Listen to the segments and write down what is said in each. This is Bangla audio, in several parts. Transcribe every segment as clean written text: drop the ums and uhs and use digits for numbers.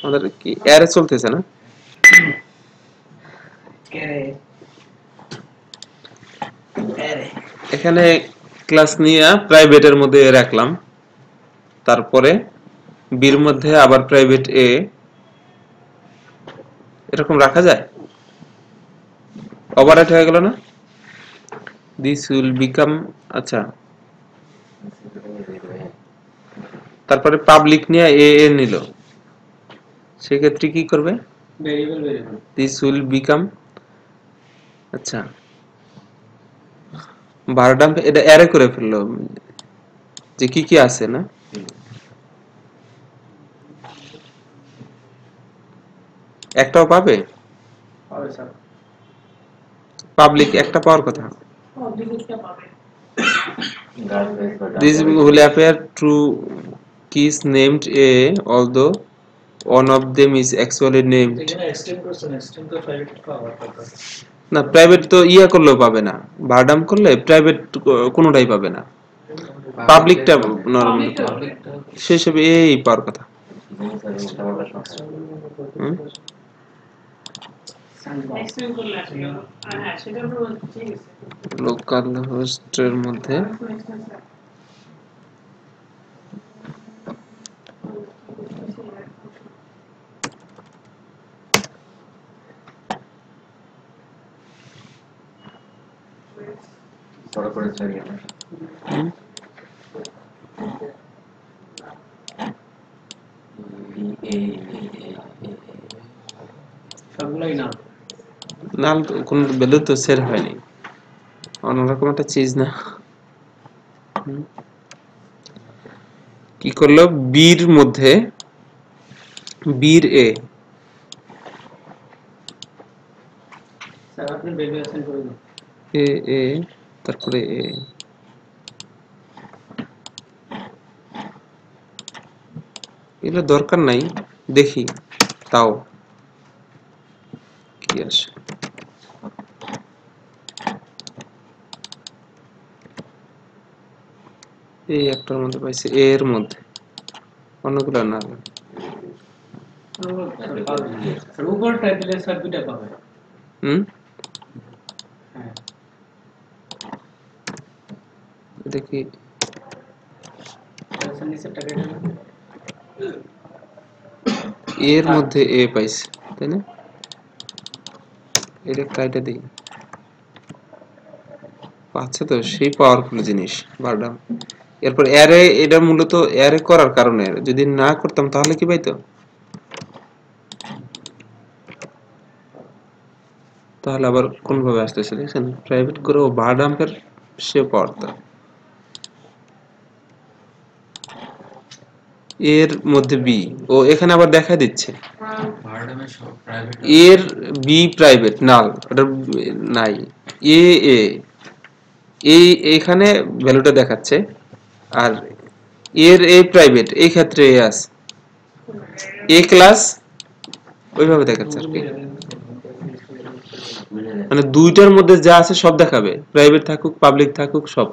আমাদের কি অ্যারে চলতেছে না? এখানে ক্লাস নিয়ে প্রাইভেটের মধ্যে রাখলাম, তারপরে বির মধ্যে আবার প্রাইভেট এ, এরকম রাখা যায়? ওভাররাইট হয়ে গেল না? দিস উইল বিকাম, আচ্ছা, তারপরে পাবলিক নিয়ে এ এ নিল, সেক্ষেত্রে কি করবে? দিস উইল বিকাম, আচ্ছা, ভারডাম্প এটা অ্যারে করে ফেললো যে কি কি আছে না? একটাও পাবে? পাবলিক একটা পাওয়ার কথা। This will appear true keys named A, although one of them is actually named. না, প্রাইভেট তো ইয়া করলেও পাবে না, ভারডাম্প করলে প্রাইভেট কোনোটাই পাবে না, পাবলিকটা নরমালি সে হিসেবে এই পাওয়ার কথা। লোকাল হোস্টের মধ্যে নাল কোন ভ্যালু তো সেট হয়নি, অন্যরকম একটা চিজ না। কি করলো, বির মধ্যে বির এ, এ এ তারপরে এ, এগুলো দরকার নাই, দেখি তাও কি আসে। এই একটার মধ্যে পাইছি, এর মধ্যে, অন্যগুলো না। দেখি এর মধ্যে এ পাইছি, তাই না? এটা কাইটা দিই, পাচ্ছে তো, সেই পাওয়ারফুল জিনিস ভারডাম। এরপর অ্যারে, এটা মূলত অ্যারে করার কারণে, যদি না করতাম তাহলে কি পাইতো? তাহলে আবার কোন ভাবে আসতেছে দেখছেন, প্রাইভেট করে ও ভারডাম্পের সে পাওয়ারটা এর মধ্যে বি, ও এখানে আবার দেখা দিচ্ছে এর বি প্রাইভেট নাল, ওটা নাই, এ এ এই এখানে ভ্যালুটা দেখাচ্ছে, আর এর এ প্রাইভেট এই ক্ষেত্রে এ আছে, এ ক্লাস ওইভাবে দেখাচ্ছে আর কি, মানে দুইটার মধ্যে যা আছে সব দেখাবে, প্রাইভেট থাকুক পাবলিক থাকুক সব।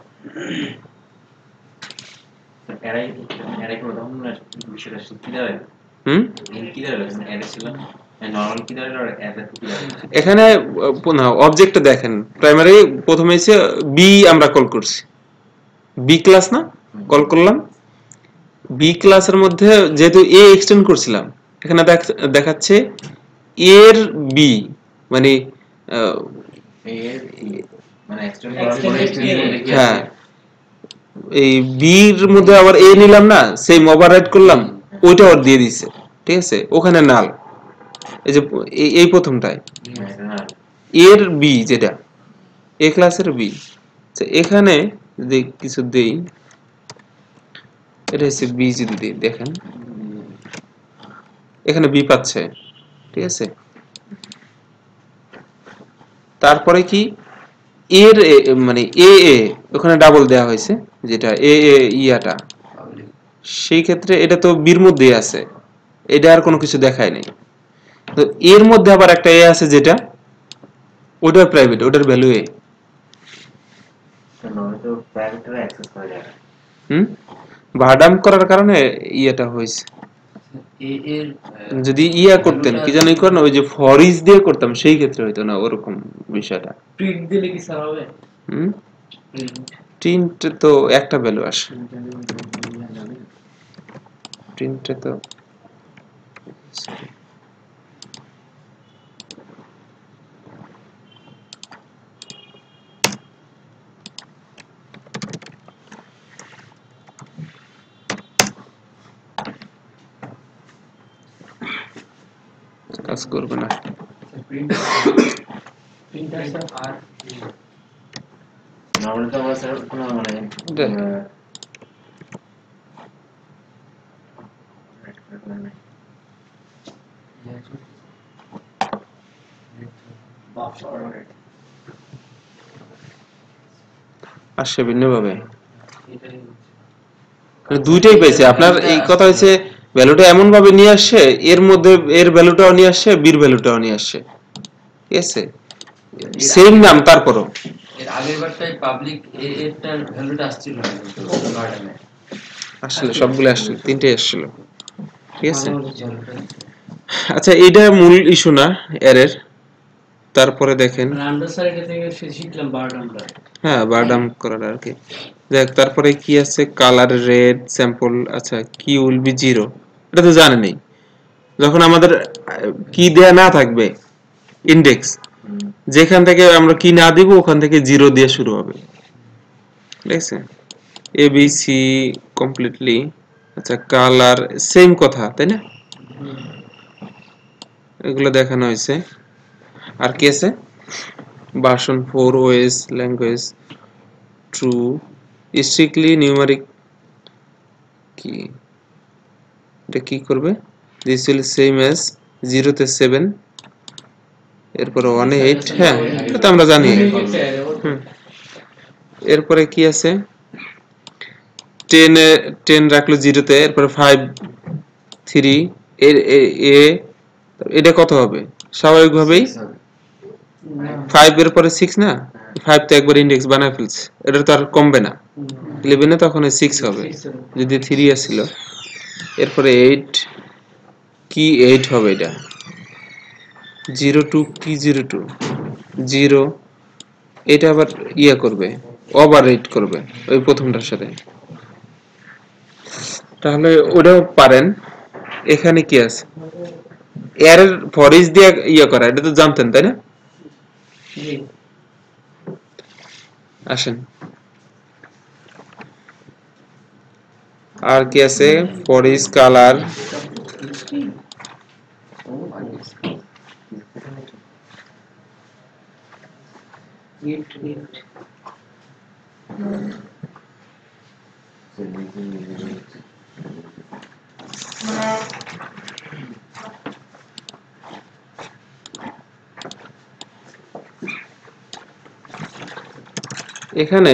এখানে অবজেক্ট দেখেন, প্রাইমারি প্রথমে এসে বি আমরা কল করছি, বি ক্লাস না কল করলাম, বি ক্লাসের মধ্যে যেহেতু এ এক্সটেন্ড করছিলাম, এখানে দেখাচ্ছে এর বি, মানে হ্যাঁ, এই বির মধ্যে আবার এ নিলাম না, সেম ওভাররাইট করলাম, ওইটা ওর দিয়ে দিচ্ছে, ঠিক আছে, ওখানে নাল, এই যে এই প্রথমটায় এর বি, যেটা এ ক্লাসের বি, এখানে যদি কিছু দেই, এটা হচ্ছে বি, যদি দেখেন এখানে বি পাচ্ছে, ঠিক আছে। তারপরে কি এর মানে এ এ ওখানে ডাবল দেওয়া হয়েছে, যেটা এ এ ইয়াটা, সেই ক্ষেত্রে এটা তো বির মধ্যেই আছে, এটা আর কোনো কিছু দেখায় নাই। তো এর মধ্যে আবার একটা এ আছে, যেটা ওটা প্রাইভেট, ওটার ভ্যালু এ, ভার্ডাম্প করার কারণে ইয়েটা হয়েছে, এর যদি ইয়া করতেন কি জানি করেন ওই যে ফর ইচ দিয়ে করতাম সেই ক্ষেত্রে হইতো না ওরকম বিষয়টা প্রিন্ট দিলে কি স্যার হবে? হুম প্রিন্ট প্রিন্ট তো একটা ভ্যালু আসে প্রিন্টে তো কাজ করবে না প্রিন্ট স্যার আর নরমালি তো আমরা স্যার কোনো মানে আসে ভিন্নভাবে দুইটাই পাইছে আপনার এই কথা হচ্ছে ভ্যালুটা এমন ভাবে নিয়ে আসছে এর মধ্যে এর ভ্যালুটাও নিয়ে আসছে বির ভ্যালুটাও নিয়ে আসছে ঠিক আছে সেম নাম তারপরও এর আগের বারটাই পাবলিক এটার ভ্যালুটা আসছিল না গার্ডেনে আসলে সবগুলো আসছিল তিনটে আসছিল ঠিক আছে ভ্যালুটা আচ্ছা এইটা মূল ইস্যু না এর তারপরে দেখেন রান্ডার স্যার এটা থেকে শিখলাম বারডামটা। হ্যাঁ বারডাম করার আর কি দেখ তারপরে কি আছে কালার রেড স্যাম্পল আচ্ছা কি উইল বি জিরো এটা তো জানেনই যখন আমাদের কি দেয়া না থাকবে ইনডেক্স যেখান থেকে আমরা কি না দিব ওখান থেকে জিরো দিয়ে শুরু হবে ঠিক আছে এ বি সি কমপ্লিটলি আচ্ছা কালার সেম কথা তাই না এগুলো দেখানো হয়েছে আর কি আছে version 4 OS language true strictly numeric কি এটা কি করবে দিস উইল সেম অ্যাজ 0 তে 7 এরপরে 1 এ 8 হ্যাঁ এটা তো আমরা জানি এরপরে কি আছে 10 এ 10 রাখলো 0 তে এরপরে 5 3 এর এ এটা কত হবে স্বাভাবিকভাবেই 5 এর পরে 6 না 5 তো একবার ইনডেক্স বানায় ফেলছে এটা তো আর কমবে না 11 এ তখন 6 হবে যদি 3 আসছিল এরপরে 8 কি 8 হবে এটা 02 কি 02 0 এটা আবার ইয়া করবে ওভাররাইট করবে ওই প্রথমটার সাথে তাহলে ওটাও পারেন এখানে কি আছে এর ফর ইচ দিয়ে ইয়া করা এটা তো জানতেন তাই না আসেন আর কি আছে ফর ইচ কালার এখানে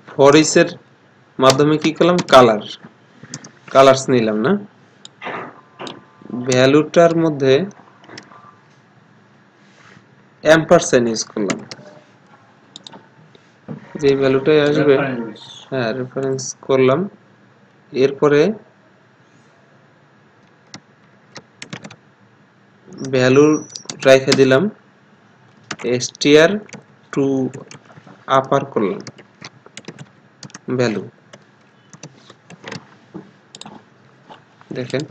ফর ইচ এর মাধ্যমে কি করলাম কালারস নিলাম না ভ্যালুটার মধ্যে এম্পারসেন্ট ইউজ করলাম যে ভ্যালুটাই আসবে হ্যাঁ রেফারেন্স করলাম এরপরে ভ্যালু রেখে দিলাম str টু আপার করলাম ভ্যালু দেখেন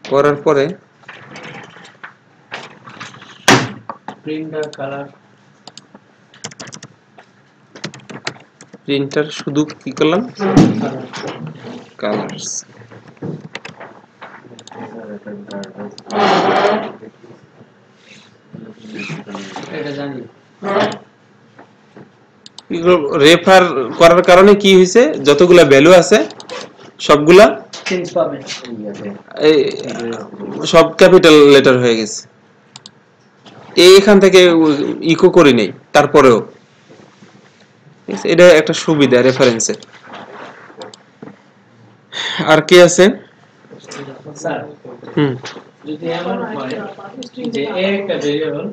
করার পরে প্রিন্টার কালার প্রিন্টার শুধু কি করলাম কালারস এটা জানি রেফার করার কারণে কি হয়েছে যতগুলা ভ্যালু আছে সবগুলা চেঞ্জ পাবে সব ক্যাপিটাল লেটার হয়ে গেছে এইখান থেকে ইকো করি নেই তারপরেও এটা একটা সুবিধা রেফারেন্সের আর কি আছে স্যার হুম যদি এমন হয় যে এ একটা ভেরিয়েবল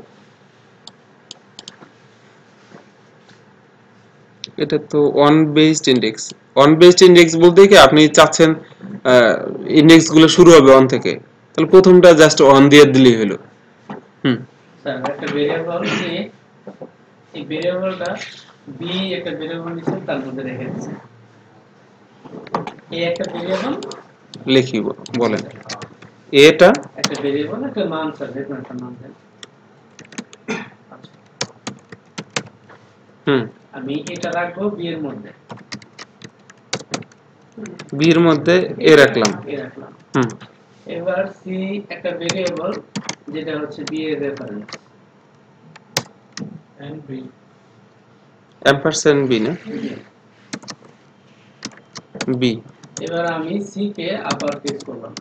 এটা তো on based index. On based index বলতে কি আপনি চাচ্ছেন ইনডেক্স গুলো শুরু হবে অন থেকে, তাহলে প্রথমটা জাস্ট অন দিয়ে দিলেই হলো। হুম স্যার একটা ভেরিয়েবল এ, এই ভেরিয়েবলটা বি একটা ভেরিয়েবল নিচে তার মধ্যে রেখে দিয়েছে। এই একটা ভেরিয়েবল লিখি বলেন এটা একটা ভেরিয়েবল একটা নাম স্যার, যে কোনো একটা নাম দেন। হুম আমি এটা রাখবো বি এর মধ্যে, বি এর মধ্যে এ রাখলাম। এ রাখলাম। হুম এবার সি একটা ভেরিয়েবল যেটা হচ্ছে বি এর reference, and B ampersand B না বি। এবার আমি সি কে আপার কেস করলাম,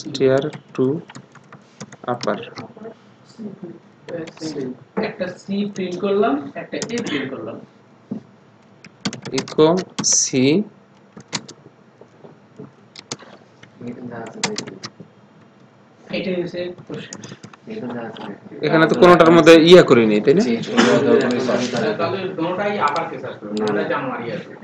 str to upper একটা সি প্রিন্ট করলাম, একটা এ প্রিন্ট করলাম। echo c এটা হচ্ছে কোশ্চেন। এখানে তো কোনোটার মধ্যে ইয়া করিনি তাই না? তাহলে দুটোটাই আপার কেস আসবে, দুটোটাই জানুয়ারি আসবে,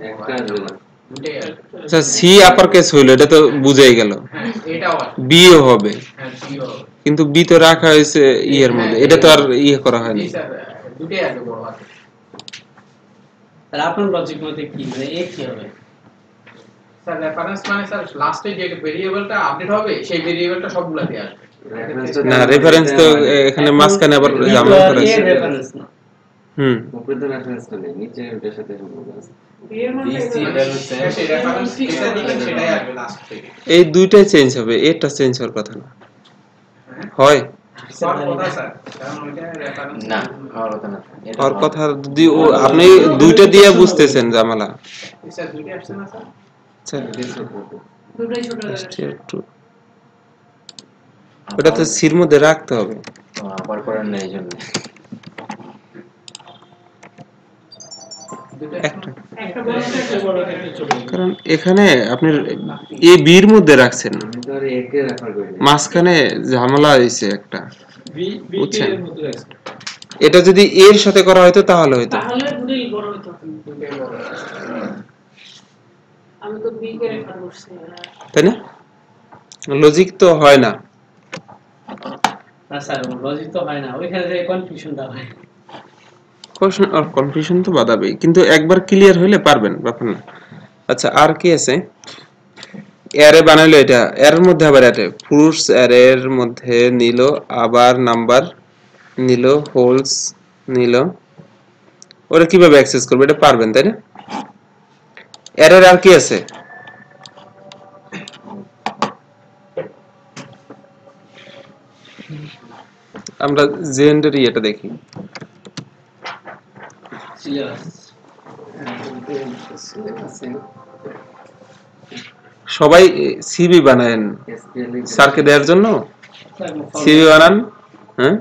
দুটোই আসবে। আচ্ছা সি আপার কেস হইলো, এটা তো বুঝাই গেল। হ্যাঁ এটাও আসবে, বিও হবে, হ্যাঁ সিও কিন্তু বি তো রাখা হয়েছে ইয়ের মধ্যে, এটা তো আর ইয়ে করা হয়নি। জি স্যার, দুটোই আসবে বড় আছে। তাহলে আপনার লজিক মতে কি মানে এ কি হবে? স্যার রেফারেন্স মানে স্যার লাস্টে যে ভেরিয়েবলটা আপডেট হবে সেই ভেরিয়েবলটা সবগুলাতে আসবে। না রেফারেন্স তো এখানে মাঝখানে আবার জামা করা এ আছে। রেফারেন্স না, হুম উপরে তো রেফারেন্স নেই, নিচে ওটার সাথে সম্পর্ক আছে। হ্যাঁ, সেই রেফারেন্স যেটা দিবেন সেটাই আসবে লাস্ট থেকে। এই দুইটাই চেঞ্জ হবে, এটা চেঞ্জ হওয়ার কথা না হয়। স্যার কথা স্যার, কারণ ওইটা রেফারেন্স না হওয়ার কথা না। আর কথা যদি আপনি দুইটা দিয়ে বুঝতেছেন জামালা। স্যার দুটোই আসছে না স্যার? আচ্ছা দুটোই ছোট str to ওটা তো সির মধ্যে রাখতে হবে। আবার করার নেই জন্য একটা একটা বড় একটা বড় একটা ছোট। কারণ এখানে আপনি এ বির মধ্যে রাখছেন, আমি তো আর একে রেফার করি না। মাঝখানে ঝামেলা হয়েছে একটা। বি বি বুঝছেন? এর মধ্যে রাখছে। এটা যদি এর সাথে করা হয়তো তাহলে হয়তো, তাহলে দুটোই বড় হতো। দুটোই বড় আছে। আমি তো বি কে রেফার করছি। তাই না? লজিক তো হয় না। না স্যার লজিক তো হয় না, ওইখানে যে কনফিউশনটা হয়। কনফিউশন তো বাধাবেই, কিন্তু একবার ক্লিয়ার হইলে পারবেন, ব্যাপার না। আচ্ছা আর কি আছে? অ্যারে বানাইলো, এটা এর মধ্যে আবার অ্যারে ফ্রুটস অ্যারের মধ্যে নিল, আবার নাম্বার নিল, হোলস নিল। ওরা কিভাবে অ্যাক্সেস করবে এটা পারবেন তাই না? অ্যারের আর কি আছে? আমরা জেন্ডার এটা দেখি। সিলেবাস সবাই সিবি বানায়েন SQL স্যারকে দেওয়ার জন্য, সিবি বানান। হ্যাঁ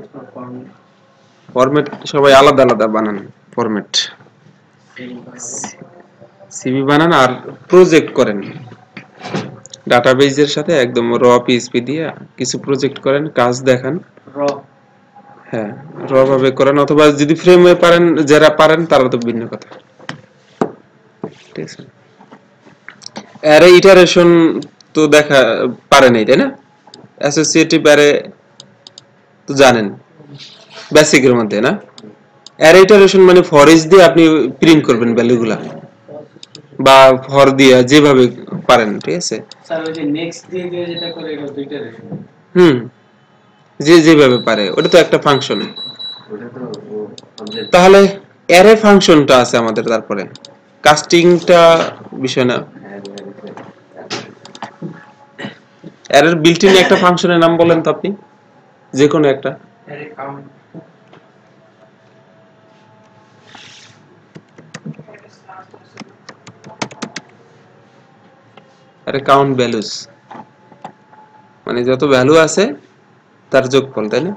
ফরম্যাট সবাই আলাদা আলাদা বানান, ফরম্যাট সিবি বানান আর প্রজেক্ট করেন ডাটাবেজের সাথে একদম র পিএসপি দিয়ে কিছু প্রজেক্ট করেন, কাজ দেখান। র হ্যাঁ র ভাবে করেন, অথবা যদি ফ্রেমে পারেন, যারা পারেন তারা তো ভিন্ন কথা। ঠিক আছে, অ্যারে ইটারেশন তো দেখা পারেন তাই না? অ্যাসোসিয়েটিভ অ্যারে তো জানেন বেসিকের মধ্যে না? অ্যারে ইটারেশন মানে ফর ইচ দিয়ে আপনি প্রিন্ট করবেন ভ্যালুগুলা, বা ফর দিয়ে যেভাবে পারেন। ঠিক আছে, স্যার ওই যে নেক্সট দিয়ে দিয়ে যেটা করে এটা দুইটা রেশন। হুম যে যেভাবে পারে, ওটা তো একটা ফাংশন। ওটা তো অবজেক্ট তাহলে অ্যারে ফাংশনটা আছে আমাদের, তারপরে কাস্টিংটা বিষয় না। অ্যারের বিল্ট ইন একটা ফাংশনের নাম বলেন তো আপনি, যে কোনো একটা। Array count array count values মানে যত ভ্যালু আছে তার যোগফল, তাই না?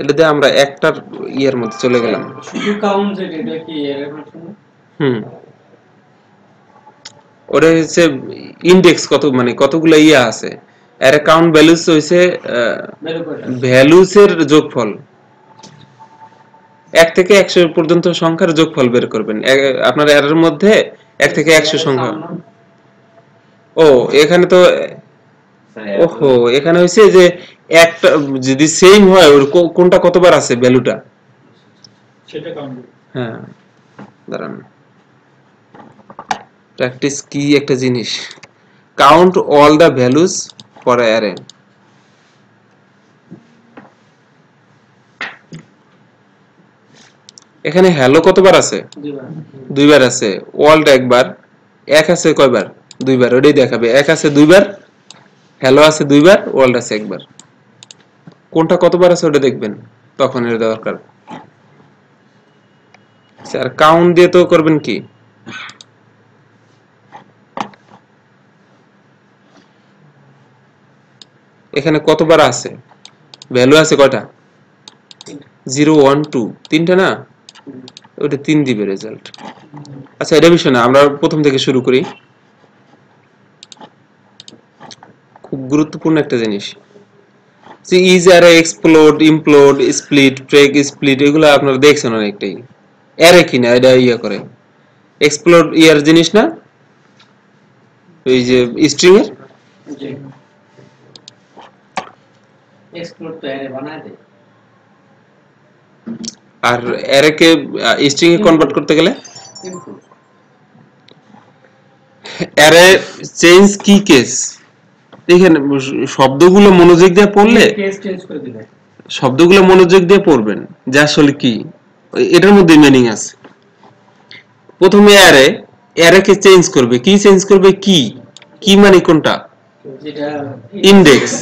এটা দিয়ে আমরা একটার ইয়ের মধ্যে চলে গেলাম। শুধু কাউন্ট যেটা এটা কি এর ফাংশন? হুম ওটা হচ্ছে ইনডেক্স কত, মানে কতগুলো ইয়া আছে। অ্যারে কাউন্ট ভ্যালুস হইছে ভ্যালু কয়টা? ভ্যালুসের যোগফল। 1 থেকে 100 পর্যন্ত সংখ্যার যোগফল বের করবেন। আপনার এর মধ্যে 1 থেকে 100 সংখ্যা। ও এখানে তো ওহো এখানে হইছে যে একটা যদি সেম হয় ওর কোনটা কতবার আছে ভ্যালুটা সেটা কাউন্ট করব। হ্যাঁ দাঁড়ান, প্র্যাকটিস কি একটা জিনিস। Count all the values for array. এখানে হ্যালো কতবার আছে? দুইবার আছে। ওয়ার্ল্ড একবার, এক আছে কয়বার? দুইবার। ওটাই দেখাবে, এক আছে দুইবার, হ্যালো আছে দুইবার, ওয়ার্ল্ড আছে একবার। কোনটা কতবার আছে ওটা দেখবেন, তখন এর দরকার। স্যার কাউন্ট দিয়ে তো করবেন কি? এখানে কতবার আছে? ভ্যালু আছে কয়টা? 0 1 2 তিনটা না, ওটা 3 দিবে রেজাল্ট। আচ্ছা এটা বিষয় না, আমরা প্রথম থেকে শুরু করি। খুব গুরুত্বপূর্ণ একটা জিনিস, যে is array, explode, implode, split, break, split, এগুলো আপনারা দেখছেন অনেকটাই। অ্যারে কিনা এটা ইয়া করে, এক্সপ্লোড ইয়ার জিনিস না, ওই যে স্ট্রিং এর এক্সপ্লোর তো অ্যারে বানায় দেয়। আর অ্যারে কে স্ট্রিং এ কনভার্ট করতে গেলে অ্যারে চেঞ্জ কি কেস। দেখেন শব্দগুলো মনোযোগ দিয়ে পড়লে, কেস চেঞ্জ করে দিবে। শব্দগুলো মনোযোগ দিয়ে পড়বেন যে আসলে কি, এটার মধ্যে মিনিং আছে। প্রথমে অ্যারে, অ্যারে কে চেঞ্জ করবে, কি চেঞ্জ করবে, কি কি মানে কোনটা? যেটা ইনডেক্স,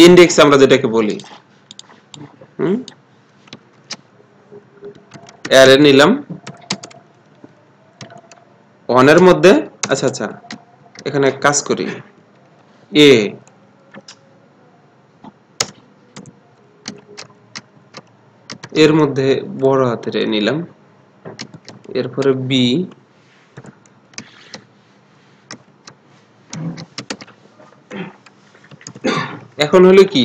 ইনডেক্স আমরা যেটাকে বলি। অ্যারে নিলাম ওয়ানের মধ্যে। আচ্ছা আচ্ছা এখানে কাজ করি, এ এর মধ্যে বড় হাতের এ নিলাম, এরপরে বি, এখন হলো কি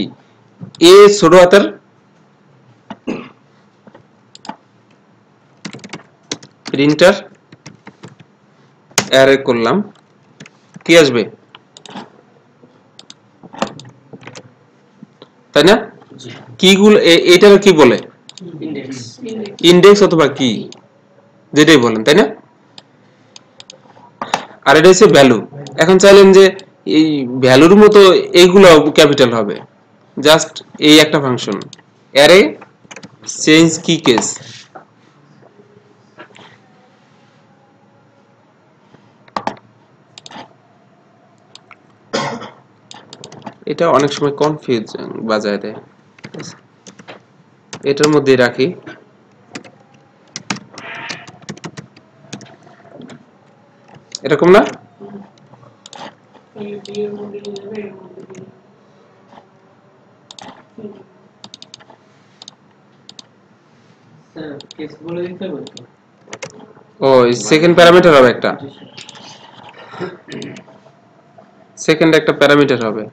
এ ছোট হাতের, প্রিন্টার অ্যারে করলাম, কি আসবে? তাই না? কিগুলো এটার কি বলে? ইনডেক্স। ইনডেক্স অথবা কি, যেটাই বলেন, তাই না? আর এটা হচ্ছে ভ্যালু। এখন চাইলেন যে এই ভ্যালুর মতো এইগুলো ক্যাপিটাল হবে, জাস্ট এই একটা ফাংশন অ্যারে চেঞ্জ কি কেস। এটা অনেক সময় কনফিউজ বাজায় দেয়, এটার মধ্যে রাখি। এরকম না, এই বি এর মধ্যে নিয়ে যাবে, এর মধ্যে দিয়ে স্যার কেস বলে দিতে হবে তো। ও সেকেন্ড প্যারামিটার হবে একটা, সেকেন্ড একটা প্যারামিটার হবে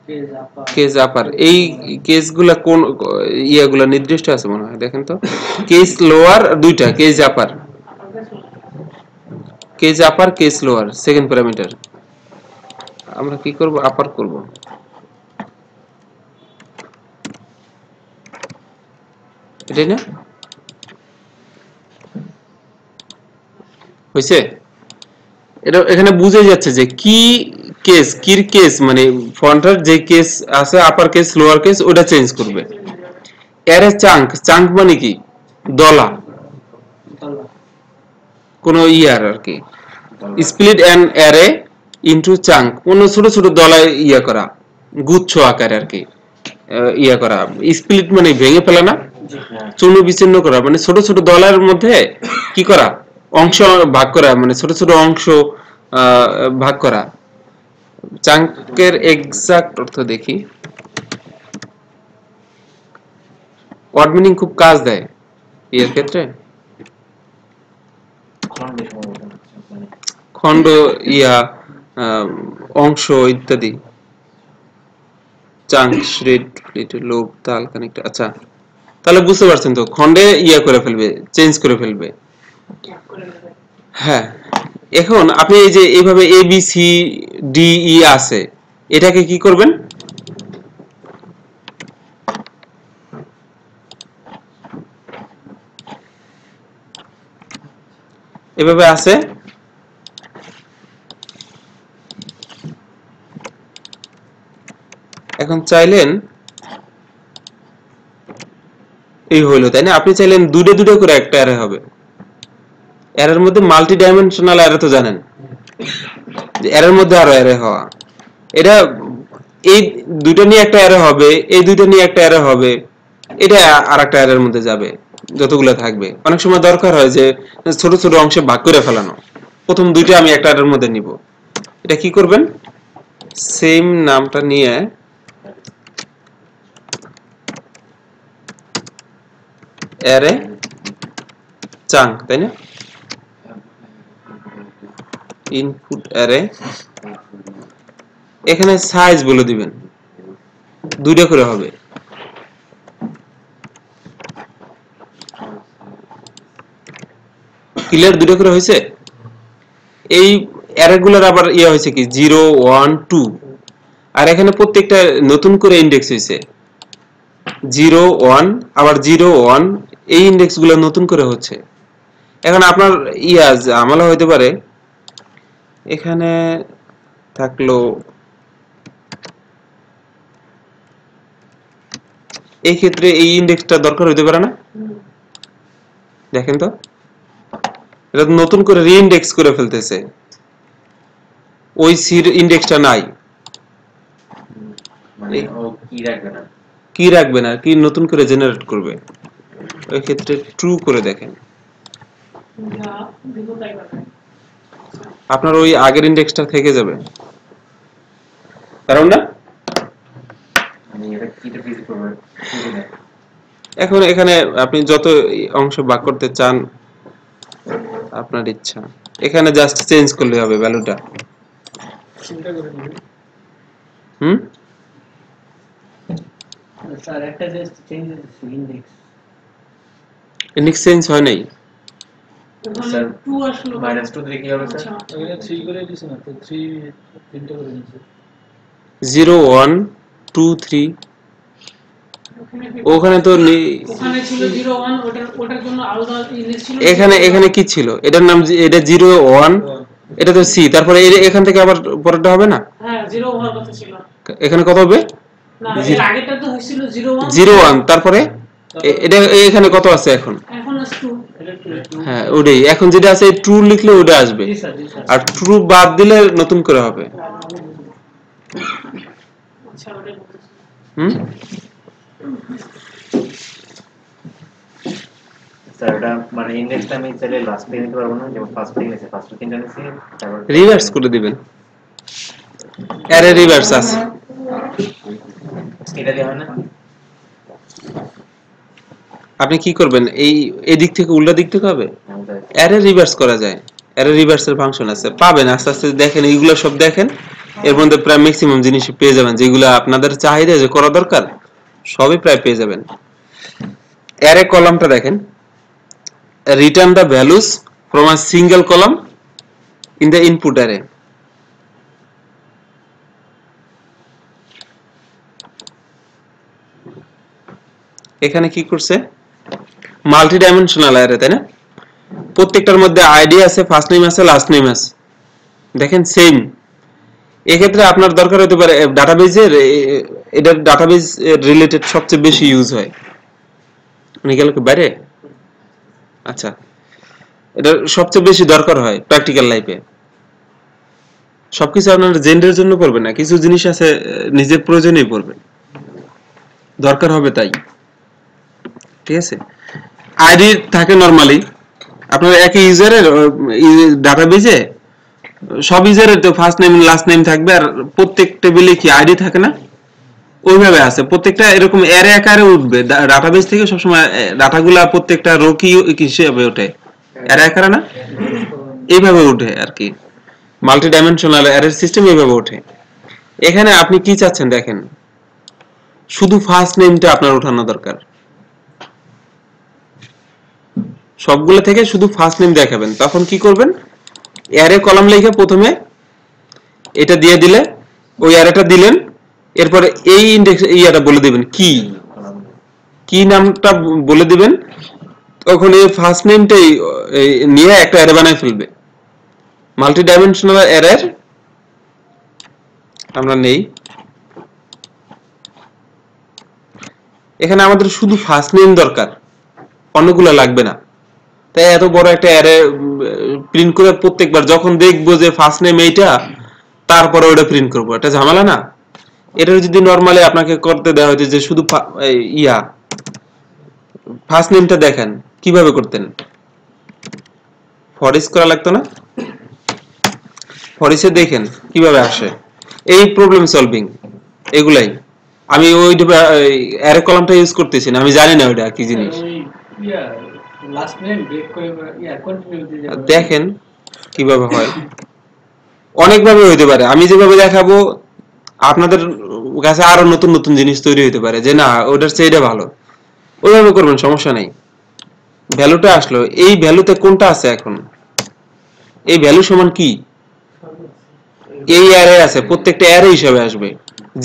কেস আপা কেস আপার। এই কেসগুলা কোন ইয়াগুলা নির্দিষ্ট আছে মনে হয়, দেখেন তো। কেস লোয়ার দুইটা, কেস আপার, কেস আপার, কেস লোয়ার, সেকেন্ড প্যারামিটার। আমরা কি করব? আপার করব। এটাই না হইছে? এটা এখানে বুঝে যাচ্ছে যে কি কেস, কির কেস মানে ফন্টের যে কেস আছে আপার কেস লোয়ার কেস ওটা চেঞ্জ করবে। অ্যারে চাঙ্ক, চাঙ্ক মানে কি? দলা, তালা কোন ইয়ার আর কি। Split an array into chunk, কোন ছোট ছোট দলায় ইয়া করা, গুচ্ছ আকারে আর কি ইয়া করা। স্প্লিট মানে ভেঙে ফেলা না, চূর্ণ বিচ্ছিন্ন করা, মানে ছোট ছোট দলের মধ্যে কি করা, অংশ ভাগ করা, মানে ছোট ছোট অংশ ভাগ করা। চাঙ্কের এক্সাক্ট অর্থ দেখি, ওয়ার্ড মিনিং খুব কাজ দেয় এর ক্ষেত্রে। খণ্ড, ইয়া, অংশ ইত্যাদি। চাঙ্ক, শ্রেড, লোব, তাল, কানেক্ট। আচ্ছা তাহলে বুঝতে পারছেন তো, খণ্ডে ইয়া করে ফেলবে, চেঞ্জ করে ফেলবে। এক করে নেবে। হ্যাঁ, এখন আপনি এই যে এইভাবে A B C D E আছে, এটাকে কি করবেন, এভাবে আছে, এখন চাইলেন এই হইলো, তাই না? আপনি চাইলেন দুটো দুটো করে একটা অ্যারে হবে। অ্যারের মধ্যে মাল্টি ডাইমেনশনাল অ্যারে তো জানেন, যে অ্যারের মধ্যে আরো অ্যারে হওয়া, এটা এই দুটো নিয়ে একটা অ্যারে হবে, এই দুটো নিয়ে একটা অ্যারে হবে, এটা আর একটা অ্যারের মধ্যে যাবে, যতগুলো থাকবে। অনেক সময় দরকার হয় যে ছোট ছোট অংশে ভাগ করে ফেলানো, প্রথম দুইটা আমি একটা অ্যারের মধ্যে নিব। এটা কি করবেন, সেম নামটা নিয়ে অ্যারে চাঙ্ক, তাই না? ইনপুট অ্যারে, এখানে সাইজ বলে দিবেন, দুইটা করে হবে। ক্লিয়ার? দুইটা করে হয়েছে। এই অ্যারেগুলোর আবার ইয়া হয়েছে কি 0 1 2, আর এখানে প্রত্যেকটা নতুন করে ইন্ডেক্স হয়েছে 0 1 আবার 0 1, এই ইন্ডেক্সগুলো নতুন করে হচ্ছে। এখন আপনার ইয়া আমলা হইতে পারে, এখানে থাকলো এই ক্ষেত্রে এই ইন্ডেক্সটা দরকার হইতে পারে না? দেখেন তো, এটা নতুন করে রিইন্ডেক্স করে ফেলতেছে, ওই সির ইন্ডেক্সটা নাই, মানে ও কি রাখবে না, কি রাখবে না, কি নতুন করে জেনারেট করবে। ওই ক্ষেত্রে ট্রু করে দেখেন, যা দিব তাই পাবে। আপনার ওই আগের ইন্ডেক্সটা থেকে যাবে, কারণ না? মানে এটা কিটা ফিল করবে বুঝি না। এখন এখানে আপনি যত অংশ ভাগ করতে চান আপনার ইচ্ছা, এখানে জাস্ট চেঞ্জ করলে হবে ভ্যালুটা। চিন্তা করে দিবেন হুম, স্যার, একটা just change index. Index change হয় নাই, ওখানে স্যার, 2 আসলো। -2 দিলে কি হবে স্যার? আচ্ছা, ওখানে 3 করে দিছে না তো, 3 তিনটা করে দিছে। 0 1 2 3, ওখানে তো ওখানে ছিল 0 1, ওটার জন্য আলাদা ইন্ডেক্স ছিল। এখানে কি ছিল, এটার নাম এটা 0 1, এটা তো সি, তারপরে এখান থেকে আবার পরেরটা হবে না? হ্যাঁ 0 হওয়ার কথা ছিল। এখানে কত হবে? না, এর আগেরটা তো হয়েছিল 0 1। 0 1, তারপরে এটা এখানে কত আছে এখন? এখন আছে 2। এটা 2। হ্যাঁ, ওটাই, এখন যেটা আছে ট্রু লিখলে ওটা আসবে, জি স্যার, জি স্যার। আর ট্রু বাদ দিলে নতুন করে হবে। আচ্ছা, ওটাই বলতেছি। হুম, স্যার এটা মানে ইন্ডেক্সটা আমি চাইলে লাস্ট থেকে নিতে পারবো না, যেমন ফার্স্ট থেকে নিয়েছে, ফার্স্ট তিনটা নিয়েছি, তারপর রিভার্স করে দিবেন, অ্যারে রিভার্স আছে। এটা দেওয়া হয় না। আপনি কি করবেন, এই দিক থেকে উল্টা দিক থেকে হবে, আমাদের অ্যারে রিভার্স করা যায়, অ্যারে রিভার্সের ফাংশন আছে, পাবেন আস্তে আস্তে দেখেন, এইগুলো সব দেখেন, এর মধ্যে প্রায় ম্যাক্সিমাম জিনিস পেয়ে যাবেন, যেগুলো আপনাদের চাহিদা যে করা দরকার সবই প্রায় পেয়ে যাবেন। অ্যারে কলামটা দেখেন, return the values from a single column in the input array. এখানে কি করছে, মাল্টি ডাইমেনশনাল অ্যারে, তাই না? প্রত্যেকটার মধ্যে আইডি আছে, ফার্স্ট নেম আছে, লাস্ট নেম আছে, দেখেন সেম। এক্ষেত্রে আপনার দরকার হতে পারে ডাটাবেজের, এটার ডাটাবেজ রিলেটেড সবচেয়ে বেশি ইউজ হয়। উনি গেল কি বাইরে? আচ্ছা, এটা সবচেয়ে বেশি দরকার হয় প্র্যাকটিক্যাল লাইফে। সবকিছু আপনার জেন্ডের জন্য পড়বেন না, কিছু জিনিস আছে নিজের প্রয়োজনেই পড়বেন, দরকার হবে তাই, ঠিক আছে? আইডি থাকে নরমালি আপনার একই ইউজারের ডাটাবেজে, সব ইউজারের তো ফার্স্ট নেম লাস্ট নেম থাকবে, আর প্রত্যেক টেবিলে কি আইডি থাকে না, ওইভাবে আছে। প্রত্যেকটা এরকম অ্যারে আকারে উঠবে ডাটাবেজ থেকে, সবসময় ডাটাগুলা প্রত্যেকটা রো কি হিসেবে ওঠে, অ্যারে আকারে না, এইভাবে উঠে আর কি। মাল্টি ডাইমেনশনাল অ্যারে সিস্টেম এইভাবে ওঠে। এখানে আপনি কি চাচ্ছেন দেখেন, শুধু ফার্স্ট নেমটা আপনার উঠানো দরকার, সবগুলো থেকে শুধু ফার্স্ট নেম দেখাবেন, তখন কি করবেন, অ্যারে কলাম লিখে প্রথমে এটা দিয়ে দিলে, ওই অ্যারেটা দিলেন, এরপরে এই ইনডেক্স ইয়াটা বলে দিবেন কি নামটা বলে দিবেন, তখন এই ফার্স্ট নেমটাই নিয়ে একটা অ্যারে বানায় ফেলবে। মাল্টি ডাইমেনশনাল অ্যারের আমরা নেই, এখানে আমাদের শুধু ফার্স্ট নেম দরকার, অন্যগুলো লাগবে না। তাই এত বড় একটা অ্যারে প্রিন্ট করে প্রত্যেকবার যখন দেখবো যে ফার্স্ট নেম এইটা, তারপরে ওটা প্রিন্ট করবো, এটা ঝামেলা না। এটা যদি নরমালি আপনাকে করতে দেওয়া হতো যে শুধু ফার্স্ট নেমটা দেখেন, কিভাবে করতেন, ফরিস করা লাগতো না? ফরিসে দেখেন কিভাবে আসে, এই প্রবলেম সলভিং এগুলাই। আমি ওই অ্যারে কলামটা ইউজ করতেছি না, আমি জানি না ওটা কি জিনিস। লাস্ট নেম ব্রেক করে কন্টিনিউটি দেখেন কিভাবে হয়, অনেকভাবে হইতে পারে। আমি যেভাবে দেখাবো আপনাদের কাছে আরো নতুন নতুন জিনিস তৈরি হতে পারে, যে না ওটার চেয়ে ভালো, ওইভাবে করবেন, সমস্যা নেই। ভ্যালুটা আসলো, এই ভ্যালুতে কোনটা আছে এখন, এই ভ্যালু সমান কি, এই অ্যারে আছে, প্রত্যেকটা অ্যারে হিসাবে আসবে।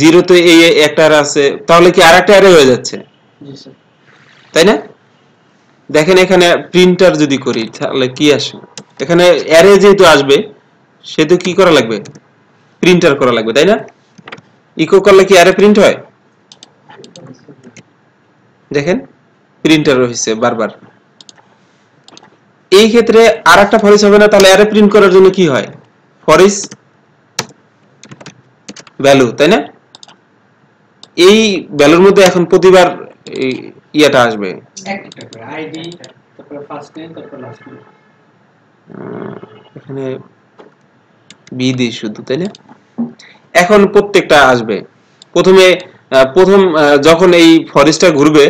জিরোতে এই একটা অ্যারে আছে, তাহলে কি আরেকটা অ্যারে হয়ে যাচ্ছে, তাই না? দেখেন এখানে প্রিন্টার যদি করি তাহলে কি আসে, এখানে অ্যারে যেহেতু আসবে সেহেতু কি করা লাগবে, প্রিন্টার করা লাগবে, তাই না? ইকো করলে কি অ্যারে প্রিন্ট হয়? দেখেন প্রিন্টার হয়েছে বারবার। এই ক্ষেত্রে আরেকটা ফরিস হবে না, তাহলে অ্যারে প্রিন্ট করার জন্য কি হয়, ফরিস ভ্যালু, তাই না? এই ভ্যালুর মধ্যে এখন প্রতিবার ইয়াটা আসবে, একটা করে আইডি, তারপর ফার্স্ট নেম, তারপর লাস্ট নেম। এখানে বি দিই শুধু, তাই না? এখন প্রত্যেকটা আসবে প্রথমে, যখন এই ফরেস্টটা ঘুরবে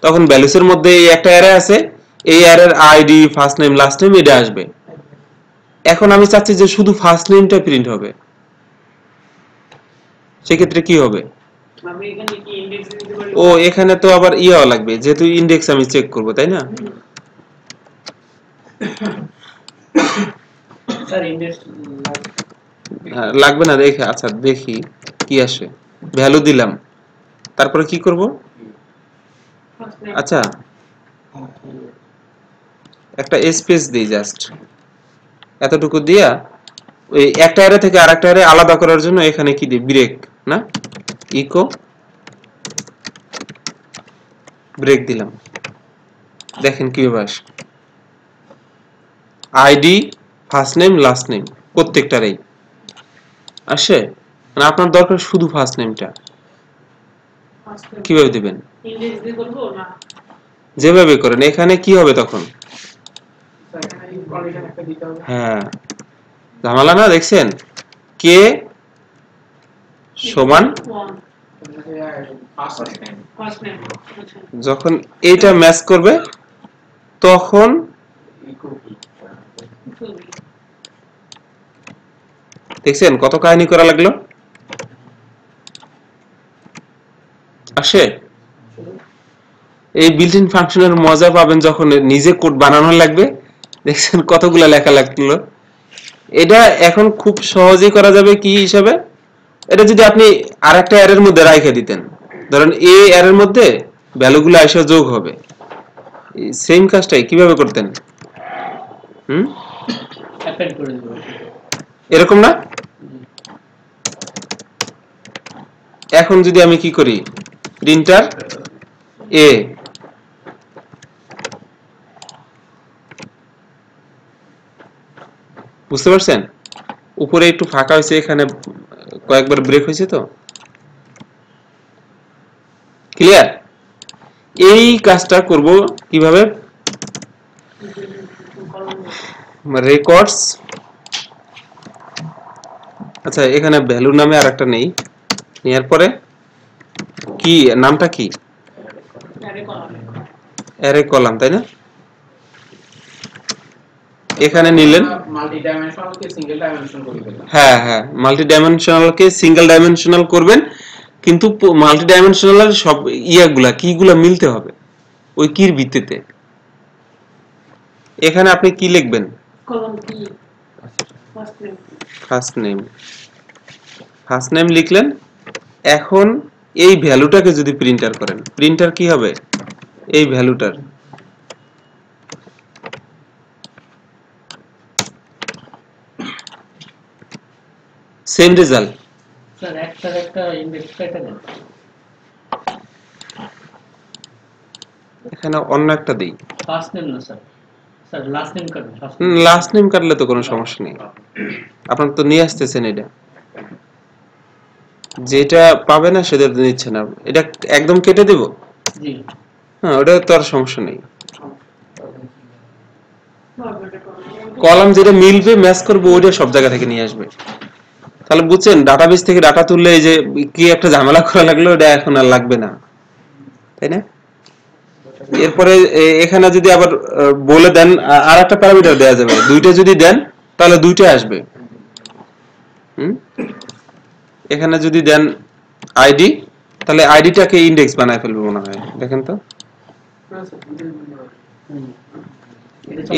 তখন ভ্যালুসের মধ্যে এই একটা অ্যারে আছে, এই অ্যারের ID, first name, last name এটা আসবে। এখন আমি চাচ্ছি যে শুধু ফার্স্ট নেমটা প্রিন্ট হবে, সেক্ষেত্রে কি হবে, আমি এখানে কি ইনডেক্স দিতে পারি? ও এখানে তো আবার ইয়াও লাগবে, যেহেতু ইনডেক্স আমি চেক করব, তাই না? স্যার ইনডেক্স লাগবে না, দেখে আচ্ছা দেখি কি আসে, ভ্যালু দিলাম, তারপরে কি করব, আচ্ছা একটা স্পেস দেই, জাস্ট এতটুকু দিয়া ওই একটা অ্যারে থেকে আরেকটা অ্যারে আলাদা করার জন্য এখানে কি দিই, ব্রেক, না ইকো ব্রেক দিলাম। দেখেন কিভাবে আসে, ID, first name, last name প্রত্যেকটারই আসে। মানে আপনার দরকার শুধু ফার্স্ট নেমটা, কিভাবে দিবেন, ইনডেক্স দিয়ে করব না? যেভাবে করেন। এখানে কি হবে তখন, কন্ডিশন একটা দিতে হবে। হ্যাঁ ঝামেলা না, দেখছেন কে সমান, ফার্স্ট নেম ফার্স্ট নেম। আচ্ছা যখন এইটা ম্যাচ করবে তখন দেখছেন কত কাহিনী করা লাগলো, আসে। এই বিল্ট ইন ফাংশনের মজা পাবেন যখন নিজে কোড বানানো লাগবে, দেখছেন কতগুলা লেখা লাগলো। এটা এখন খুব সহজেই করা যাবে কি হিসাবে, এটা যদি আপনি আরেকটা অ্যারের মধ্যে রাইখে দিতেন, ধরেন এই অ্যারের মধ্যে ভ্যালুগুলো এসে যোগ হবে, সেম কাজটাই কিভাবে করতেন, অ্যাপেন্ড করে দেব, এরকম না? এখন যদি আমি কি করি, প্রিন্টার এ, বুঝতে পারছেন? উপরে একটু ফাঁকা হয়েছে, এখানে কয়েকবার ব্রেক হয়েছে, তো ক্লিয়ার? এই কাজটা করব কিভাবে, রেকর্ডস, আচ্ছা এখানে ভ্যালু নামে আরেকটা নেই, নেওয়ার পরে কি নামটা কি, অ্যারে কলাম, তাই না? এখানে নিলেন, মাল্টি ডাইমেনশনালকে সিঙ্গেল ডাইমেনশন করে দিবেন। হ্যাঁ হ্যাঁ, মাল্টি ডাইমেনশনালকে সিঙ্গেল ডাইমেনশনাল করবেন, কিন্তু মাল্টি ডাইমেনশনালের সব ইয়াগুলা কিগুলা মিলতে হবে ওই কির ভিত্তিতে। এখানে আপনি কি লিখবেন? কলম কি first name first name. First name লিখলেন। এখন এই ভ্যালুটাকে যদি প্রিন্টার করেন, প্রিন্টার কি হবে? এই ভ্যালুটার সেম রেজাল্ট। স্যার একটা ইন্ডেক্স কেটে দেন এখানে অন্য একটা দেই। ফার্স্ট নেম না স্যার স্যার লাস্ট নেম কাটুন লাস্ট নেম কাটলে তো কোনো সমস্যা নেই, আপনার তো নিয়ে আসতেছেন। এটা যেটা পাবে না সেটা নিচ্ছে না, এটা একদম কেটে দেব। জি হ্যাঁ, ওটা তো আর সমস্যা নেই। কলাম যেটা মিলবে ম্যাচ করবে ওইটা সব জায়গা থেকে নিয়ে আসবে। তাহলে বুঝছেন, ডাটাবেস থেকে ডাটা তুললে এই যে কি একটা ঝামেলা করা লাগলো, এটা এখন আর লাগবে না, তাই না? এরপরে এখানে যদি আবার বলে দেন আর একটা প্যারামিটার দেওয়া যাবে, দুইটা যদি দেন তাহলে দুইটা আসবে। এখানে যদি দেন আইডি, তাহলে আইডিটাকে ইন্ডেক্স বানায় ফেলবে মনে হয়। দেখেন তো,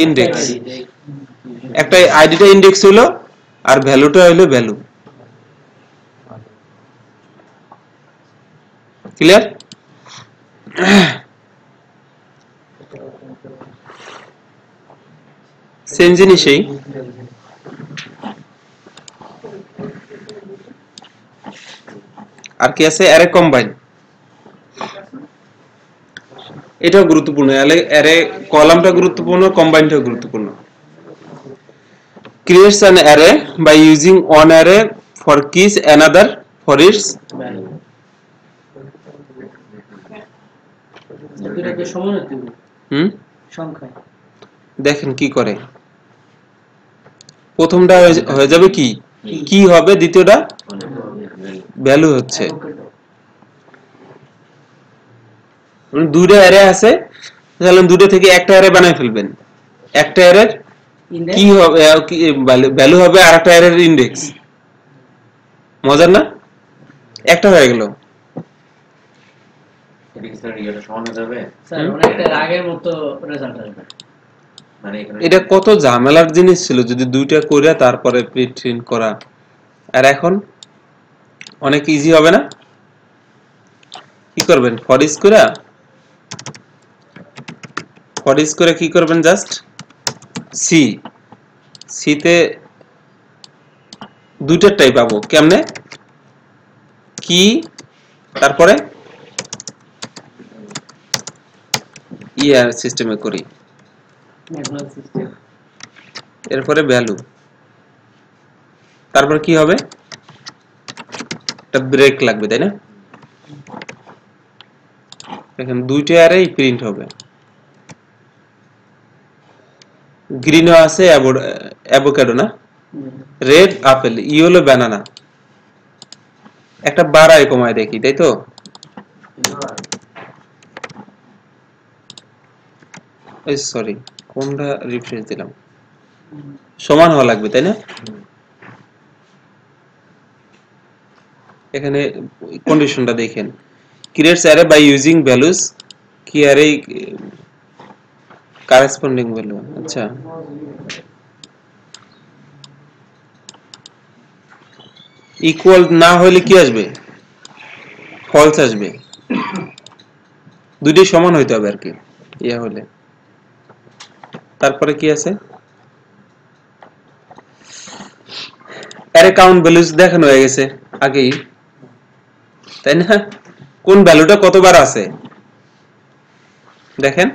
ইন্ডেক্স একটা আইডিটা ইন্ডেক্স হলো আর ভ্যালুটা হলো ভ্যালু। ক্লিয়ার? সেম জিনিসই আর কি আছে, অ্যারে কম্বাইন। এটাও গুরুত্বপূর্ণ, অ্যারে কলামটা গুরুত্বপূর্ণ, কম্বাইনটাও গুরুত্বপূর্ণ। creates an array by using one array for keys another for its দুটোকে সমান হতে হবে সংখ্যা। দেখেন কি করে। প্রথমটা হয়ে যাবে কি কি হবে, দ্বিতীয়টা ভ্যালু হচ্ছে। দুইটা অ্যারে আছে, তাহলে দুটো থেকে একটা অ্যারে বানায় ফেলবেন। একটা অ্যারের কি হবে, ভ্যালু হবে, আর একটা অ্যারের ইন্ডেক্স। মজার না? একটা হয়ে গেল। এটা কত ঝামেলার জিনিস ছিল যদি দুইটা করে তারপরে প্রিন্ট করা, আর এখন অনেক ইজি হবে না? কি করবেন, ফর ইচ করে কি করবেন, জাস্ট সিতে দুইটারটাই পাবো। কেমনে? কি তারপরে ইয়ার সিস্টেমে করি, এরপরে ভ্যালু, তারপর কি হবে, একটা ব্রেক লাগবে, তাই না? এখন দুইটা অ্যারেই প্রিন্ট হবে। গ্রিনও আছে, অ্যাভোকাডো না, রেড আপেল, ইয়েলো ব্যানানা। একটা বাড়ায় কমায় দেখি, তাই তো? সরি, কোনটা রিফ্রেশ দিলাম, সমান হওয়া লাগবে, তাই না? এখানে কন্ডিশনটা দেখেন, creates array by using values কি array corresponding value। আচ্ছা, ইকুয়াল না হলে কি আসবে, ফলস আসবে। দুইটাই সমান হইতে হবে আর কি, ইয়া হলে। তারপরে কি আছে, অ্যারে কাউন্ট ভ্যালুস দেখানো হয়ে গেছে আগেই, তাই না? কোন ভ্যালুটা কতবার আছে দেখেন,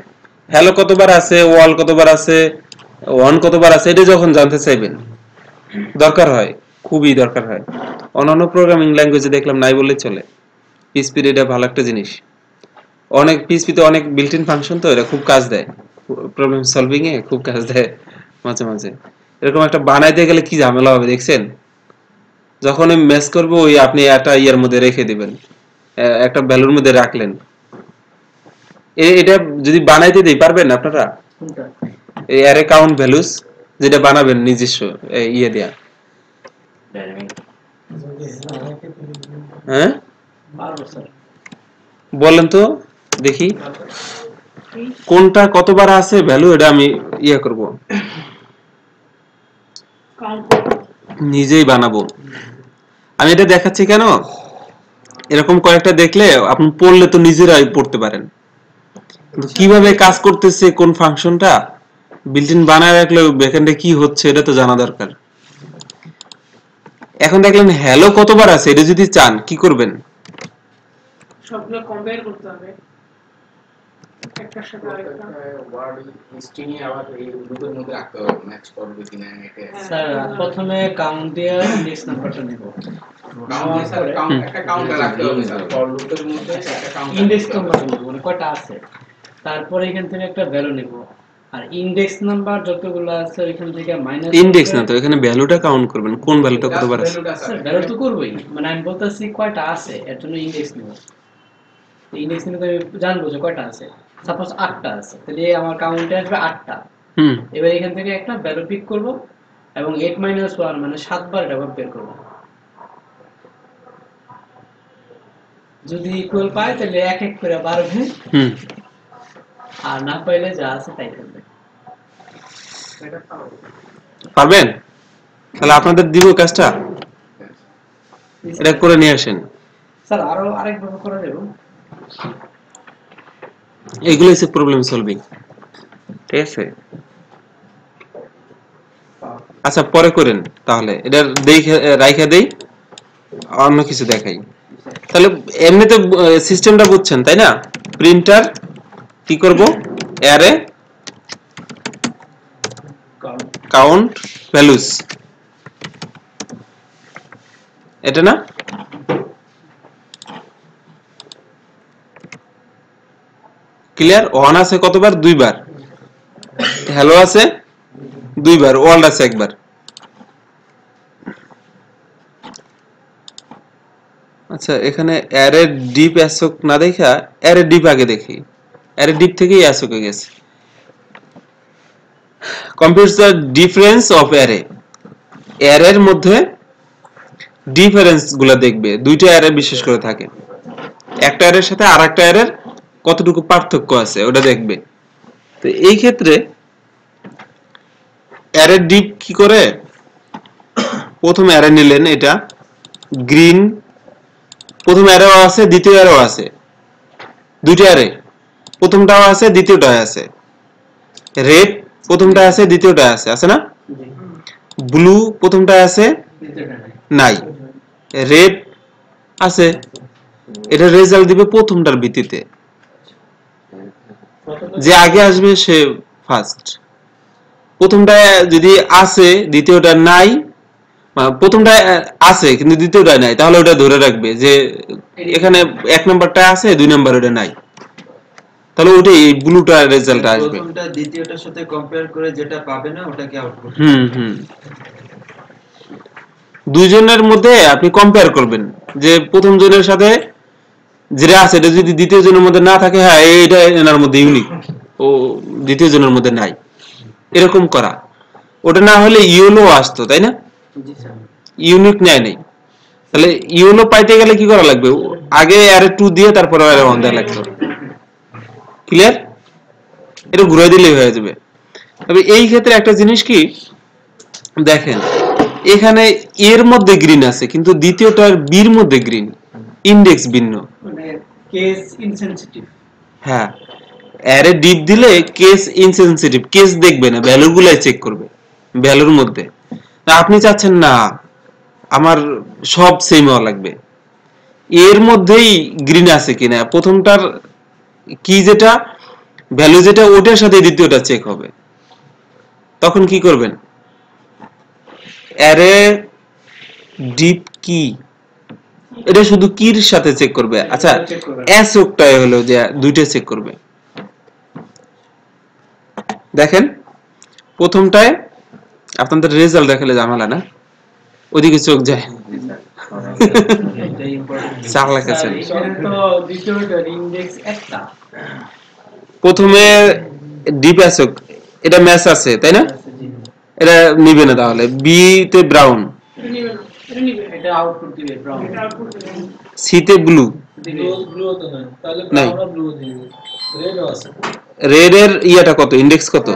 হ্যালো কতবার আছে, ওয়াল কতবার আছে, ওয়ান কতবার আছে, এটা যখন জানতে চাইবেন দরকার হয়, খুবই দরকার হয়। অন্যান্য প্রোগ্রামিং ল্যাঙ্গুয়েজে দেখলাম নাই বললে চলে, পিএইচপি এটা ভালো একটা জিনিস। অনেক পিএইচপিতে অনেক বিল্ট ইন ফাংশন, তো এটা খুব কাজ দেয়, প্রবলেম সলভিং এ খুব কাজ দেয় মাঝে মাঝে। এরকম একটা বানাইতে গেলে কি ঝামেলা হবে দেখছেন, যখন ম্যাচ করবে ওই আপনি একটা ইয়ার মধ্যে রেখে দিবেন, একটা ভ্যালুর মধ্যে রাখলেন। এটা যদি বানাইতে দেই পারবেন আপনারা, এই অ্যারে কাউন্ট ভ্যালুস যেটা বানাবেন নিজস্ব ইয়ে দেয়া, হ্যাঁ বলেন তো দেখি। কোনটা কতবার আছে ভ্যালু এটা আমি ইয়া করব, কাউন্ট করো। নিজেই বানাবো। আমি এটা দেখাচ্ছি কেন, এরকম কয়েকটা দেখলে আপনি পড়লে তো নিজেরাই পড়তে পারেন, কিন্তু কিভাবে কাজ করতেছে কোন ফাংশনটা বিল্ট ইন বানায় রাখলে ব্যাকএন্ডে কি হচ্ছে এটা তো জানা দরকার। এখন দেখলেন হ্যালো কতবার আছে, এটা যদি চান কি করবেন, সবগুলো কম্পেয়ার করতে হবে একটার সাথে আরেকটা। ওয়ার্ড স্ট্রিং এ আবার এই লুপের মধ্যে রাখতে হবে, ম্যাচ করবে কিনা এটা। স্যার প্রথমে কাউন্ট দিয়ে ইন্ডেক্স নাম্বারটা নেব, কাউন্ট স্যার কাউন্ট একটা কাউন্টার রাখতে হবে স্যার, ফর লুপের মধ্যে একটা কাউন্টার ইন্ডেক্স নাম্বার নেব মানে কয়টা আছে, তারপরে এখান থেকে একটা ভ্যালু নেব, আর ইন্ডেক্স নাম্বার যতগুলো আছে ওইখান থেকে মাইনাস ইনডেক্স না তো, এখানে ভ্যালুটা কাউন্ট করবেন কোন ভ্যালুটা কতবার আছে। স্যার ভ্যালু তো করবই, মানে আমি বলতেছি কয়টা আছে এর জন্য ইন্ডেক্স নেব। ইন্ডেক্স নিলে তো আমি জানবো যে কয়টা আছে, সাপোজ 8টা আছে, তাহলে আমার কাউন্টে আসবে 8টা। এবার এখান থেকে একটা ভ্যালু পিক করব এবং 8 - 1 মানে 7 বার এটা বের করব। যদি ইকুয়াল পাই তাহলে এক এক করে বাড়বে, আর না পাইলে যা আছে তাই থাকবে। পারবেন? তাহলে আপনাদের দিব কাজটা, এটা করে নিয়ে আসেন। স্যার আরো আরেকভাবে করা যাবে, এগুলো হচ্ছে প্রবলেম সলভিং, ঠিক আছে? আচ্ছা পরে করেন, তাহলে এটা দেখে রাইখা দেই, অন্য কিছু দেখাই। তাহলে এমনিতে সিস্টেমটা বুঝছেন তাই না? প্রিন্টার কি করব, অ্যারে কাউন্ট ভ্যালুস, এটা না? ক্লিয়ার? ওয়ান আছে কতবার? 2 বার। হ্যালো আছে 2 বার, ওয়ার্ল্ড আছে 1 বার। আচ্ছা এখানে অ্যারে ডিপ অ্যাসোক না দেখা অ্যারে ডিপ আগে দেখি, অ্যারে ডিপ থেকেই অ্যাসোকে গেছে। কম্পিউটস দ্য ডিফারেন্স অফ অ্যারে, অ্যারের মধ্যে ডিফারেন্স গুলো দেখবে, দুইটা অ্যারে বিশেষ করে থাকে, একটা অ্যারের সাথে আরেকটা অ্যারের কতটুকু পার্থক্য আছে ওটা দেখবে। তো এই ক্ষেত্রে অ্যারে ডিপ কি করে, প্রথম অ্যারে নিলেন, এটা গ্রিন, প্রথম অ্যারেও আছে দ্বিতীয় অ্যারেও আছে, দুইটা অ্যারে, প্রথমটাও আছে দ্বিতীয়টাও আছে। রেড প্রথমটা আছে দ্বিতীয়টা আছে, আছে না? ব্লু প্রথমটা আছে নাই, রেড আছে, এটা রেজাল্ট দিবে প্রথমটার ভিত্তিতে, যে আগে আসবে সে ফার্স্ট। প্রথমটা যদি আছে দ্বিতীয়টা নাই, প্রথমটা আছে কিন্তু দ্বিতীয়টা নাই, তাহলে ওটা ধরে রাখবে যে এখানে 1 নাম্বারটা আছে 2 নাম্বার ওটা নাই, তাহলে ওটাই এই ব্লুটা রেজাল্ট আসবে। প্রথমটা দ্বিতীয়টার সাথে কম্পেয়ার করে যেটা পাবে না ওটাকে আউটপুট। দুইজনের মধ্যে আপনি কম্পেয়ার করবেন যে প্রথম জনের সাথে যেটা আছে এটা যদি দ্বিতীয় জনের মধ্যে না থাকে, হ্যাঁ এটা এনার মধ্যে ইউনিক, ও দ্বিতীয় জনের মধ্যে নাই, এরকম করা। ওটা না হলে ইউনো আসতো তাই না, ইউনিক নেয় নেই। তাহলে ইউনো পাইতে গেলে কি করা লাগবে, আগে অ্যারে 2 দিয়ে তারপরে অ্যারে 1 দেওয়া লাগতো। ক্লিয়ার? এটা ঘুরে দিলেই হয়ে যাবে। তবে এই ক্ষেত্রে একটা জিনিস কি দেখেন, এখানে এর মধ্যে গ্রিন আছে কিন্তু দ্বিতীয়টার বির মধ্যে গ্রিন, ইনডেক্স ভিন্ন, মানে কেস ইনসেনসিটিভ। হ্যাঁ, অ্যারে ডিপ দিলে কেস ইনসেনসিটিভ, কেস দেখবে না, ভ্যালুগুলাই চেক করবে ভ্যালুর মধ্যে। আপনি চাচ্ছেন না আমার সব সেম হওয়া লাগবে, এর মধ্যেই গ্রিন আছে কিনা, প্রথমটার কি যেটা ভ্যালু যেটা ওটার সাথে দ্বিতীয়টা চেক হবে। তখন কি করবেন, অ্যারে ডিপ কি, এটা শুধু কির সাথে চেক করবে। আচ্ছা অ্যাসোকটাই হলো যে দুইটা চেক করবে। দেখেন প্রথমটায় আপনাদের রেজাল্ট দেখালে ঝামেলা না, ওইদিকে চোখ যায়। চালাক আছেন। এখানে তো দ্বিতীয়টার ইনডেক্স একটা, প্রথমে ডিপ অ্যাসোক, এটা ম্যাচ আছে তাই না, এটা নিবে না, তাহলে বি তে ব্রাউন, এটা নিবে না, এটা নিবে, এটা আউটপুট দিবে ব্রাউন, এটা আউটপুট দিবে। সি তে ব্লু দিবে। ব্লু তো না, তাহলে নাই। ব্রাউন আর ব্লু দিবে, রেডও আছে। রেড এর ইয়াটা কত, ইন্ডেক্স কত?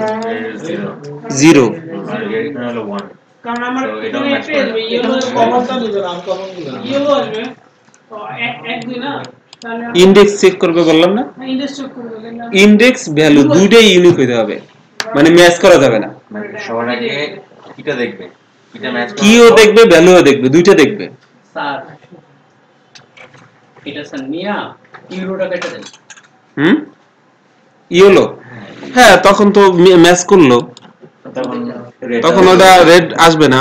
0। আর এখানে হলো 1 কারণ আমার তো এটাও এখানে ম্যাচ একটা আসবে ইয়েলো কমনটা নিবে না আনকমন নিবে না ইয়েলো আসবে তো এক দুই না তাহলে ইন্ডেক্স চেক করবে বললাম না, ইন্ডেক্স চেক করব না ইন্ডেক্স ভ্যালু দুইটাই ইউনিক হতে হবে, মানে ম্যাচ করা যাবে না। মানে সবার আগে কিটা দেখবে, কিটা ম্যাচ কিও দেখবে ভ্যালুও দেখবে, দুইটা দেখবে। স্যার এটা স্যার নিয়া ইউরোটা কেটে দেন। ইয়েলো, হ্যাঁ তখন তো ম্যাচ করলো, তখন তখন ওটা রেড আসবে না।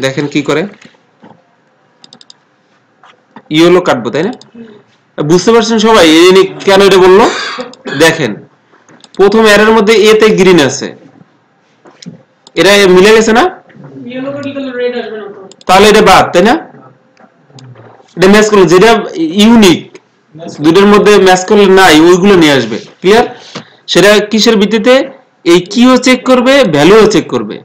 দেখেন কি করে, ইয়েলো কাটবো তাই না? বুঝতে পারছেন সবাই কেন এটা বললো? দেখেন প্রথম এর মধ্যে এ তে গ্রিন আছে, এটা মিলে গেছে না, ইয়েলো কাটলে রেড আসবে না তো তাহলে এটা বাদ তাই না? এটা ম্যাচ করলো, যেটা ইউনিক দুটোর মধ্যে ম্যাচ করলে নাই ওইগুলো নিয়ে আসবে। ক্লিয়ার? সেটা কিসের ভিত্তিতে? এই কিও চেক করবে, ভ্যালুও চেক করবে।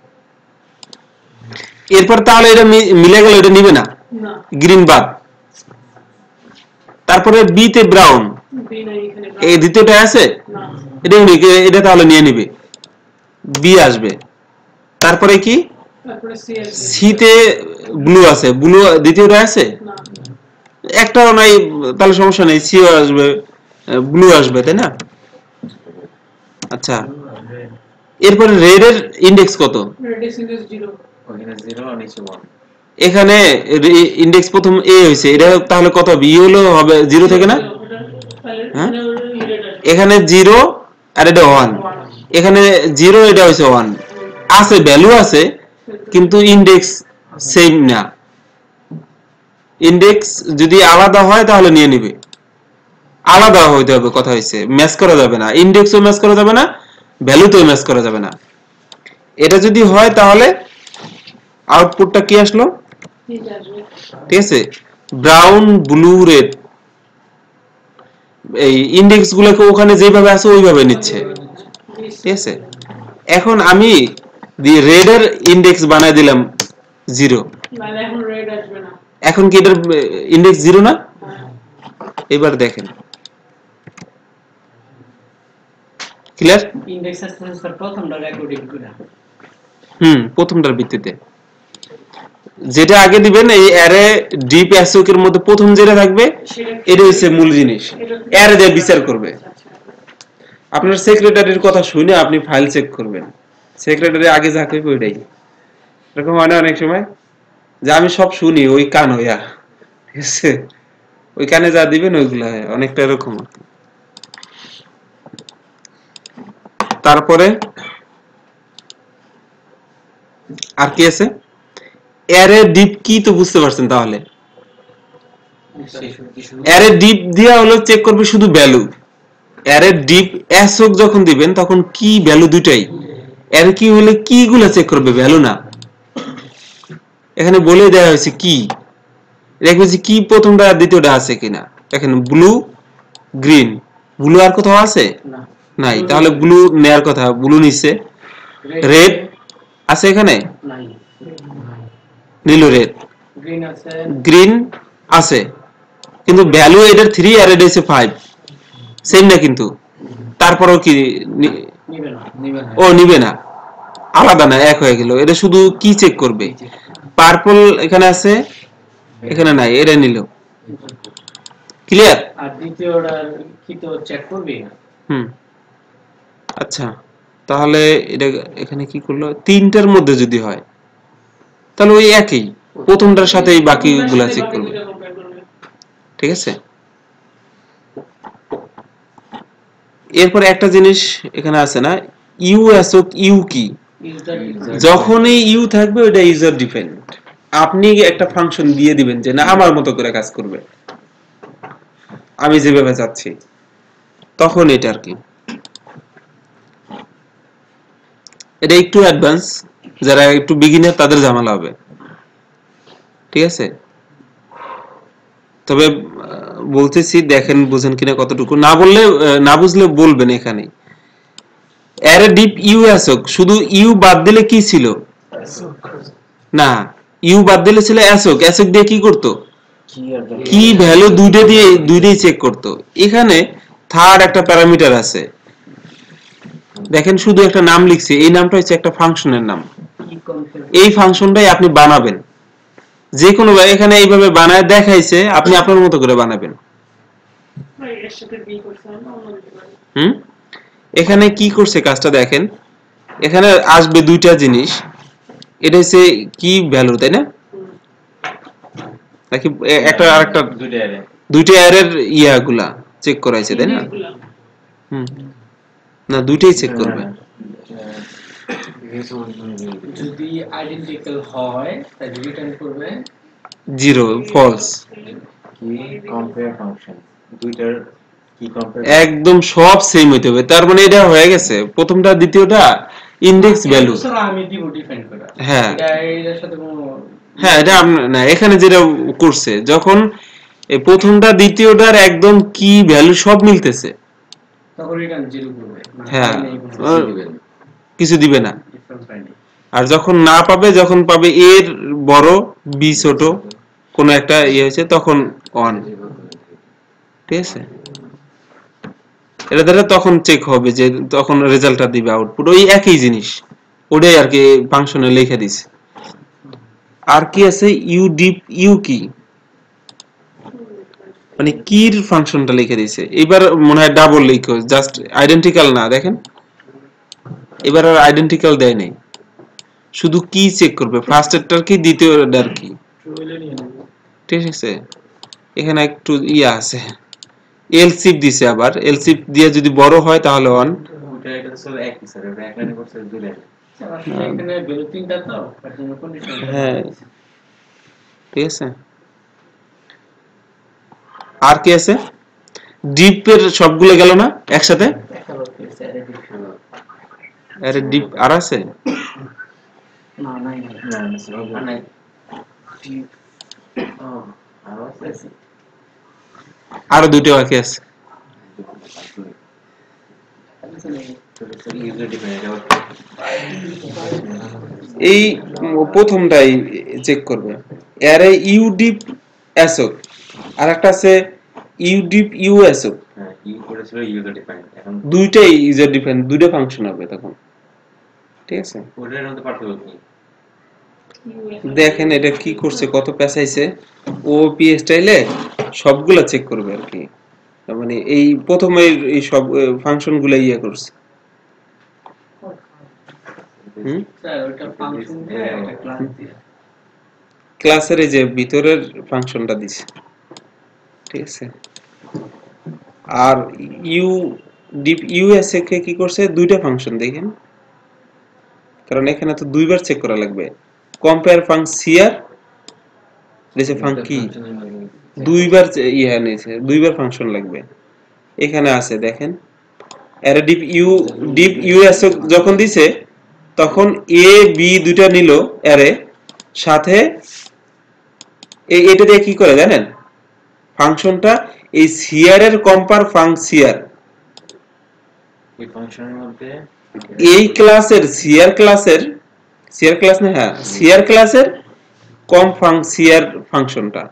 এরপর তাহলে এটা মিলে গেল, এটা নিবে না, না গ্রিন বাদ। তারপরে বি তে ব্রাউন, বি নাই এখানে এই দ্বিতীয়টা আছে, না এটা ইউনিক, এটা তাহলে নিয়ে নিবে, বি আসবে। তারপরে কি, তারপরে সি আসবে সি তে ব্লু আছে, ব্লু দ্বিতীয়টা আছে, না একটাও নাই, তাহলে সমস্যা নেই, সিও আসবে, ব্লু আসবে তাই না? আচ্ছা, এরপরে রেড এর ইন্ডেক্স কত? রেড ইন্ডেক্স 0 ওখানে 0 আর নিচে 1 এখানে ইন্ডেক্স প্রথম এ হয়েছে, এটা তাহলে কত হবে? ই হলো হবে 0 থেকে না, হ্যাঁ? এখানে 0 আর এটা 1, এখানে 0 এটা হয়েছে 1 আছে, ভ্যালু আছে কিন্তু ইন্ডেক্স সেম না। ইন্ডেক্স যদি আলাদা হয় তাহলে নিয়ে নিবে, আলাদা হইতে হবে, কথা হয়েছে, ম্যাচ করা যাবে না, ইন্ডেক্সও ম্যাচ করা যাবে না, ভ্যালুতেও ম্যাচ করা যাবে না। এটা যদি হয় তাহলে আউটপুটটা কি আসলো? ঠিক আছে, ব্রাউন ব্লু রেড, এই ইন্ডেক্স গুলোকে ওখানে যেভাবে আছে ওইভাবে নিচ্ছে। ঠিক আছে, এখন আমি রেড এর ইন্ডেক্স বানাই দিলাম 0, মানে এখন রেড আসবে না এখন কি এটার ইন্ডেক্স 0 না? এবার দেখেন, ক্লিয়ার? ইন্ডেক্স আসছে স্যার প্রথমটা রেকর্ডিং করে প্রথমটার ভিত্তিতে যেটা আগে দিবেন, এই অ্যারে ডিপ অ্যাসোক এর মধ্যে প্রথম যেটা থাকবে এটা হচ্ছে মূল জিনিস, অ্যারে দিয়ে বিচার করবে। আপনার সেক্রেটারির কথা শুনে আপনি ফাইল চেক করবেন, সেক্রেটারি আগে যা কইবে ওইটাই। এরকম হয় না অনেক সময় যে আমি সব শুনি ওই কান হইয়া, ঠিক আছে, ওই কানে যা দিবেন ওইগুলা হয়, অনেকটা এরকম। তারপরে আর কি আছে? অ্যারে ডিপ কি তো বুঝতে পারছেন তাহলে? অ্যারে ডিপ দিয়া হলো চেক করবে শুধু ভ্যালু। অ্যারে ডিপ অ্যাসোক যখন দিবেন তখন কি ভ্যালু দুটাই, অ্যারে কি হলে কি গুলা চেক করবে, ভ্যালু না। এখানে বলে দেওয়া হয়েছে কি, দেখবে যে কি প্রথমটা আর দ্বিতীয়টা আছে কিনা। দেখেন ব্লু গ্রিন, ব্লু আর কোথাও আছে নাই, তাহলে ব্লু নেয়ার কথা, ব্লু নিচ্ছে। রেড আছে এখানে, নাই নিল রেড, গ্রিন আছে গ্রিন আছে, কিন্তু ভ্যালু এটার 3 আর এটা হচ্ছে 5, সেম না কিন্তু। তারপরেও কি নিবে না ও নিবে না, আলাদা না, এক হয়ে গেল। এটা শুধু কি চেক করবে, পার্পল এখানে আছে, এখানে নাই, এটা নিল। ক্লিয়ার? আর দ্বিতীয়টা কি তো চেক করবে না আচ্ছা, তাহলে এটা এখানে কি করলো, তিনটার মধ্যে যদি হয় তাহলে ওই একই, প্রথমটার সাথে এই বাকিগুলা চেক করবে। ঠিক আছে, এরপর একটা জিনিস এখানে আছে না, ইউ অ্যাসোক ইউ কি, যখনই ইউ থাকবে ওটা ইউজার ডিফাইন্ড। আপনি একটা ফাংশন দিয়ে দিবেন যে না আমার মতো করে কাজ করবে, আমি যেভাবে চাচ্ছি, তখন এটা আর কি। এটা একটু অ্যাডভান্স, যারা একটু বিগিনার তাদের ঝামেলা হবে। ঠিক আছে, তবে বলতেছি, দেখেন বুঝেন কিনা কতটুকু, না বললে না বুঝলে বলবেন। এখানে অ্যারে ডিপ ইউ অ্যাসোক, শুধু ইউ বাদ দিলে কি ছিল, না ইউ বাদ দিলে ছিল অ্যাসোক। অ্যাসোক দিয়ে কি করতো, কি ভ্যালু দুইটাই চেক করতো। এখানে থার্ড একটা প্যারামিটার আছে, দেখেন শুধু একটা নাম লিখছি, এই নামটা হচ্ছে একটা ফাংশনের নাম। এই ফাংশনটাই আপনি বানাবেন যে কোনো, এখানে এইভাবে বানায় দেখাইছে, আপনি আপনার মতো করে বানাবেন। এর সাথে বি করছে না অন্য কিছু করে। এখানে কি করছে কাজটা দেখেন, এখানে আসবে দুইটা জিনিস, এটা হচ্ছে কি ভ্যালু, তাই না? নাকি একটা আরেকটা দুইটা অ্যারের ইয়াগুলা চেক করাইছে, তাই না? না, দুইটাই চেক করবে। যদি আইডেন্টিক্যাল হয় তাহলে রিটার্ন করবে 0 ফলস। কি কম্পেয়ার ফাংশন দুইটার কি কম্পেয়ার একদম সব সেম হইতে হবে, তার মানে এটা হয়ে গেছে প্রথমটা দ্বিতীয়টা ইনডেক্স ভ্যালু। আমি দিব ডিফাইন করে। হ্যাঁ এর সাথে কোনো হ্যাঁ, এটা না, এখানে যেটা করছে যখন এই প্রথমটা দ্বিতীয়টার একদম কি ভ্যালু সব মিলতেছে, তখন রিটার্ন 0 করবে। হ্যাঁ কিছু দিবে না। আর যখন না পাবে, যখন পাবে এর বড় বি ছোট কোনো একটা ইয়ে হয়েছে, তখন 1, ঠিক আছে? এটা দ্বারা তখন চেক হবে যে তখন রেজাল্টটা দিবে আউটপুট, ওই একই জিনিস, ওটাই আর কি ফাংশনে লিখে দিছে। আর কি আছে ইউ ডিপ, ইউ কি মানে কির ফাংশনটা লিখে দিয়েছে। এবার মনে হয় ডাবল লিখো, জাস্ট আইডেন্টিক্যাল না, দেখেন এবার আর আইডেন্টিক্যাল দেয় নাই, শুধু কি চেক করবে, ফার্স্ট এরটার কি দ্বিতীয়টার কি, ঠিক আছে? এখানে একটু ইয়া আছে, এলসিফ দিছে, আবার এলসিফ দিয়ে যদি বড় হয় তাহলে 1। ওটা এটা তো একই স্যার, ওটা এক লাইনে করছে দুই লাইনে। এখানে ভ্যালু তিনটা তো এখানে কন্ডিশন। হ্যাঁ ঠিক আছে। আর কি আছে, ডিপের সবগুলো গেল না একসাথে, আরে ডিপ আর আছে না নাই না না নাই আরো আছে আরো দুটো বাকি আছে। এই প্রথমটাই চেক করবে, এরে ইউডিপ এসক, আর একটা আছে ইউডিপ ইউএসও। হ্যাঁ ইউ করেছিল ইউজার ডিফাইন্ড, এখন দুইটাই ইউজার ডিফাইন্ড, দুইটা ফাংশন হবে তখন, ঠিক আছে? ওটার মধ্যে পার্থক্য কি দেখেন এটা কি করছে, কত পেঁচাইছে, ওপি স্টাইলে সবগুলা চেক করবে আর কি। তার মানে এই প্রথমে এই সব ফাংশনগুলো ইয়ে করছে। স্যার ওটা ফাংশন দিয়ে একটা ক্লাস দিয়ে ক্লাসের এই যে ভিতরের ফাংশনটা দিছে, ঠিক আছে? আর ইউ ডিপ ইউএসএ কে কি করছে, দুইটা ফাংশন দেখেন, কারণ এখানে তো দুইবার চেক করা লাগবে। কম্পেয়ার ফাংশন দিছে ফাংকি, দুইবার ইয়া নিয়েছে, দুইবার ফাংশন লাগবে। এখানে আছে দেখেন, অ্যারে ডিপ ইউএসএ যখন দিছে তখন এ বি দুইটা নিল অ্যারে, সাথে এটা দিয়ে কি করে জানেন, ফাংশনটা এই সিআর এর কম্পার ফাংশন, এই ফাংশনের মধ্যে এই ক্লাসের সিআর ক্লাস না, হ্যাঁ সিআর ক্লাসের কম সিআর ফাংশনটা,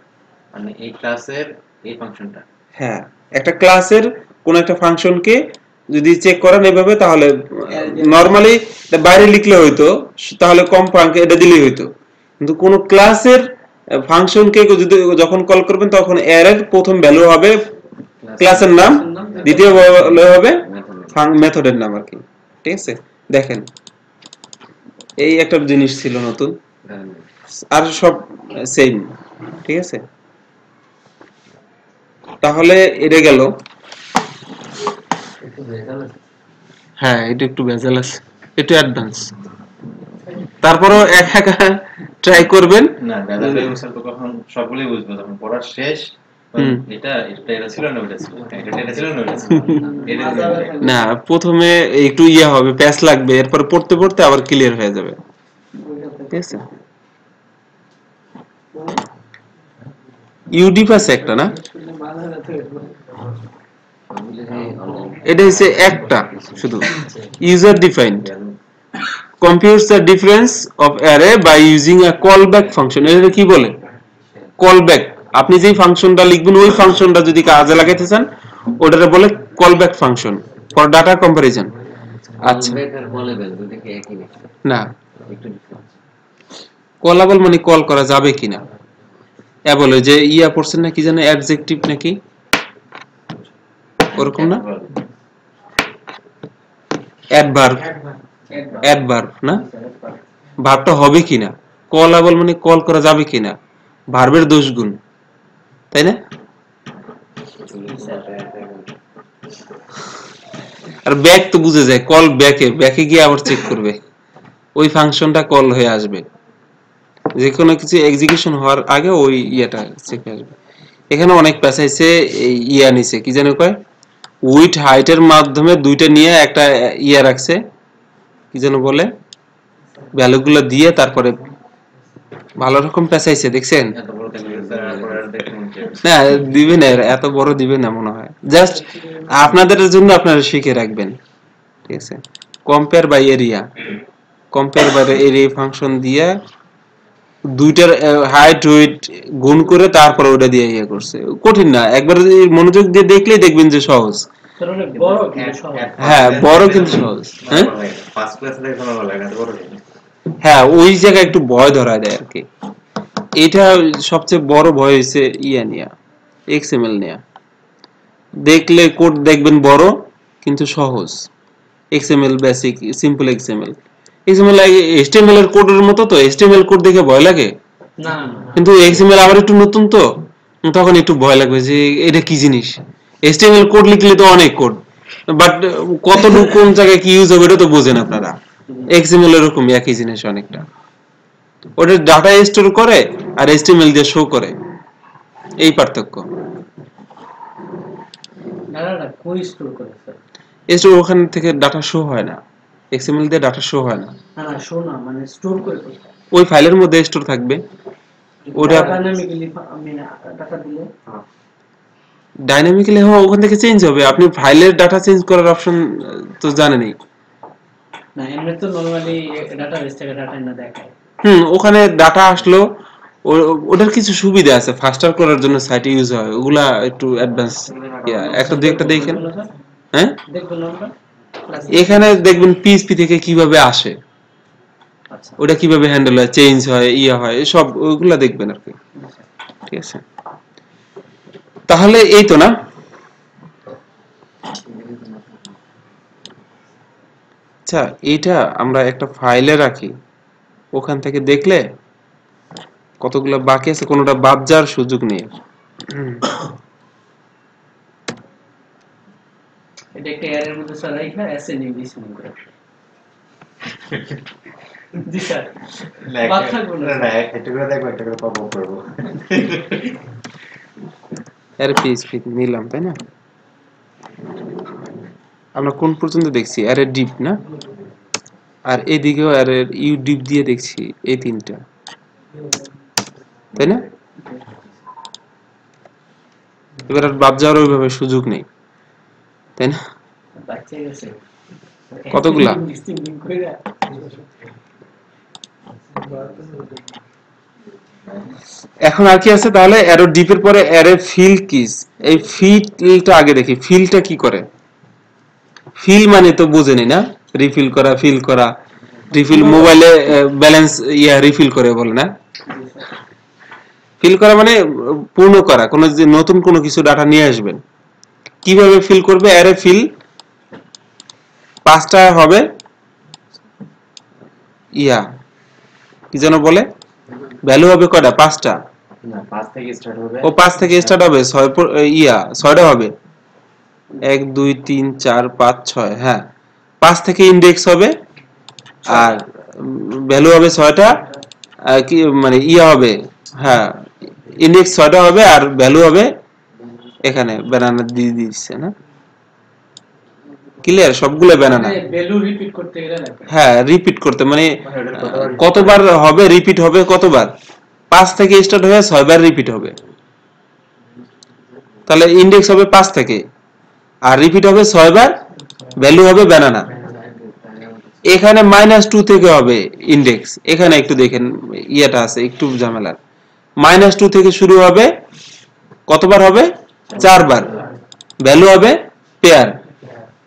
মানে এই ক্লাসের এই ফাংশনটা, হ্যাঁ একটা ক্লাসের কোন একটা ফাংশনকে যদি চেক করেন এভাবে, তাহলে নরমালি বাইরে লিখলে হয়তো, তাহলে কম ফাংশন এটা দিলেই হয়তো, কিন্তু কোন ক্লাসের ফাংশনকে যদি যখন কল করবেন তখন এর প্রথম ভ্যালু হবে ক্লাসের নাম, দ্বিতীয় ভ্যালু হবে মেথডের নাম আর কি, ঠিক আছে? দেখেন এই একটা জিনিস ছিল নতুন, আর সব সেম, ঠিক আছে? তাহলে এটা গেল, হ্যাঁ এটা একটু ভেজাল আছে, একটু অ্যাডভান্স, তারপরও একা ট্রাই করবেন না দাদা স্যার তো কখন সবগুলোই বুঝবো যখন পড়া শেষ, এটা ছিল না ওটা ছিল, এটা ছিল না ওটা ছিল, না প্রথমে একটু ইয়া হবে, প্যাচ লাগবে, এরপর পড়তে পড়তে আবার ক্লিয়ার হয়ে যাবে, ঠিক আছে? ইউডিপ আছে একটা না, এটা হচ্ছে একটা শুধু user defined, computes the difference of array by using a callback function। এটা কি বলে, callback, আপনি যেই ফাংশনটা লিখবেন ওই ফাংশনটা যদি কাজে লাগাইতে চান ওটারে বলে call back function for data comparison. আচ্ছা না, কলাবল মানে কল করা যাবে কিনা, বলে যে ইয়া পড়ছেন না কি জানে অ্যাডজেক্টিভ নাকি ওরকম না, অ্যাডভার্ব, অ্যাডভার্ব না, ভার্বটা হবে কিনা, কলাবল মানে কল করা যাবে কিনা, ভার্বের দোষ গুণ, তাই না? আর ব্যাক তো বুঝে যায়, কল ব্যাকে গিয়ে আবার চেক করবে, ওই ফাংশনটা কল হয়ে আসবে, যে কোনো কিছু এক্সিকিউশন হওয়ার আগে ওই ইয়েটা চেক আসবে। এখানে অনেক পেছাইছে, ইয়া নিছে কি জানো কয়, উইথ হাইটের মাধ্যমে দুইটা নিয়ে একটা ইয়া রাখছে, কি যেন বলে, ভ্যালুগুলো দিয়ে তারপরে ভালো রকম পেছাইছে, দেখছেন? না দিবে না, এত বড় দিবে না মনে হয়, জাস্ট আপনাদের জন্য আপনারা শিখে রাখবেন, ঠিক আছে? Compare by area, compare by area function দিয়ে দুইটার হাইট উইথ গুণ করে তারপরে ওটা দিয়ে ইয়ে করছে, কঠিন না, একবার মনোযোগ দিয়ে দেখলেই দেখবেন যে সহজ। হ্যাঁ বড় কিন্তু সহজ। হ্যাঁ ওই জায়গায় একটু ভয় ধরা দেয় আর কি, এটা সবচেয়ে বড় ভয় হয়েছে ইয়া নিয়া, এক্সএমএল নিয়া, দেখলে কোড দেখবেন বড় কিন্তু সহজ, XML basic simple XML, XML HTML এর কোডের মতো তো, এইচটিএমএল কোড দেখে ভয় লাগে না, কিন্তু এক্সএমএল আবার একটু নতুন তো, তখন একটু ভয় লাগবে যে এটা কি জিনিস, এইচটিএমএল কোড লিখলে তো অনেক কোড, বাট কতটুকু কোন জায়গায় কি ইউজ হবে এটা তো বোঝেন আপনারা, এক্সএমএল এরকম একই জিনিস অনেকটা, ওটা ডাটা স্টোর করে আর এইচটিএমএল দিয়ে শো করে, এই পার্থক্য। ডাটাটা কই স্টোর করে স্যার? স্টোর ওখান থেকে ডাটা শো হয় না, এক্সএমএল দিয়ে ডাটা শো হয় না, না না শো না, মানে স্টোর করে কোথায়? ওই ফাইলের মধ্যে স্টোর থাকবে, ওটা ডাইনামিক্যালি আমি ডাটা দিলে ডাইনামিক্যালি হয়, ওখান থেকে চেঞ্জ হবে, আপনি ফাইলের ডাটা চেঞ্জ করার অপশন তো জানেনই না, এমনি তো নরমালি ডাটাবেস থেকে ডাটা না দেখায়। ওখানে ডাটা আসলো, ওটার কিছু সুবিধা আছে, ফাস্টার করার জন্য সাইটে ইউজ হয়, ওগুলা একটু অ্যাডভান্স, একটা দুই একটা দেখেন। হ্যাঁ দেখবেন আমরা এখানে দেখবেন পিএইচপি থেকে কিভাবে আসে, আচ্ছা ওটা কিভাবে হ্যান্ডেল হয়, চেঞ্জ হয়, ইয়া হয়, সব ওগুলা দেখবেন আর কি, ঠিক আছে? তাহলে এই তো না, আচ্ছা এইটা আমরা একটা ফাইলে রাখি, ওখান থেকে দেখলে কতগুলো বাকি আছে, কোনোটা বাদ যাওয়ার সুযোগ নেই। এটা একটা এর মধ্যে স্যার রাখা এসএন ইংলিশ করে জি স্যার কথা বলুন না একটা করে দেখো, একটা করে পপ করব, এর পিএইচপি নিলাম তাই না, আমরা কোন পর্যন্ত দেখছি, এর ডিপ না, আর এদিকেও এর ইউ ডিপ দিয়ে দেখছি, এই তিনটা, তাই না? এবার আর বাদ যাওয়ার ওইভাবে সুযোগ নেই, তাই না? বাচ্চা গেছে কতগুলা? এখন আর কি আছে তাহলে, অ্যারো ডিপের পরে অ্যারে ফিল কিস, এই ফিলটা আগে দেখি, ফিলটা কি করে? ফিল মানে তো বুঝেনি না, রিফিল করা, ফিল করা, রিফিল মোবাইলে ব্যালেন্স ইয়া রিফিল করে বলে না, ফিল করা মানে পূর্ণ করা, কোন যে নতুন কোনো কিছু ডাটা নিয়ে আসবেন, কিভাবে ফিল করবে? অ্যারে ফিল 5টা হবে, ইয়া কি যেন বলে, ভ্যালু হবে কয়টা? 5টা না 5 থেকে স্টার্ট হবে, ও 5 থেকে স্টার্ট হবে, 6টা হবে, 1 2 3 4 5 6, হ্যাঁ 5 থেকে ইনডেক্স হবে, আর ভ্যালু হবে 6টা, কি মানে ইয়া হবে, হ্যাঁ ইনডেক্স 6টা হবে, আর ভ্যালু হবে এখানে ব্যানানা দিয়ে দিচ্ছে না, ক্লিয়ার? সবগুলো ব্যানানা, ভ্যালু রিপিট করতে গেলে লাগবে, হ্যাঁ রিপিট করতে মানে কতবার হবে, রিপিট হবে কতবার, 5 থেকে স্টার্ট হয়ে 6 বার রিপিট হবে, তাহলে ইনডেক্স হবে 5 থেকে, আর রিপিট হবে 6 বার, ভ্যালু হবে ব্যানানা। এখানে -2 থেকে হবে ইনডেক্স, এখানে একটু দেখেন ইয়েটা আছে একটু ঝামেলার, -2 থেকে শুরু হবে, কতবার হবে? 4 বার, ভ্যালু হবে পেয়ার।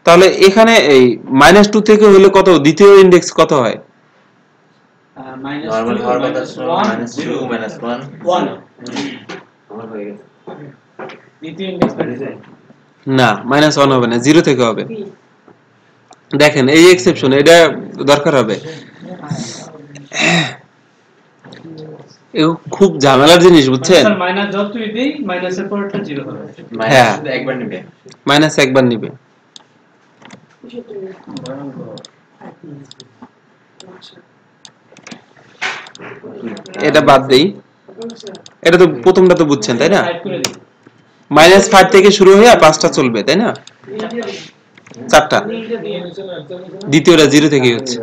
তাহলে এখানে এই -2 থেকে হলে কত, দ্বিতীয় ইনডেক্স কত হয়? নরমাল হওয়ার কথা ছিল -2 -1 1 আমার হয়ে গেছে। দ্বিতীয় ইনডেক্স না, -1 হবে না, 0 থেকে হবে। দেখেন এই এক্সেপশন, এটা দরকার হবে। খুব ঝামেলার জিনিস, বুঝছেন? স্যার মাইনাস যতই দেই মাইনাসের পরেরটা 0 হবে। হ্যাঁ, শুধু একবার নেবে। -একবার নিবে। এটা বাদ দেই, এটা তো প্রথমটা তো বুঝছেন তাই না? টাইপ করে দিই। -5 থেকে শুরু হয়ে 5টা চলবে তাই না? 4টা, দ্বিতীয়টা 0 থেকে হচ্ছে।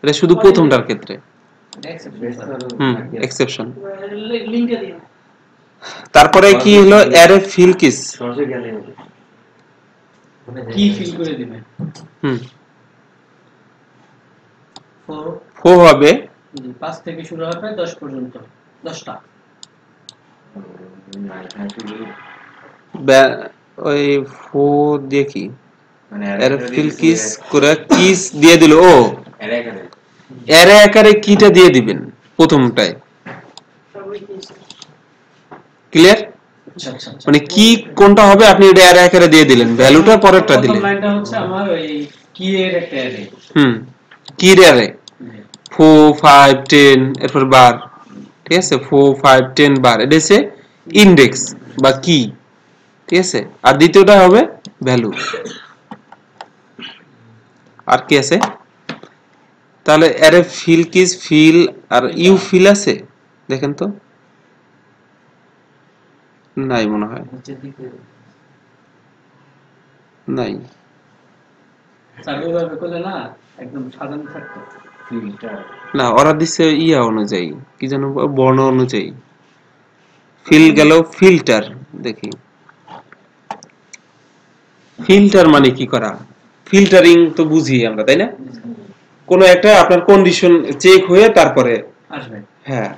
এটা শুধু প্রথমটার ক্ষেত্রে। এক্সেপশন। লিংকে দিন। তারপরে কি হলো, অ্যারে ফিল কিস। কি ফিল করে দিবেন? 4 হবে, 5 থেকে শুরু হবে 10 পর্যন্ত, 10টা। ওই 4 দিয়ে কি মানে অ্যারে ফিল কিস করে কিস দিয়ে দিল। ও অ্যারে আকারে কিটা দিয়ে দিবেন প্রথমটায়। ক্লিয়ার? আচ্ছা আচ্ছা আচ্ছা। মানে কি কোনটা হবে আপনি এটা অ্যারে আকারে দিয়ে দিলেন, ভ্যালুটা পরেরটা দিলেন। প্রথম লাইনটা হচ্ছে আমার ওই কি এর একটা অ্যারে। কি অ্যারে 4 5 10 এরপর বার, ঠিক আছে? 4 5 10 বার, এটা হচ্ছে ইনডেক্স বা কি, ঠিক আছে? আর দ্বিতীয়টা হবে ভ্যালু। আর কি আছে? তাহলে অ্যারে ফিল কিস, ফিল আর ইউ ফিল আছে, দেখেন তো। নাই মনে হয়, নাই। সার্ভাইভাল করলে না একদম সাধারণ থাকতো। ফিল্টার না, ওরা দিচ্ছে ইয়া অনুযায়ী, কি যেন বর্ণ অনুযায়ী। ফিল গেল ফিল্টার, দেখি ফিল্টার মানে কি করা। ফিল্টারিং তো বুঝি আমরা তাই না? কোন একটা আপনার কন্ডিশন চেক হয়ে তারপরে আসবে। হ্যাঁ,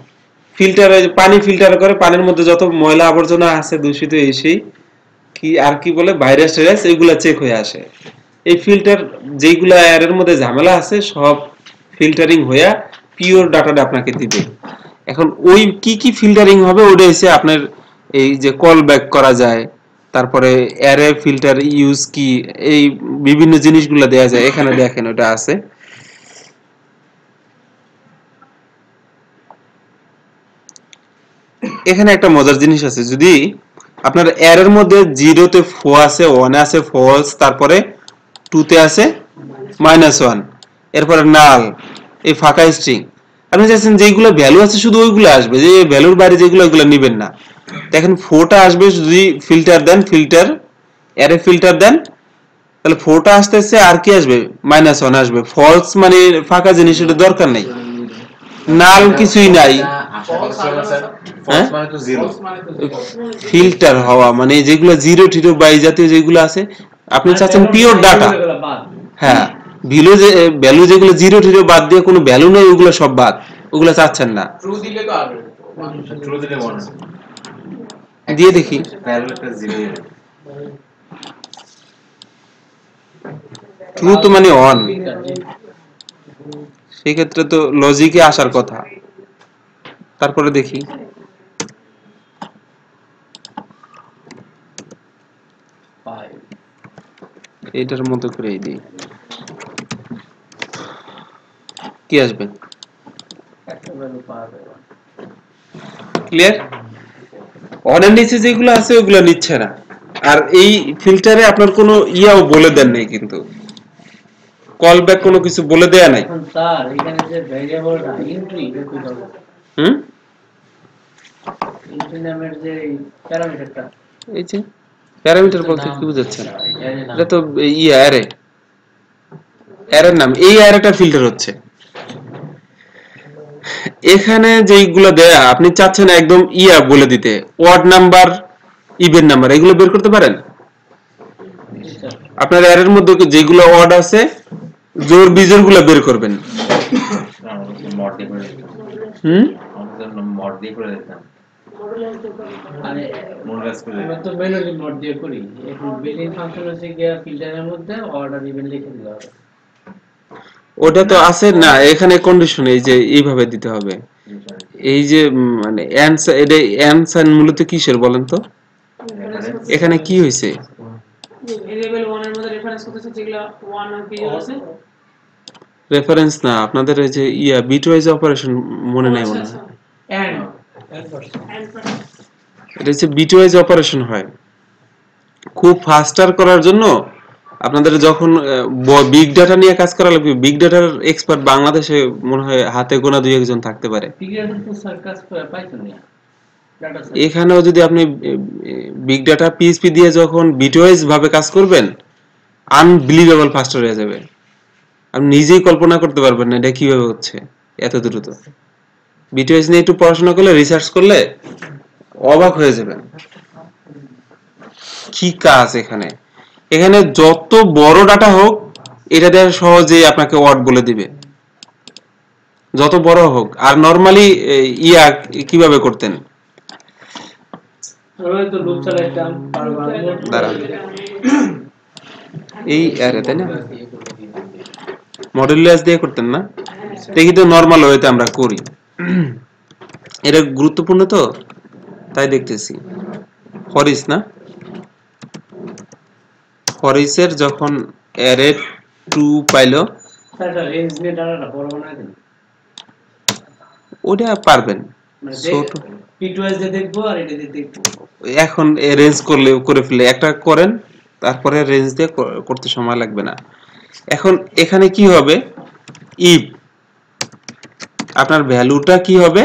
ফিল্টারে পানি ফিল্টার করে, পানির মধ্যে যত ময়লা আবর্জনা আছে দূষিত এসেই কি আর কি বলে ভাইরাস টাইরাস এগুলা চেক হয়ে আসে। এই ফিল্টার যেগুলা এর মধ্যে ঝামেলা আছে সব ফিল্টারিং হয়ে পিওর ডাটাটা আপনাকে দিবে। এখন ওই কি কি ফিল্টারিং হবে ওটা হচ্ছে আপনার এই যে কল ব্যাক করা যায়, তারপরে অ্যারে ফিল্টার ইউজ কি, এই বিভিন্ন জিনিসগুলো দেয়া যায়। এখানে দেখেন ওটা আছে। এখানে একটা মজার জিনিস আছে, যদি আপনার অ্যারের মধ্যে 0 তে 4 আছে, 1 এ আছে ফলস, তারপরে 2 তে আছে -1, এরপরে নাল, এই ফাঁকা স্ট্রিং, আপনি চাচ্ছেন যেগুলো ভ্যালু আছে শুধু ওইগুলো আসবে, যে ভ্যালুর বাইরে যেগুলো ওগুলো নেবেন না। দেখেন 4টা আসবে যদি ফিল্টার দেন, ফিল্টার অ্যারে ফিল্টার দেন, তাহলে 4টা আসতেছে, আর কি আসবে -1 আসবে। ফলস মানে ফাঁকা জিনিস, এটা দরকার নেই। নাল কিছুই নাই। ফিল্টার হওয়া মানে যেগুলো 0 0 বা এই জাতীয় যেগুলো আছে, আপনি চাচ্ছেন পিওর ডাটা। হ্যাঁ, ভ্যালু যেগুলো 0 0 বাদ দিয়ে কোনো ভ্যালু নেই, ওগুলো সব বাদ, ওগুলো চাচ্ছেন না। ট্রু দিলে তো আসবে, ট্রু দিলে বল দিয়ে দেখি। ভ্যালুটা 0 ট্রু তো মানে অন, সেই ক্ষেত্রে তো লজিকে আসার কথা। তারপরে দেখি এটার মতো করে দিই, কি আসবে? ক্লিয়ার? অনের নিচে যেগুলো আছে ওগুলো নিচ্ছে না। আর এই ফিল্টারে আপনার কোনো ইয়াও বলে দেন নাই, কিন্তু কল ব্যাক কোনো কিছু বলে দেয়া নাই। স্যার এখানে যে ভেরিয়েবলটা এন্ট্রি কই করব? এন্ট্রি নামের যে প্যারামিটারটা, এই যে প্যারামিটার বলতে কি বোঝাচ্ছেন? এটা তো অ্যারে, অ্যারের নাম। এই অ্যারেটা ফিল্টার হচ্ছে। এখানে যেইগুলো দেয়া আপনি চাচ্ছেন একদম বলে দিতে, ওয়ার্ড নাম্বার, ইভেন নাম্বার, এগুলো বের করতে পারেন। আপনার অ্যারের মধ্যে যেগুলো ওয়ার্ড আছে জোর বিজোর গুলো বের করবেন। মড দিয়ে করে দিতাম। মড দিয়ে করে দিতাম। মানে মনোরাইজ করে আমরা তো ম্যানুয়ালি মোড দিয়ে করি, এখন বিল্ডিং ফাংশন হচ্ছে গিয়া ফিল্টারের মধ্যে অর্ডার ইভেন্ট লিখে দিতে হবে। ওটা তো আছে না, এখানে কন্ডিশন এই যে এইভাবে দিতে হবে। এই যে মানে অ্যানসার, এটা অ্যানসার মূলত কিসের বলেন তো? এখানে কি হয়েছে? ভেরিয়েবল 1 এর মধ্যে রেফারেন্স করতেছে যেগুলা 1 আর পিরিয়ড আছে। রেফারেন্স না, আপনাদের এই যে বিটওয়াইজ অপারেশন মনে নাই মনে হয়। এন্ড এটা হচ্ছে বিটওয়াইজ অপারেশন হয় খুব ফাস্টার করার জন্য। আপনাদের যখন বিগ ডাটা নিয়ে কাজ করা লাগবে, বিগ ডাটার এক্সপার্ট বাংলাদেশে মনে হয় হাতে গোনা দুই একজন থাকতে পারে। পিরিয়ডের তো সার্কাস পাইছেন না ডাটা সেট। এখানেও যদি আপনি বিগ ডাটা পিএইচপি দিয়ে যখন বিটওয়াইজ ভাবে কাজ করবেন, আনবিলিভেবল ফাস্টার হয়ে যাবে। আপনি নিজেই কল্পনা করতে পারবেন না এটা কিভাবে হচ্ছে এত দ্রুত। বিটওয়াইজ নিয়ে একটু পড়াশোনা করলে, রিসার্চ করলে অবাক হয়ে যাবেন কি কাজ এখানে। এখানে যত বড় ডাটা হোক এটা দিয়ে সহজেই আপনাকে ওয়ার্ড বলে দিবে, যত বড় হোক। আর নরমালি কিভাবে করতেন? আমরা তো লুপ চালাইতাম বারবার দাঁড়ান, এই আরে তাই না, মডুলাস দিয়ে করতেন না? দেখি তো নরমাল ওয়েতে আমরা করি, এটা গুরুত্বপূর্ণ তো তাই দেখতেছি। ফরিস না, ফরিসের যখন অ্যারে 2 পাইলো, তারপর রেঞ্জ নিয়ে ডাটাটা বড় বানাই দেন। ওটা পারবেন মানে ছোট। পিটওয়াইজ দিয়ে দেখবো আর এটা দিয়ে দেখবো। এখন রেঞ্জ করে ফেলে একটা করেন, তারপরে রেঞ্জ দিয়ে করতে সময় লাগবে না। এখন এখানে কি হবে, ইফ আপনার ভ্যালুটা কি হবে,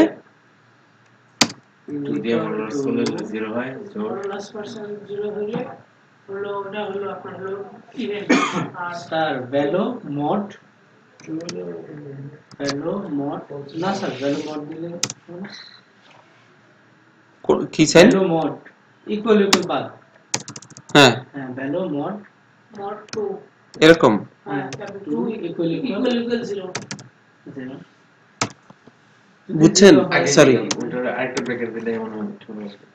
2 দিয়ে মনোরাইজ করলে যদি 0 হয় জোর মডুলাস পার্সেন্ট 0 হলে হলো ওটা হলো আপনার হলো ইভেন্ট। আর স্যার ভ্যালু মড না স্যার ভ্যালু মড দিলে কি চাই? Value mod equal path. হ্যাঁ হ্যাঁ ভ্যালু মড মড 2 এরকম। হ্যাঁ তারপর 2 2 ইকুয়াল ইকুয়াল 0। বুঝছেন? সরি, ওটার আরেকটা ব্র্যাকেট দিলে মনে হয় ঠিক আছে।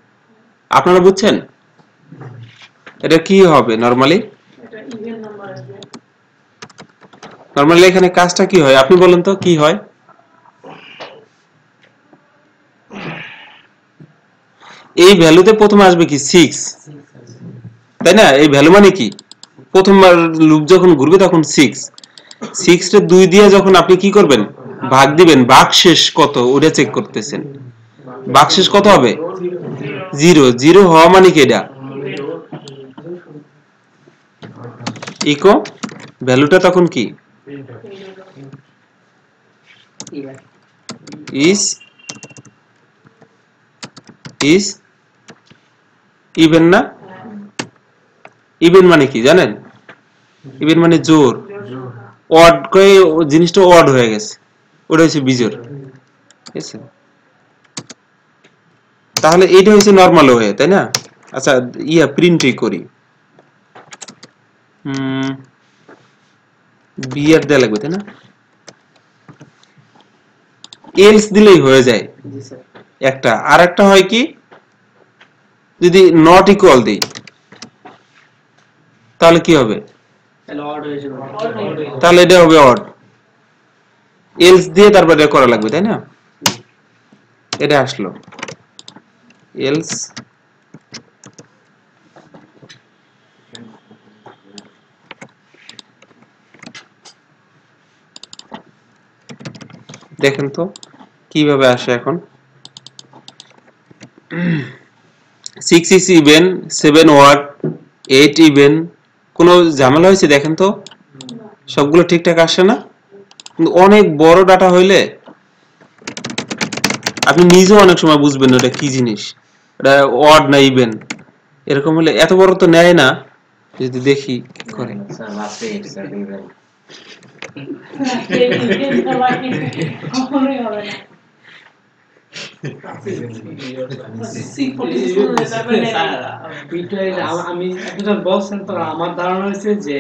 আপনারা বুঝছেন এটা কি হবে? নরমালি এটা ইভেন্ট নাম্বার আসবে। নরমালি এখানে কাজটা কি হয় আপনি বলেন তো, কি হয়? এই ভ্যালুতে প্রথমে আসবে কি 6, তাই না? এই ভ্যালু মানে কি, প্রথমবার লুপ যখন ঘুরবে তখন 6 টা 2 দিয়ে যখন আপনি কি করবেন, ভাগ দিবেন, ভাগশেষ কত ওটা চেক করতেছেন। ভাগশেষ কত হবে? 0 হওয়া মানে কি, এটা ইকো ভ্যালুটা তখন কি ইজ ইভেন না? ইভেন মানে কি জানেন? ইভেন মানে জোর, অড কয়ে জিনিসটা অড হয়ে গেছে, ওটা হচ্ছে বিজোড়, ঠিক আছে? তাহলে এইটা হচ্ছে নরমাল ওয়ে, তাই না? আচ্ছা প্রিন্টই করি, বিয়ার দেয়া লাগবে তাই না? এলস দিলেই হয়ে যায় জি স্যার। একটা। আর একটা হয় কি, যদি নট ইকুয়াল দিই তাহলে কি হবে? তাহলে অড হয়ে যাবে। তাহলে এটা হবে অড, এলস দিয়ে তারপর এটা করা লাগবে তাই না? এটা আসলো এলস, দেখেন তো কিভাবে আসে এখন। 6 is even, 7 ওয়ার্ড, 8 ইভেন, কোনো ঝামেলা হয়েছে দেখেন তো? সবগুলো ঠিকঠাক আসে না? কিন্তু অনেক বড় ডাটা হইলে আপনি নিজেও অনেক সময় বুঝবেন না এটা কি জিনিস, এটা ওয়ার্ড না ইভেন। এরকম হলে এত বড় তো নেয় না, যদি দেখি কি করে। স্যার লাস্টে এটা দিবেন। এই ইভেন্ট সবাই কখনোই হবে না। আমি একটা বলছেন তো, আমার ধারণা হয়েছে যে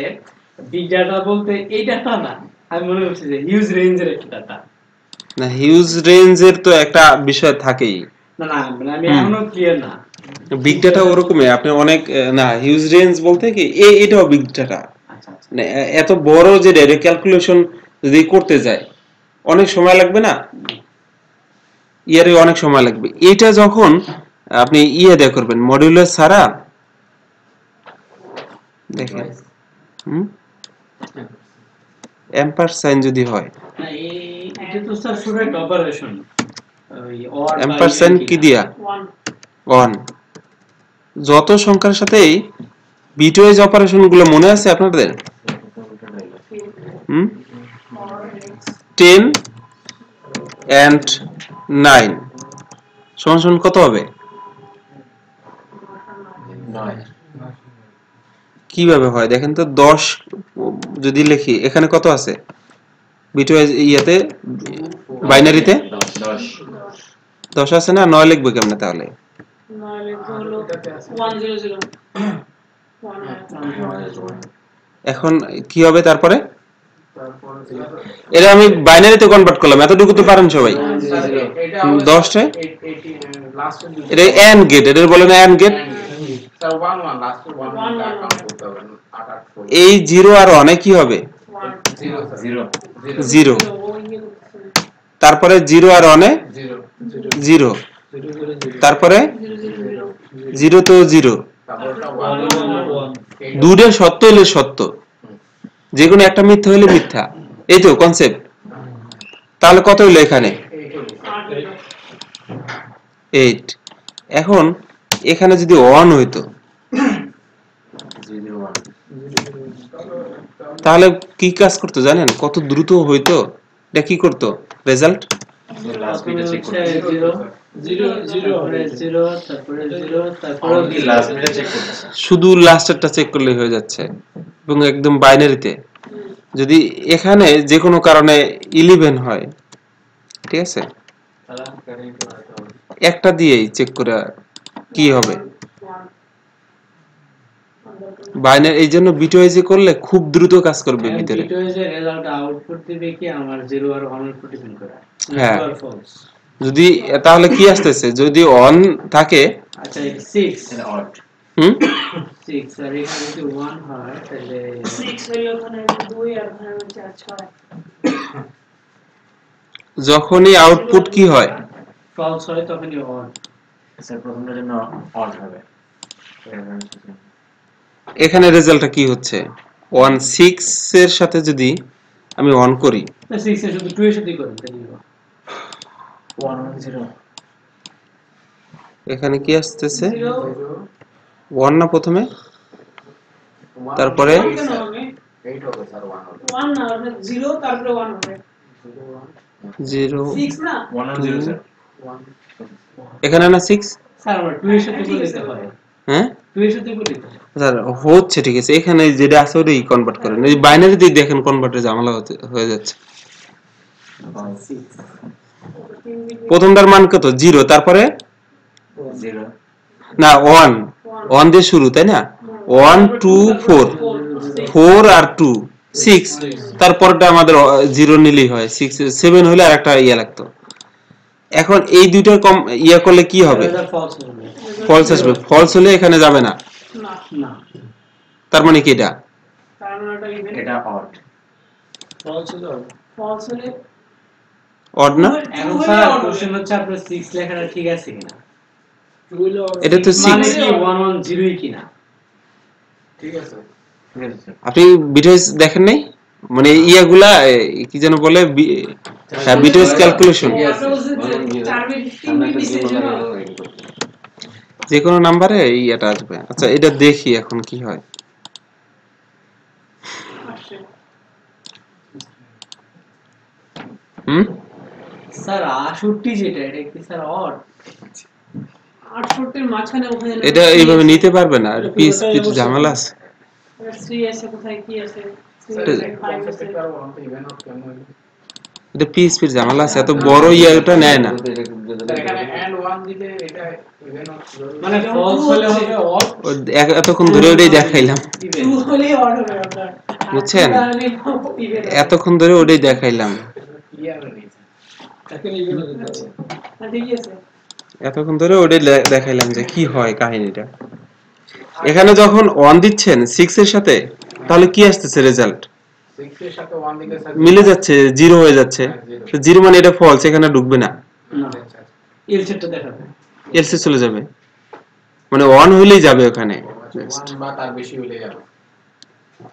বিগ ডাটা বলতে এই ডাটা না, আমি মনে করছি যে হিউজ রেঞ্জের একটা ডাটা। না, হিউজ রেঞ্জের তো একটা বিষয় থাকেই, না না মানে আমি এখনো ক্লিয়ার না। বিগ ডাটা ওরকমই, আপনি অনেক না হিউজ রেঞ্জ বলতে কি এটাও বিগ ডাটা। আচ্ছা আচ্ছা মানে এত বড় যে ডাইরেক্ট ক্যালকুলেশন যদি করতে যায় অনেক সময় লাগবে না, ইয়ারে অনেক সময় লাগবে। এটা যখন আপনি দেয়া করবেন মডিউলার ছাড়া, দেখেন এম্পারসাইন যদি হয়, না এটা তো স্যার শুধু একটা অপারেশন, ওই অর বা এম্পারসাইন কি দিয়া 1, যত সংখ্যার সাথেই বিটওয়াইজ অপারেশন গুলো মনে আছে আপনাদের? 10 and 9 সমান সমান কত হবে? 9 কিভাবে হয় দেখেন তো। 10 যদি লিখি এখানে কত আছে বিটওয়াইজ ইয়াতে, বাইনারিতে 10 আছে না, 9 লিখবে কেমনে তাহলে? এখন কি হবে তারপরে? এটা আমি বাইনারিতে কনভার্ট করলাম, এতটুকু তো পারেন সবাই। 10টা এটা এন্ড গেট, এটা বলে না এন্ড গেট। এই 0 আর 1 এ কি হবে? 0। তারপরে 0 আর 1 এ 0, তারপরে 0 তো 0, দুটো সত্য হলে সত্য, যে কোনো একটা মিথ্যা হলে মিথ্যা, এই তো কনসেপ্ট। তাহলে কত হলো এখানে? 8। এখন এখানে যদি 1 হইতো তাহলে কি কাজ করতো জানেন? কত দ্রুত হইতো এটা, কি করতো রেজাল্ট? লাস্ট বিটে চেক করতে 0 0 হলে 0 তারপরে 0 তারপরে কি লাস্ট বিটে চেক করতে শুধু লাস্টেরটা চেক করলেই হয়ে যাচ্ছে, এবং একদম বাইনারিতে। যদি এখানে যে কোনো কারণে 11 হয়, ঠিক আছে, একটা দিয়েই চেক করে কি হবে বাইনারি। এই জন্য বিটওয়াইজে করলে খুব দ্রুত কাজ করবে ভিতরে। বিটওয়াইজে রেজাল্ট আউটপুট দিবে কি আমার 0 আর 1 এর উপর ডিপেন্ড করে, হ্যাঁ। ট্রু আর ফলস। যদি তাহলে কি আসতেছে, যদি 1 থাকে আচ্ছা এটা 6 এটা অড 6 আর এখানে যদি 1 হয় তাহলে 6 হলো ওখানে 2 আর ওখানে হচ্ছে 6। যখনই আউটপুট কি হয়, ফলস হয় তখনই অড। স্যার প্রথমটার জন্য অড হবে। এখানে রেজাল্টটা কি হচ্ছে? 1 6 এর সাথে যদি আমি 1 করি, 6 এর শুধু 2 এর সাথে করেন তাহলে 1 0 এখানে কি আসতেছে? 1 না প্রথমে, তারপরে 1 না 0 তারপরে 1 হবে 0 6 না 1 0 স্যার এখানে না 6, স্যার আমার 2 এর সাথে করে দিতে হয়, হ্যাঁ 2 এর সাথে করে দিতে হয়। স্যার হচ্ছে, ঠিক আছে, এখানে যেটা আছে ওটাই কনভার্ট করেন। এই বাইনারিতে দেখেন কনভার্টের ঝামেলা হয়ে যাচ্ছে। প্রথমটার মান কত? 0, তারপরে 0 না 1 দিয়ে শুরু, তাই না? 1 2 4 4 আর 2 6, তারপরটা আমাদের 0 নিলেই হয়। 6 7 হলে আর একটা লাগতো। এখন এই দুইটার কম করলে কি হবে? রেজাল্ট ফলস হবে। ফলস আসবে। ফলস হলে এখানে যাবে না, না না তার মানে কি এটা কারণ এটা ইভেন এটা অড ফলস হলে অড না? এখন স্যার কোশ্চেন হচ্ছে আপনার 6 লেখাটা ঠিক আছে কিনা, এটা তো মানে 6। কি 1 1 0 কিনা। ঠিক আছে ঠিক আছে স্যার আপনি বিটওয়াইজ দেখেন নাই? মানে ইয়াগুলা কি যেন বলে, বিটওয়াইজ ক্যালকুলেশন, যে কোনো নাম্বারে এটা আসবে। আচ্ছা এটা দেখি এখন কি হয়। স্যার 68 যেটা এটা কি স্যার অড? 68 এর মাঝখানে ওখানে এটা এইভাবে নিতে পারবে না, পিএসপি ঝামেলা আছে। 3 আছে, কোথায় কি আছে, এটা পিএসপির ঝামেলা আছে, এত বড় ওটা নেয় না। এখানে এন্ড 1 দিলে এটা ইভেন মানে ফলস হলে হবে অড, এতক্ষণ ধরে ওটাই দেখাইলাম, 2 হলেই অড হবে আপনার, বুঝছেন? এতক্ষণ ধরে ওটাই দেখাইলাম। ক্লিয়ার নেই ঠিক আছে এতক্ষণ ধরে ওটাই দেখাইলাম যে কি হয় কাহিনীটা। এখানে যখন 1 দিচ্ছেন 6 এর সাথে, তাহলে কি আসতেছে রেজাল্ট? 6 এর সাথে 1 দিলে স্যার মিলে যাচ্ছে, 0 হয়ে যাচ্ছে। তো 0 মানে এটা ফলস, এখানে ঢুকবে না, এলসেটটা দেখাবে, এলসে চলে যাবে, মানে 1 হইলেই যাবে ওখানে। 1 বা তার বেশি হলে যাবে।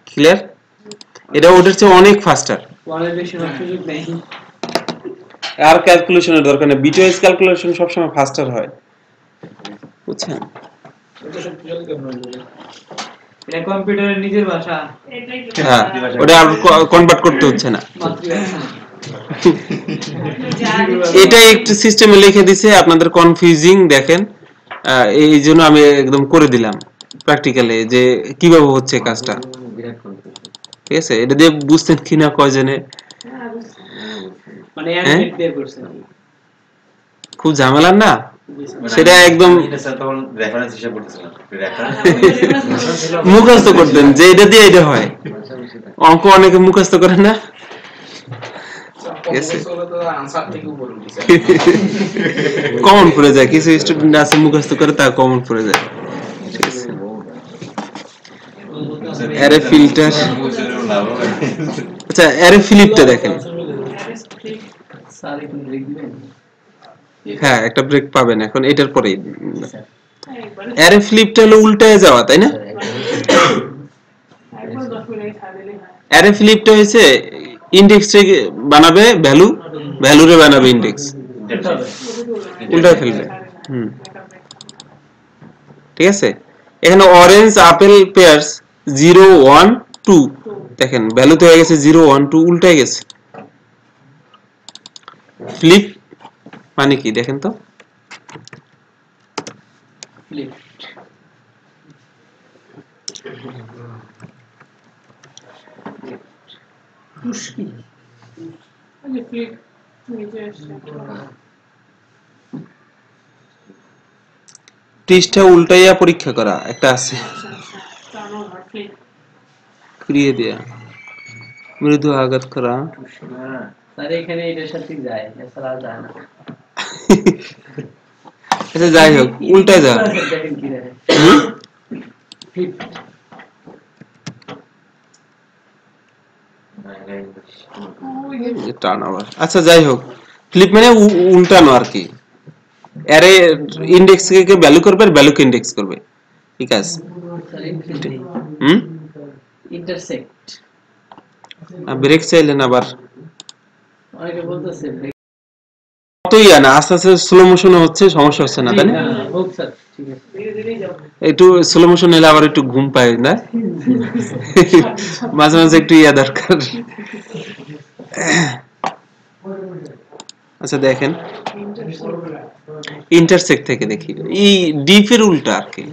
ক্লিয়ার? এটা ওটার চেয়ে অনেক ফাস্টার। ওয়ানের বেশি হওয়ার সুযোগ নেই। আর ক্যালকুলেশনের দরকার নেই, বিটওয়াইজ ক্যালকুলেশন সবসময় ফাস্টার হয়, বুঝছেন? এটা শক্তিশালী কেমন হলো? এটা কম্পিউটারের নিজের ভাষা, এটাই তো হ্যাঁ, ওটা আর কনভার্ট করতে হচ্ছে না। মাতৃভাষা। এটা একটু সিস্টেমে লিখে দিছে, আপনাদের কনফিউজিং দেখেন, এই জন্য আমি একদম করে দিলাম প্র্যাকটিক্যালি যে কিভাবে হচ্ছে কাজটা। ঠিক আছে, এটা দিয়ে বুঝতেন কিনা কয়জনে? মানে অ্যানিমেট দিয়ে করছে। খুব ঝামেলার না মানে সেটা, একদম এটা স্যার তখন রেফারেন্স হিসেবে করতেছিলাম, রেফারেন্স মুখস্থ করতেন যে এটা দিয়ে এটা হয়। অঙ্ক অনেকে মুখস্থ করেন না, ঠিক আছে হলো তো आंसर থেকে উপরে উঠছে। কমন পড়ে যায়, কিছু স্টুডেন্ট আছে মুখস্থ করে তা কমন পড়ে যায়। ঠিক আছে, অ্যারে ফিল্টার, আচ্ছা অ্যারে ফিলিপটা দেখেন। স্যার এখন ব্রেক দিবেন? হ্যাঁ, একটা ব্রেক পাবেন এখন, এটার পরেই। একবার অ্যারে ফ্লিপটা হলো উল্টায় যাওয়া, তাই না? 10 মিনিট ছাড়লে হয়। অ্যারে ফ্লিপটা হয়েছে ইনডেক্স থেকে বানাবে ভ্যালু, ভ্যালুরে বানাবে ইনডেক্স, উল্টায় ফেলবে। ঠিক আছে, এখানে অরেঞ্জ আপেল পেয়ারস 0 1 2 দেখেন ভ্যালু তো হয়ে গেছে 0 1 2, উল্টায় গেছে। ফ্লিপ মানে কি দেখেন তো? ফ্লিপ খুশকি আরে ফ্লিপ নিচে আসছে। পৃষ্ঠা উল্টাইয়া পরীক্ষা করা একটা আছে, টানো না ফ্লিপ। ক্রিয়া দেয়া, মৃদু আঘাত করা। স্যার এখানে এটার সাথে যায়, এছাড়া আর যায় না। আচ্ছা যাই হোক, উল্টায় যা। দেখেন কি দেখেন ফ্লিপ। টান আবার, আচ্ছা যাই হোক, ফ্লিপ মানে উল্টানো আর কি। অ্যারে ইনডেক্স কে ভ্যালু করবে আর ভ্যালুকে ইনডেক্স করবে, ঠিক আছে? ইন্টারসেক্ট ব্রেক চাইলেন আবার, অনেকে বলতেছে কতই না আস্তে আস্তে স্লো মোশনে হচ্ছে, সমস্যা হচ্ছে না, তাই না? হোক স্যার, ঠিক আছে। ধীরে ধীরে যাও। একটু স্লো মোশন এলে আবার একটু ঘুম পায় না, মাঝে মাঝে একটু ইয়া দরকার। আচ্ছা দেখেন, ইন্টারসেক্ট থেকে দেখি, এই ডিপ এর উল্টা আর কি,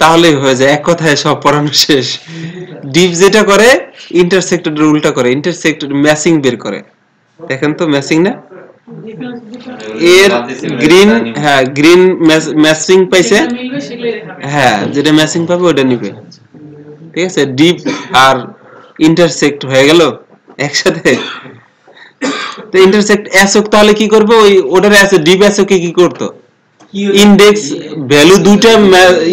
তাহলে হয়ে যায়, এক কথায় সব পড়ানো শেষ। ডিপ যেটা করে ইন্টারসেক্টের উল্টা করে, ইন্টারসেক্টেড ম্যাচিং বের করে। দেখেন তো ম্যাচিং না, এর গ্রিন, হ্যাঁ গ্রিন ম্যাচিং পাইছে, যেটা মিলবে সেগুলোই দেখাবে। হ্যাঁ যেটা ম্যাচিং পাবে ওটা নিবে। ঠিক আছে, ডিপ আর ইন্টারসেক্ট হয়ে গেল একসাথে। তো ইন্টারসেক্ট অ্যাসক তাহলে কি করবে, ওই ওটার অ্যাসক ডিপ অ্যাসকে কি করতো, ইনডেক্স ভ্যালু দুইটা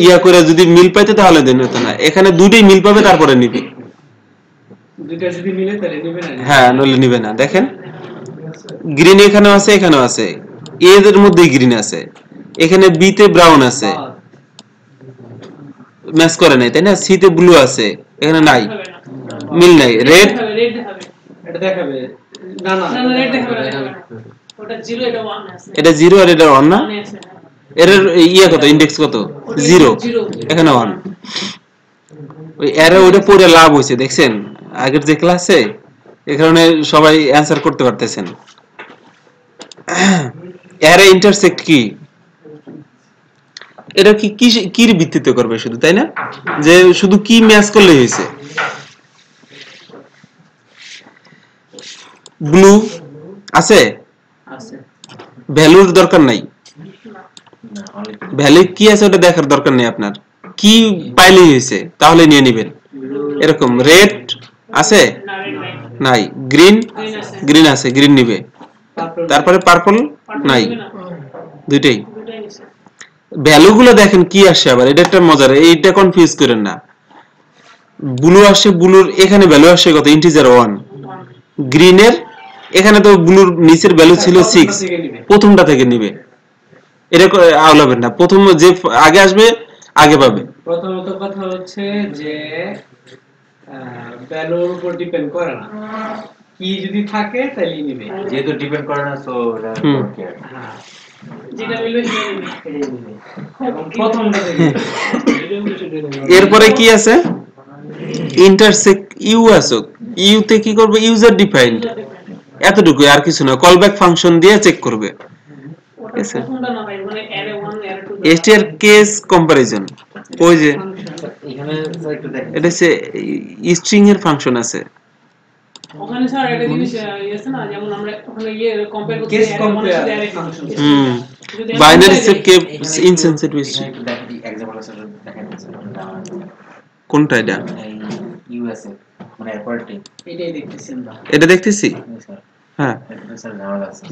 ইয়া করে যদি মিল পাইতে তাহলে দেন হতো না, এখানে দুটোই মিল পাবে তারপরে নিবে। দুটো যদি মিলে তাহলে নেবে না। হ্যাঁ, নইলে নিবে না। দেখেন গ্রিন এখানেও আছে, এখানেও আছে, এ এর মধ্যেই গ্রিন আছে, এখানে বি তে ব্রাউন আছে, ম্যাচ করে নাই, তাই না? সি তে ব্লু আছে, এখানে নাই, মিল নাই। রেড, রেড দেখাবে। এটা দেখাবে না, না না না রেড দেখাবে না। ওটা 0 এটা 1 আছে। এটা 0 আর এটা 1 না, 1 আছে। এর ইয়া কত, ইনডেক্স কত? 0, এখানে 1। ওই এরে ওটা পড়ে লাভ হইছে, দেখছেন আগের যে ক্লাসে, এই কারণে সবাই অ্যানসার করতে পারতেছেন। এরে ইন্টারসেক্ট কি, এটা কি কির ভিত্তিতে করবে শুধু, তাই না? যে শুধু কি ম্যাচ করলেই হয়েছে। ব্লু আছে, আছে ভ্যালুর দরকার নাই, ভ্যালু কি আছে ওটা দেখার দরকার নেই আপনার, কি পাইলেই হয়েছে তাহলে নিয়ে নেবেন। এরকম রেড আছে, না রেড নাই। নাই, গ্রিন, গ্রিন আছে। গ্রিন আছে, গ্রিন নিবে। তারপরে পার্পল নাই, দুইটাই দুটাই নিছে ভ্যালুগুলো দেখেন কি আসে আবার, এটা একটা মজার, এইটা কনফিউজ করেন না। ব্লু আসে, ব্লুর এখানে ভ্যালু আসে কত, ইন্টিজার 1। গ্রিনের এখানে তো ব্লুর নিচের ভ্যালু ছিল 6, প্রথমটা থেকে নিবে, এটা আওলাবেন না, প্রথম যে আগে আসবে আগে পাবে। প্রথমত কথা হচ্ছে যে ভ্যালুর উপর ডিপেন্ড করে না, কি যদি থাকে তাহলেই নিবে, যেহেতু ডিপেন্ড করে না, সো হ্যাঁ যেটা মিলবে সেটা নিবে এটাই নিবে। এবং প্রথমটা থেকে এরপরে কি আছে, ইন্টারসেক্ট ইউ আছে, ইউতে কি করবে, ইউজার ডিফাইন্ড, এতটুকু আর কিছু না, কলব্যাক ফাংশন দিয়ে চেক করবে। ওটা প্রথমটা না ভাই, মানে array 1 array 2 STR case comparison, ওই যে এখানে স্যার একটু দেখেন, এটা হচ্ছে স্ট্রিং এর ফাংশন আছে। ওখানে স্যার একটা জিনিস আছে না, যেমন আমরা ওখানে কম্পেয়ার করতে কেস অ্যারে 1 এর সাথে অ্যারে ফাংশন বাইনারি সেট কে ইনসেনসিটিভ স্ট্রিং, একটু দেখেন এক্সাম্পল আছে দেখেন কোনটা এটা, ইউএসএ মানে এয়ারপোর্টে এটাই দেখতেছি আমরা। এটা দেখতেছি, স্যার হ্যাঁ এটা স্যার ঝামেলা আছে।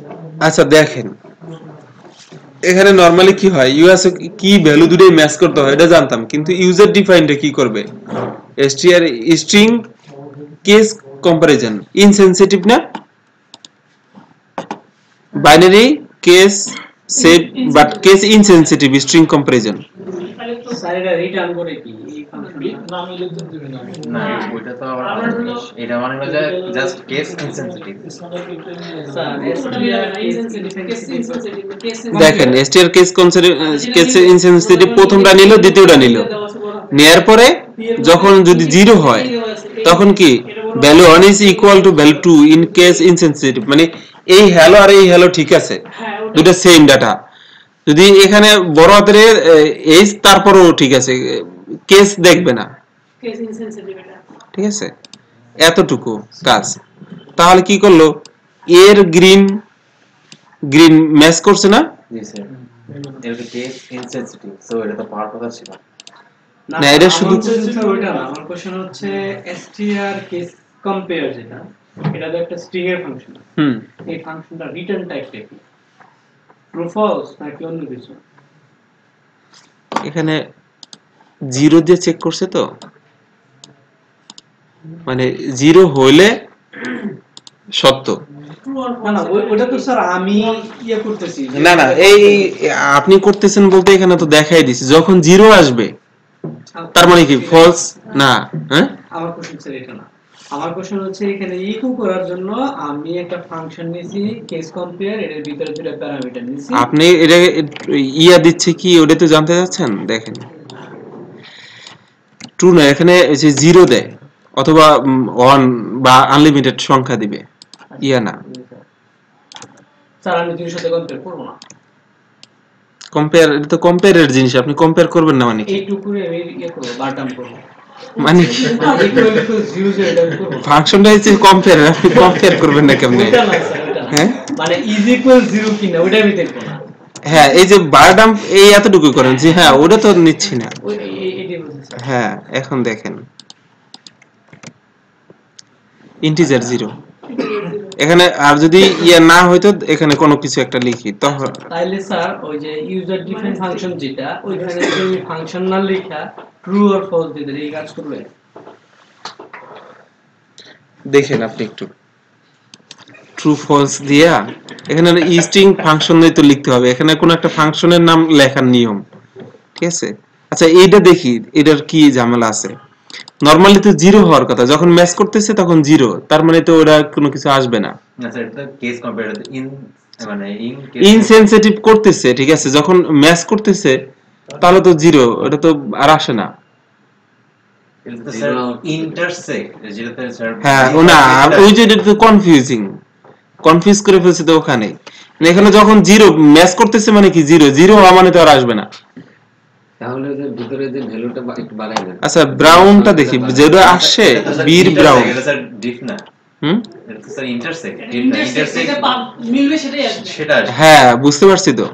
আচ্ছা দেখেন এখানে নরমালি কি হয়, ইউএস কি ভ্যালু দুটোই ম্যাচ করতে হয় এটা জানতাম, কিন্তু ইউজার ডিফাইন্ডে কি করবে, STR string case comparison insensitive না, binary case set but case insensitive string comparison. তাহলে তো স্যার এটা রিটার্ন করে কি এই ফাংশন নাম ইলে তো দিবে না না ওইটা তো আবার এটা মানে হলো জাস্ট কেস ইনসেনসিটিভ। স্যার ওটা মিলে না, ইনসেনসিটিভ কেস ইনসেনসিটিভ কেস দেখেন এসটিআর কেস কেস ইনসেনসিটিভ প্রথমটা নিল, দ্বিতীয়টা নিল, নেয়ার পরে যখন যদি 0 হয় তখন কি value 1 is equal to value 2 in case insensitive, মানে এই হ্যালো আর এই হ্যালো ঠিক আছে, দুটো সেম ডাটা। যদি এখানে বড় হাতের এইচ তারপরও ঠিক আছে, কেস দেখবে না, কেস ইনসেনসিটিভ এটা ঠিক আছে, এতটুকু কাজ। তাহলে কি করলো, এর গ্রিন গ্রিন ম্যাচ করছে না, জি স্যার এটা কেস ইনসেনসিটিভ, সো এটা তো পাওয়ার কথা ছিল না, এটা শুধু স্যার ওইটা না, আমার কোশ্চেন হচ্ছে str কেস কম্পেয়ার যেটা, এটা তো একটা স্ট্রিং এর ফাংশন, এই ফাংশনটা রিটার্ন টাইপটা কি, ট্রু ফলস নাকি অন্য কিছু? এখানে 0 দিয়ে চেক করছে তো, মানে 0 হইলে সত্য, না না ওটা তো স্যার আমি ইয়ে করতেছি না না এই আপনি করতেছেন বলতে এখানে তো দেখাই দিছি, যখন 0 আসবে তার মানে কি ফলস না, হ্যাঁ আমার কোশ্চেন স্যার এটা না, আমার কোশ্চেন হচ্ছে এখানে ইকো করার জন্য আমি একটা ফাংশন নিয়েছি কেস কম্পেয়ার, এর ভিতরে দুটো প্যারামিটার নিয়েছি। আপনি এটা ইয়া দিচ্ছে কি ওটা তো জানতে যাচ্ছেন, দেখেন ট্রু না, এখানে যে 0 দেয় অথবা 1 বা আনলিমিটেড সংখ্যা দিবে, ইয়া না, স্যার আমি দুইটার সাথে কম্পেয়ার করব না, কম্পেয়ার, এটা তো কম্পেয়ারের জিনিস, আপনি কম্পেয়ার করবেন না মানে কি, এইটুকুরে আমি ইয়ে করব বারটাম করব, মানে কি ইকুয়াল টু 0 এটা করব, ফাংশনটা হচ্ছে কম্পেয়ার, আপনি কম্পেয়ার করবেন না কেমনে, ওটা না স্যার ওটা না, হ্যাঁ মানে ইজ ইকুয়াল 0 কিনা ওটা আমি দেখব না, হ্যাঁ এই যে বারডাম এই এতটুকু করেন যে হ্যাঁ ওটা তো নিচ্ছি না, ওই এটাই বলছি স্যার। হ্যাঁ এখন দেখেন ইন্টিজার 0, এখানে আর যদি ইয়া না হইতো এখানে কোনো কিছু একটা লিখি তখন, তাইলে স্যার ওই যে ইউজার ডিফাইন ফাংশন যেটা, ওইখানে যদি ফাংশন না লেখা ট্রু অর ফলস দিতে এই কাজ করবে, দেখেন আপনি একটু ট্রু ফলস দিয়া এখানে স্ট্রিং ফাংশন দিয়ে তো লিখতে হবে, এখানে কোনো একটা ফাংশনের নাম লেখার নিয়ম, ঠিক আছে। আচ্ছা এইটা দেখি এটার কি ঝামেলা আছে, নরমালি তো 0 হওয়ার কথা, যখন ম্যাচ করতেছে তখন 0, তার মানে তো ওরা কোনো কিছু আসবে না, না স্যার এটা কেস কম্পেয়ার ইন মানে ইনসেনসিটিভ করতেছে, ঠিক আছে, যখন ম্যাচ করতেছে তাহলে তো 0, এটা তো আর আসে না, স্যার ইন্টারসেক্ট যেটাতে স্যার হ্যাঁ ও না, ওই যে এটা তো কনফিউজ করে ফেলছে তো ওখানে, এখানে যখন 0 ম্যাচ করতেছে মানে কি 0 0 হওয়া মানে তো আর আসবে না, তাহলে যে ভিতরে যে ভ্যালুটা একটু বাড়াই দেন। আচ্ছা ব্রাউনটা দেখি, যেটা আসছে বীর ব্রাউন, এটা স্যার ডিফ না, এটা তো স্যার ইন্টারসেক্ট ডিফ না, ইন্টারসেক্ট যেটা মিলবে সেটাই আসবে। সেটা আসবে। হ্যাঁ বুঝতে পারছি তো,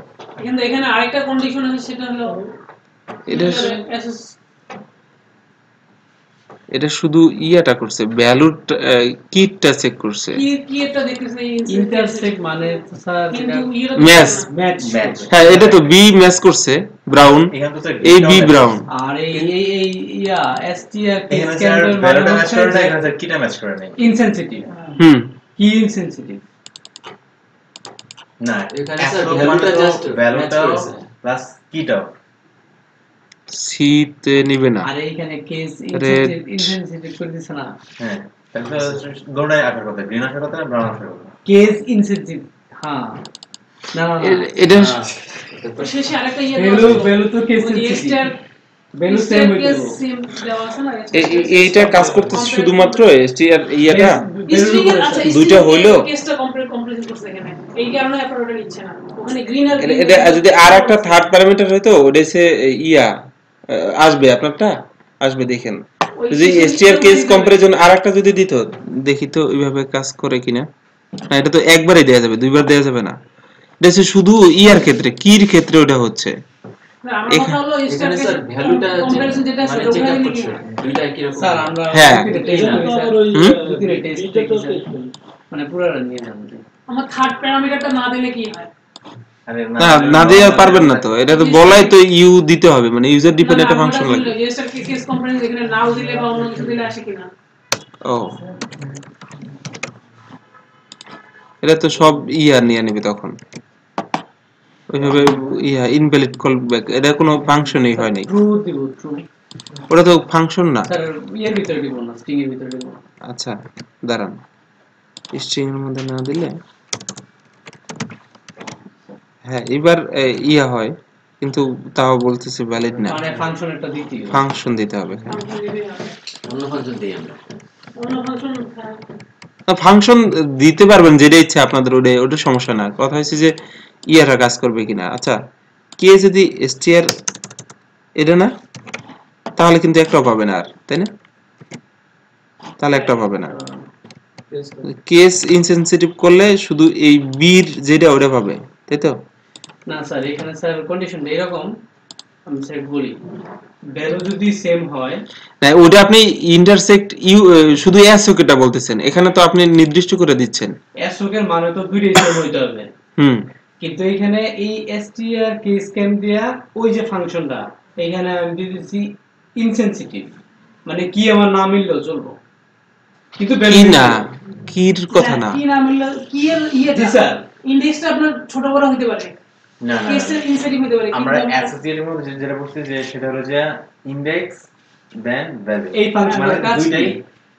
কিন্তু এখানে আরেকটা কন্ডিশন আছে, সেটা হলো এটা এটা শুধু ইয়াটা করছে, ভ্যালুর কিটটা চেক করছে। কি এটা দেখতেছে ইন্টারসেক্ট মানে স্যার কিন্তু ইয়েটা ম্যাচ, ম্যাচ ম্যাচ হ্যাঁ এটা তো বি ম্যাচ করছে ব্রাউন, এখানে তো স্যার এই বি ব্রাউন। আর এই ইয়া এসটিআর কি এখানে স্যার স্ক্যান্ডার ভ্যালুটা ম্যাচ করে না, মানে এখানে স্যার কিটা ম্যাচ করে নাই। ইনসেনসিটিভ হুম, কি ইনসেনসিটিভ না এখানে স্যার ভ্যালুটা জাস্ট ম্যাচ ভ্যালুটা করেছে। প্লাস কিটা। সি তে নিবে না। আর এইখানে কেস Red. ইনসেনসিটিভ করে দিছে না, হ্যাঁ তাহলে গোড়ায় আসার কথা, গ্রিন আসার কথা, ব্রাউন আসার কথা। Case insensitive. হ্যাঁ না না না এটা তো শেষে আরেকটা ইয়ে ভ্যালু তো কেস সেনসিটিভ, ভ্যালু সেম হইতো। সেম দেওয়া আছে না এইটা কাজ করতেছে শুধুমাত্র এসটিআর ইয়াটা স্ট্রিং এর আচ্ছা দুইটা হইলো। কেসটা কমপ্লিট করছে এখানে এই কারণে আপনারা ওটা নিচ্ছে না ওখানে গ্রিন আর এটা যদি আর একটা থার্ড প্যারামিটার হইতো ওটা সে ইয়া আসবে, আপনারটা আসবে দেখেন। যদি এসটিআর কেস কম্পারিজন আর একটা যদি দিত, দেখি তো ওইভাবে কাজ করে কিনা। না এটা তো একবারই দেয়া যাবে, দুইবার দেয়া যাবে না। এটা হচ্ছে শুধু ইয়ার ক্ষেত্রে, কির ক্ষেত্রে ওটা হচ্ছে। আমার কথা হলো এখানে স্যার ভ্যালুটা কম্পারিজন যেটা আছে মানে চেক ওখানে আপ লিখি করছে না দুইটা একই রকম। স্যার আমরা হ্যাঁ। মানে পুরোটা নিয়ে যান। আমার থার্ড প্যারামিটারটা না দিলে কি হয়? আরে না না দিয়ে পারবেন না তো, এটা তো বলাই তো ইউ দিতে হবে, মানে ইউজার ডিপেন্ডেন্ট একটা ফাংশন লাগবে। রেজিস্টার কেস কম্পারিজন এখানে নাও দিলে বা অন্য কিছু দিলে আসে কিনা? ও এটা তো সব ইয়া নিয়ে নেবে তখন, ওইভাবে ইয়া ইনভ্যালিড কল ব্যাক, এটা কোনো ফাংশনই হয় নাই। ট্রু দিব ট্রু। ওটা তো ফাংশন না। স্যার এর ভিতরে দিব না, স্ট্রিং এর ভিতরে দিব। আচ্ছা দাঁড়ান, স্ট্রিং এর মধ্যে না দিলে হ্যাঁ এবার ইয়া হয়, কিন্তু তাও বলতেছে ভ্যালিড না, মানে ফাংশনেরটা দিতে হবে। ফাংশন দিতে হবে এখানে। ফাংশন দিলেই হবে। অন্য ফাংশন দিই আমরা। অন্য ফাংশন না ফাংশন দিতে পারবেন যেটা ইচ্ছা আপনাদের, ওটা সমস্যা না। কথা হচ্ছে যে ইয়ারা কাজ করবে কিনা। আচ্ছা কে যদি এসটিআর এটা না, তাহলে কিন্তু একটাও পাবে না আর, তাই না? তাহলে একটাও পাবে না। কেস ইনসেনসিটিভ করলে শুধু এই বির যেটা ওটা পাবে, তাই তো? না স্যার এখানে স্যার কন্ডিশনটা এরকম, আমি সেট বলি ভ্যালু যদি সেম হয়, না ওটা আপনি ইন্টারসেক্ট ইউ শুধু এসওকেটা বলতেছেন, এখানে তো আপনি নির্দিষ্ট করে দিচ্ছেন। এসওকের মানে তো দুইটাই সেম হইতে হবে। হুম, কিন্তু এখানে এই এসটিআর কে স্ক্যান দিয়া ওই যে ফাংশনটা এখানে আমি দিয়ে দিচ্ছি ইনসেনসিটিভ, মানে কি আমার না মিললেও চলবো, কিন্তু কি না, কির কথা না। কি নাম হলো কি এর জি ইয়েটা স্যার। ইন্ডেক্সটা আপনার ছোট বড় হতে পারে না না কেসের ইনসেন্টিভ হতে পারে আমরা কিন্তু আমরা- অ্যাসোসিয়েটের মধ্যে যেটা বলছি যে সেটা হলো যে ইনডেক্স দেন ভ্যালু, এই ফাংশনের কাজ কি? দুইটাই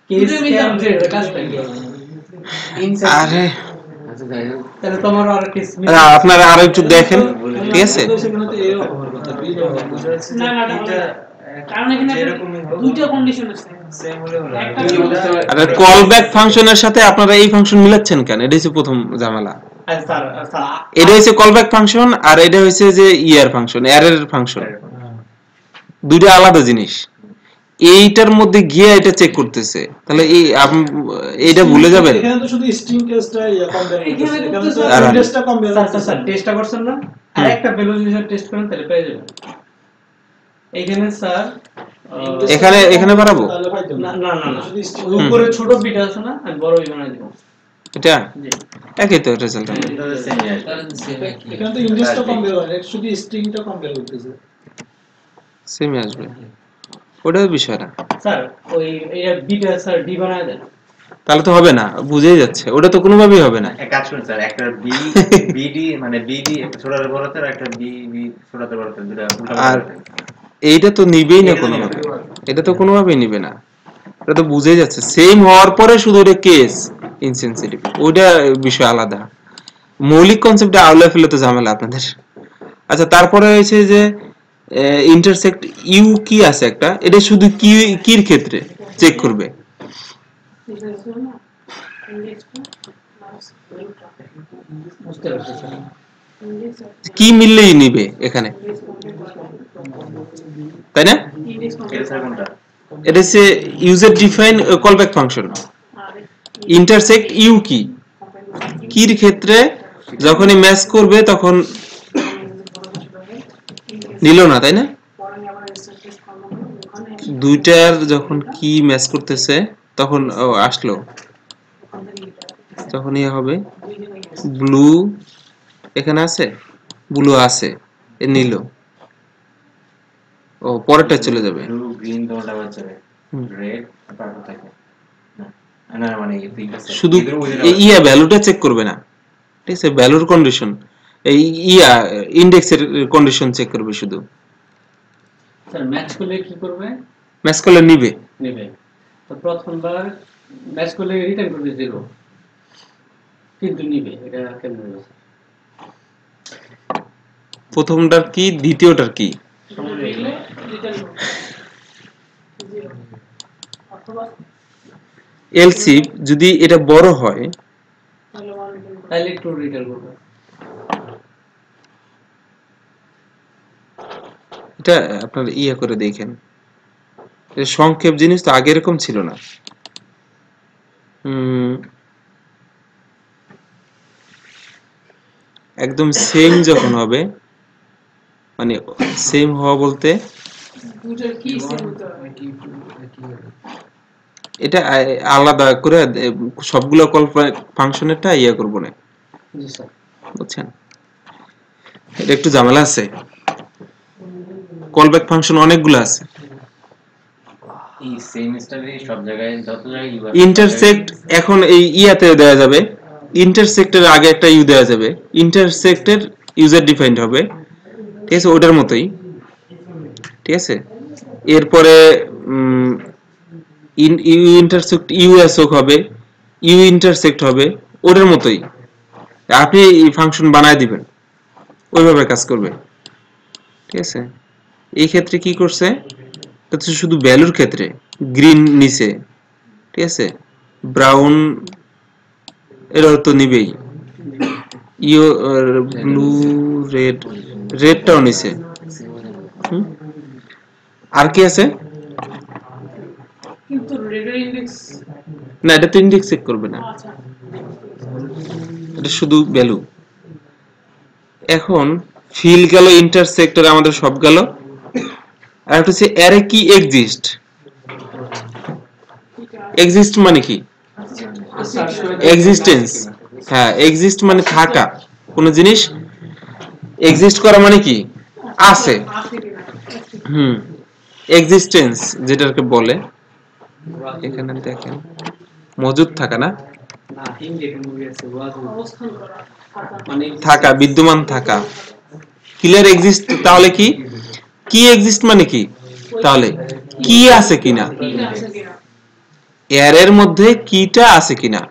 কে দুটোই মিলে স্ক্যান হবে। এর কাজটা কি? আরে আচ্ছা যাই হোক। তাহলে তোমার আর কেস আপনারা আরো একটু দেখেন, ঠিক আছে? না না এটা হবে না। কারণ এখানে দুইটা কন্ডিশন আছে একটা কি বুঝতে পার- আর কল ব্যাক ফাংশনের সাথে আপনারা এই ফাংশন মিলাচ্ছেন কেন? এটা হচ্ছে প্রথম ঝামেলা। স্যার স্যার এটা হচ্ছে কল ব্যাক ফাংশন আর এটা হচ্ছে যে ইয়ার ফাংশন, অ্যারের ফাংশন, দুইটা আলাদা জিনিস। এইটার মধ্যে গিয়ে এটা চেক করতেছে, তাহলে এই এইটা ভুলে যাবেন। এখানে তো শুধু স্ট্রিং টেস্টটা কম্পেয়ার এখানে করতেছে, এখানে তো করতেছে- দাঁড়ান। টেস্টটা কম্পেয়ার স্যার করতেছে। স্যার টেস্টটা করছেন না, আর একটা ভ্যালু যদি টেস্ট করেন তাহলে পেয়ে যাবেন। এইখানে স্যার এখানে বাড়াবো তাহলে পাইতো না না না না, শুধু string- ওই উপরে ছোট বিট আছে না, আমি বড় বিট বানাই দেব। এটা জি একই তো রেজাল্ট। তাহলে same একই। এখানে তো ইন্ডেক্সটা কম্পেয়ার হয় না, শুধু স্ট্রিংটা কম্পেয়ার করতেছে। সেম আসবে, ওটা বিষয় না। স্যার ওই এটা বিট স্যার ডি বানায় দেন। তাহলে তো হবে না, বুঝেই যাচ্ছে, ওটা তো কোনোভাবেই হবে না। এক কাজ করুন স্যার, একটা বি বিডি মানে বিডি একটা ছোটতে বড়তে আর একটা বি বি ছোটতে বড়তে দুটো উল্টা আর পাল্টা। এইটা তো নিবেই না এটা তো কোনোভাবে, নিবে। এটা তো কোনোভাবেই নিবে না। এটা তো বুঝেই যাচ্ছে, সেম হওয়ার পরে শুধু ওটা কেস ইনসেনসিটিভ, ওইটা বিষয় আলাদা। মৌলিক কনসেপ্টটা আউলে ফেলে তো ঝামেলা আপনাদের। আচ্ছা তারপরে হয়েছে যে ইন্টারসেক্ট ইউ কি আছে একটা, এটা শুধু কি কির ক্ষেত্রে চেক করবে। বুঝতে পারছি স্যার। কি মিললেই নিবে এখানে, তাই না? এটা স্যার কোনটা? এটা হচ্ছে user define callback function. Intersect u key কির ক্ষেত্রে যখনই ম্যাচ করবে তখন নিল না, তাই না? দুইটার যখন কি ম্যাচ করতেছে তখন আসলো, তখন ইয়ে হবে ব্লু, এখানে আছে ব্লু আছে, এ নিল, ও পরেরটা চলে যাবে। ব্লু গ্রিন দোনোটা বাজে, রেড পার্পল থাকে না, মানে শুধু ইয়া ভ্যালুটা চেক করবে না, ঠিক আছে, ভ্যালুর কন্ডিশন, এই ইয়া ইন্ডেক্সের কন্ডিশন চেক করবে শুধু। স্যার ম্যাচ করলে কি করবে? ম্যাচ করলে নিবে, নেবে। তো প্রথমবার ম্যাচ করলে রিটার্ন করবে 0, কিন্তু নিবে, এটা কেমন হবে? প্রথমটার কি দ্বিতীয়টার কি? এলসি যদি এটা বড় হয় তাহলে একটু রিটার্ন করবে। এটা আপনার ইয়া করে দেখেন, সংক্ষেপ জিনিস তো আগে এরকম ছিল না। একদম সেম যখন হবে, মানে সেম হওয়া বলতে এটা আলাদা করে সবগুলো কল ফাংশনেরটা ইয়া করব না, বুঝছেন? এটা একটু ঝামেলা আছে, কলব্যাক ফাংশন অনেকগুলো আছে। এই সেমিস্টারে সব জায়গায় যত জায়গায় ইন্টারসেক্ট এখন এই ইয়াতে দেওয়া যাবে, ইন্টারসেক্টের আগে একটা ইউ দেওয়া যাবে, ইন্টারসেক্টের ইউজার ডিফাইন্ড হবে, ঠিক আছে, ওটার মতোই, ঠিক আছে। এরপরে ইউ ইন্টারসেক্ট ইউএসওক হবে, ইউ ইন্টারসেক্ট হবে, ওটার মতোই আপনি এই ফাংশন বানায় দিবেন, ওইভাবে কাজ করবে, ঠিক আছে। এই ক্ষেত্রে কি করছে, এটা তো শুধু ভ্যালুর ক্ষেত্রে গ্রিন নিচে, ঠিক আছে, ব্রাউন এর তো নিবেই, ইউ ব্লু রেড, রেডটাও নিচে, আর কি আছে? কিন্তু রেডের ইনডেক্স না, এটা তো ইন্ডেক্স চেক করবে না, আচ্ছা এটা শুধু ভ্যালু। এখন ফিল গেল, ইন্টারসেক্টর আমাদের সব গেল, আর একটা হচ্ছে অ্যারে কি এক্সিস্ট। এক্সিস্ট মানে কি? এক্সিস্টেন্স, হ্যাঁ, এক্সিস্ট মানে থাকা, কোন জিনিস এক্সিস্ট করা মানে কি আছে, এক্সিস্টেন্স যেটাকে বলে, এখানে দেখেন মজুদ থাকা, না মানে থাকা, বিদ্যমান থাকা, ক্লিয়ার এক্সিস্ট। তাহলে কি কি এক্সিস্ট মানে কি, তাহলে কি আছে কিনা, এর মধ্যে কিটা আছে কিনা,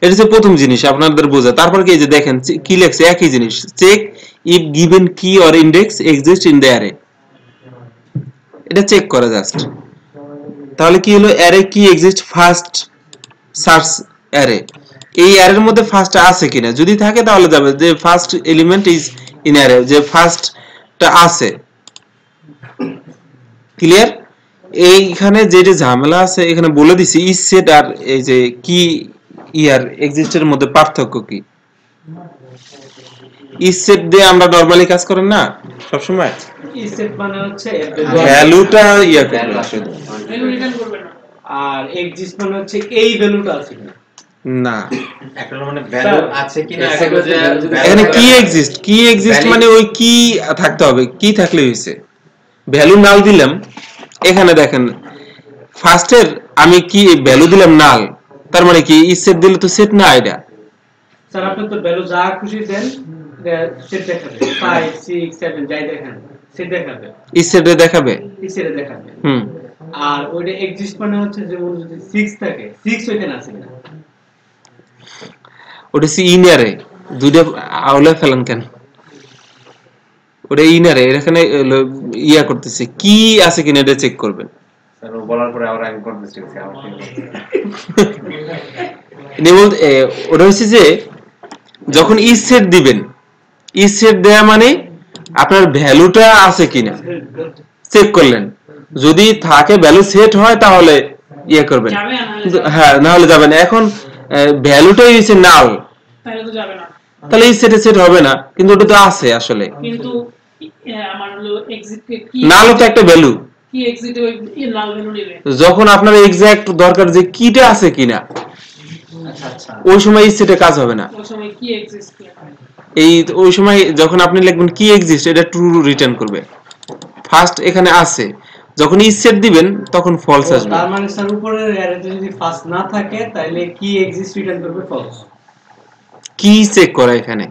এটা হচ্ছে প্রথম জিনিস আপনাদের বোঝা। তারপর কি, যে দেখেন কি লেখছে, একই জিনিস, চেক ইফ গিভেন কি or index exist in the array, এটা চেক করা জাস্ট। তাহলে কি হলো, অ্যারে কি এক্সিস্ট ফার্স্ট সার্চ অ্যারে, এই অ্যারের মধ্যে ফার্স্ট আছে কিনা, যদি থাকে তাহলে যাবে যে first element is in array, যে ফার্স্টটা আছে, ক্লিয়ার। এইখানে যেটা ঝামেলা আছে, এখানে বলে দিছি ইজ সেট আর এই যে কি ইয়ার এক্সিস্টের মধ্যে পার্থক্য কি। ইজ সেট দিয়ে আমরা নরমালি কাজ করেন না সব সময়, ইজ সেট মানে হচ্ছে ভ্যালুটা ইয়া করবে শুধু, ভ্যালু রিটার্ন করবে না, আর এক্সিস্ট মানে হচ্ছে এই ভ্যালুটা আছে কিনা, না একটা মানে ভ্যালু আছে কিনা, এখানে কি এক্সিস্ট, কি এক্সিস্ট মানে ওই কি থাকতে হবে, কি থাকলে হইছে। ভ্যালু নাল দিলাম, এখানে দেখেন ফার্স্টের আমি কি ভ্যালু দিলাম নাল, তার মানে কি ইজ সেট দিলে তো সেট না, এটা স্যার আপনি তো ভ্যালু যা খুশি দেন সেট দেখাবে, 5 6 7 যাই দেখেন সেট দেখাবে, ইজ সেটে দেখাবে, ইজ সেট দেখাবে। হুম, আর ওইটা এক্সিস্ট মানে হচ্ছে যে ওর যদি 6 থাকে 6 ওইখানে আছে কিনা, ওটা সি ইনারে দুইটা আউলা ফেলেন কেন, ওটা ইনারে এখানে ইয়া করতেছে কি আছে কিনা এটা চেক করবেন। স্যার ও বলার পরে আবার আমি কনফিউজ হয়ে গেছি, আমার ওটা হচ্ছে যে যখন ইজ সেট দিবেন, ইজ সেট দেয়া মানে আপনার ভ্যালুটা আছে কিনা চেক করলেন, যদি থাকে ভ্যালু সেট হয় তাহলে ইয়ে করবেন, হ্যাঁ না হলে যাবে না। এখন ভ্যালুটাই হচ্ছে নাল, তাহলে তো যাবে না, তাহলে এই সেটে সেট হবে না, কিন্তু ওটা তো আছে আসলে, কিন্তু আমার হলো এক্সিট কি নালও তো একটা ভ্যালু, কি কি এক্সিট ওই লাল ভ্যালু নেবে যখন আপনার এক্সাক্ট দরকার যে কিটা আছে কিনা, আচ্ছা আচ্ছা ওই সময় সেটা কাজ হবে না। ওই সময় কি এক্সিস্ট ওই সময় যখন আপনি লিখবেন কি এক্সিস্ট, এটা ট্রু রিটার্ন করবে। ফার্স্ট এখানে আছে, যখন সেট দিবেন তখন ফলস আসবে। তার মানে স্যার উপরের অ্যারেতে যদি ফার্স্ট না থাকে তাহলে কি এক্সিস্ট রিটার্ন করবে ফলস। কি চেক করা এখানে,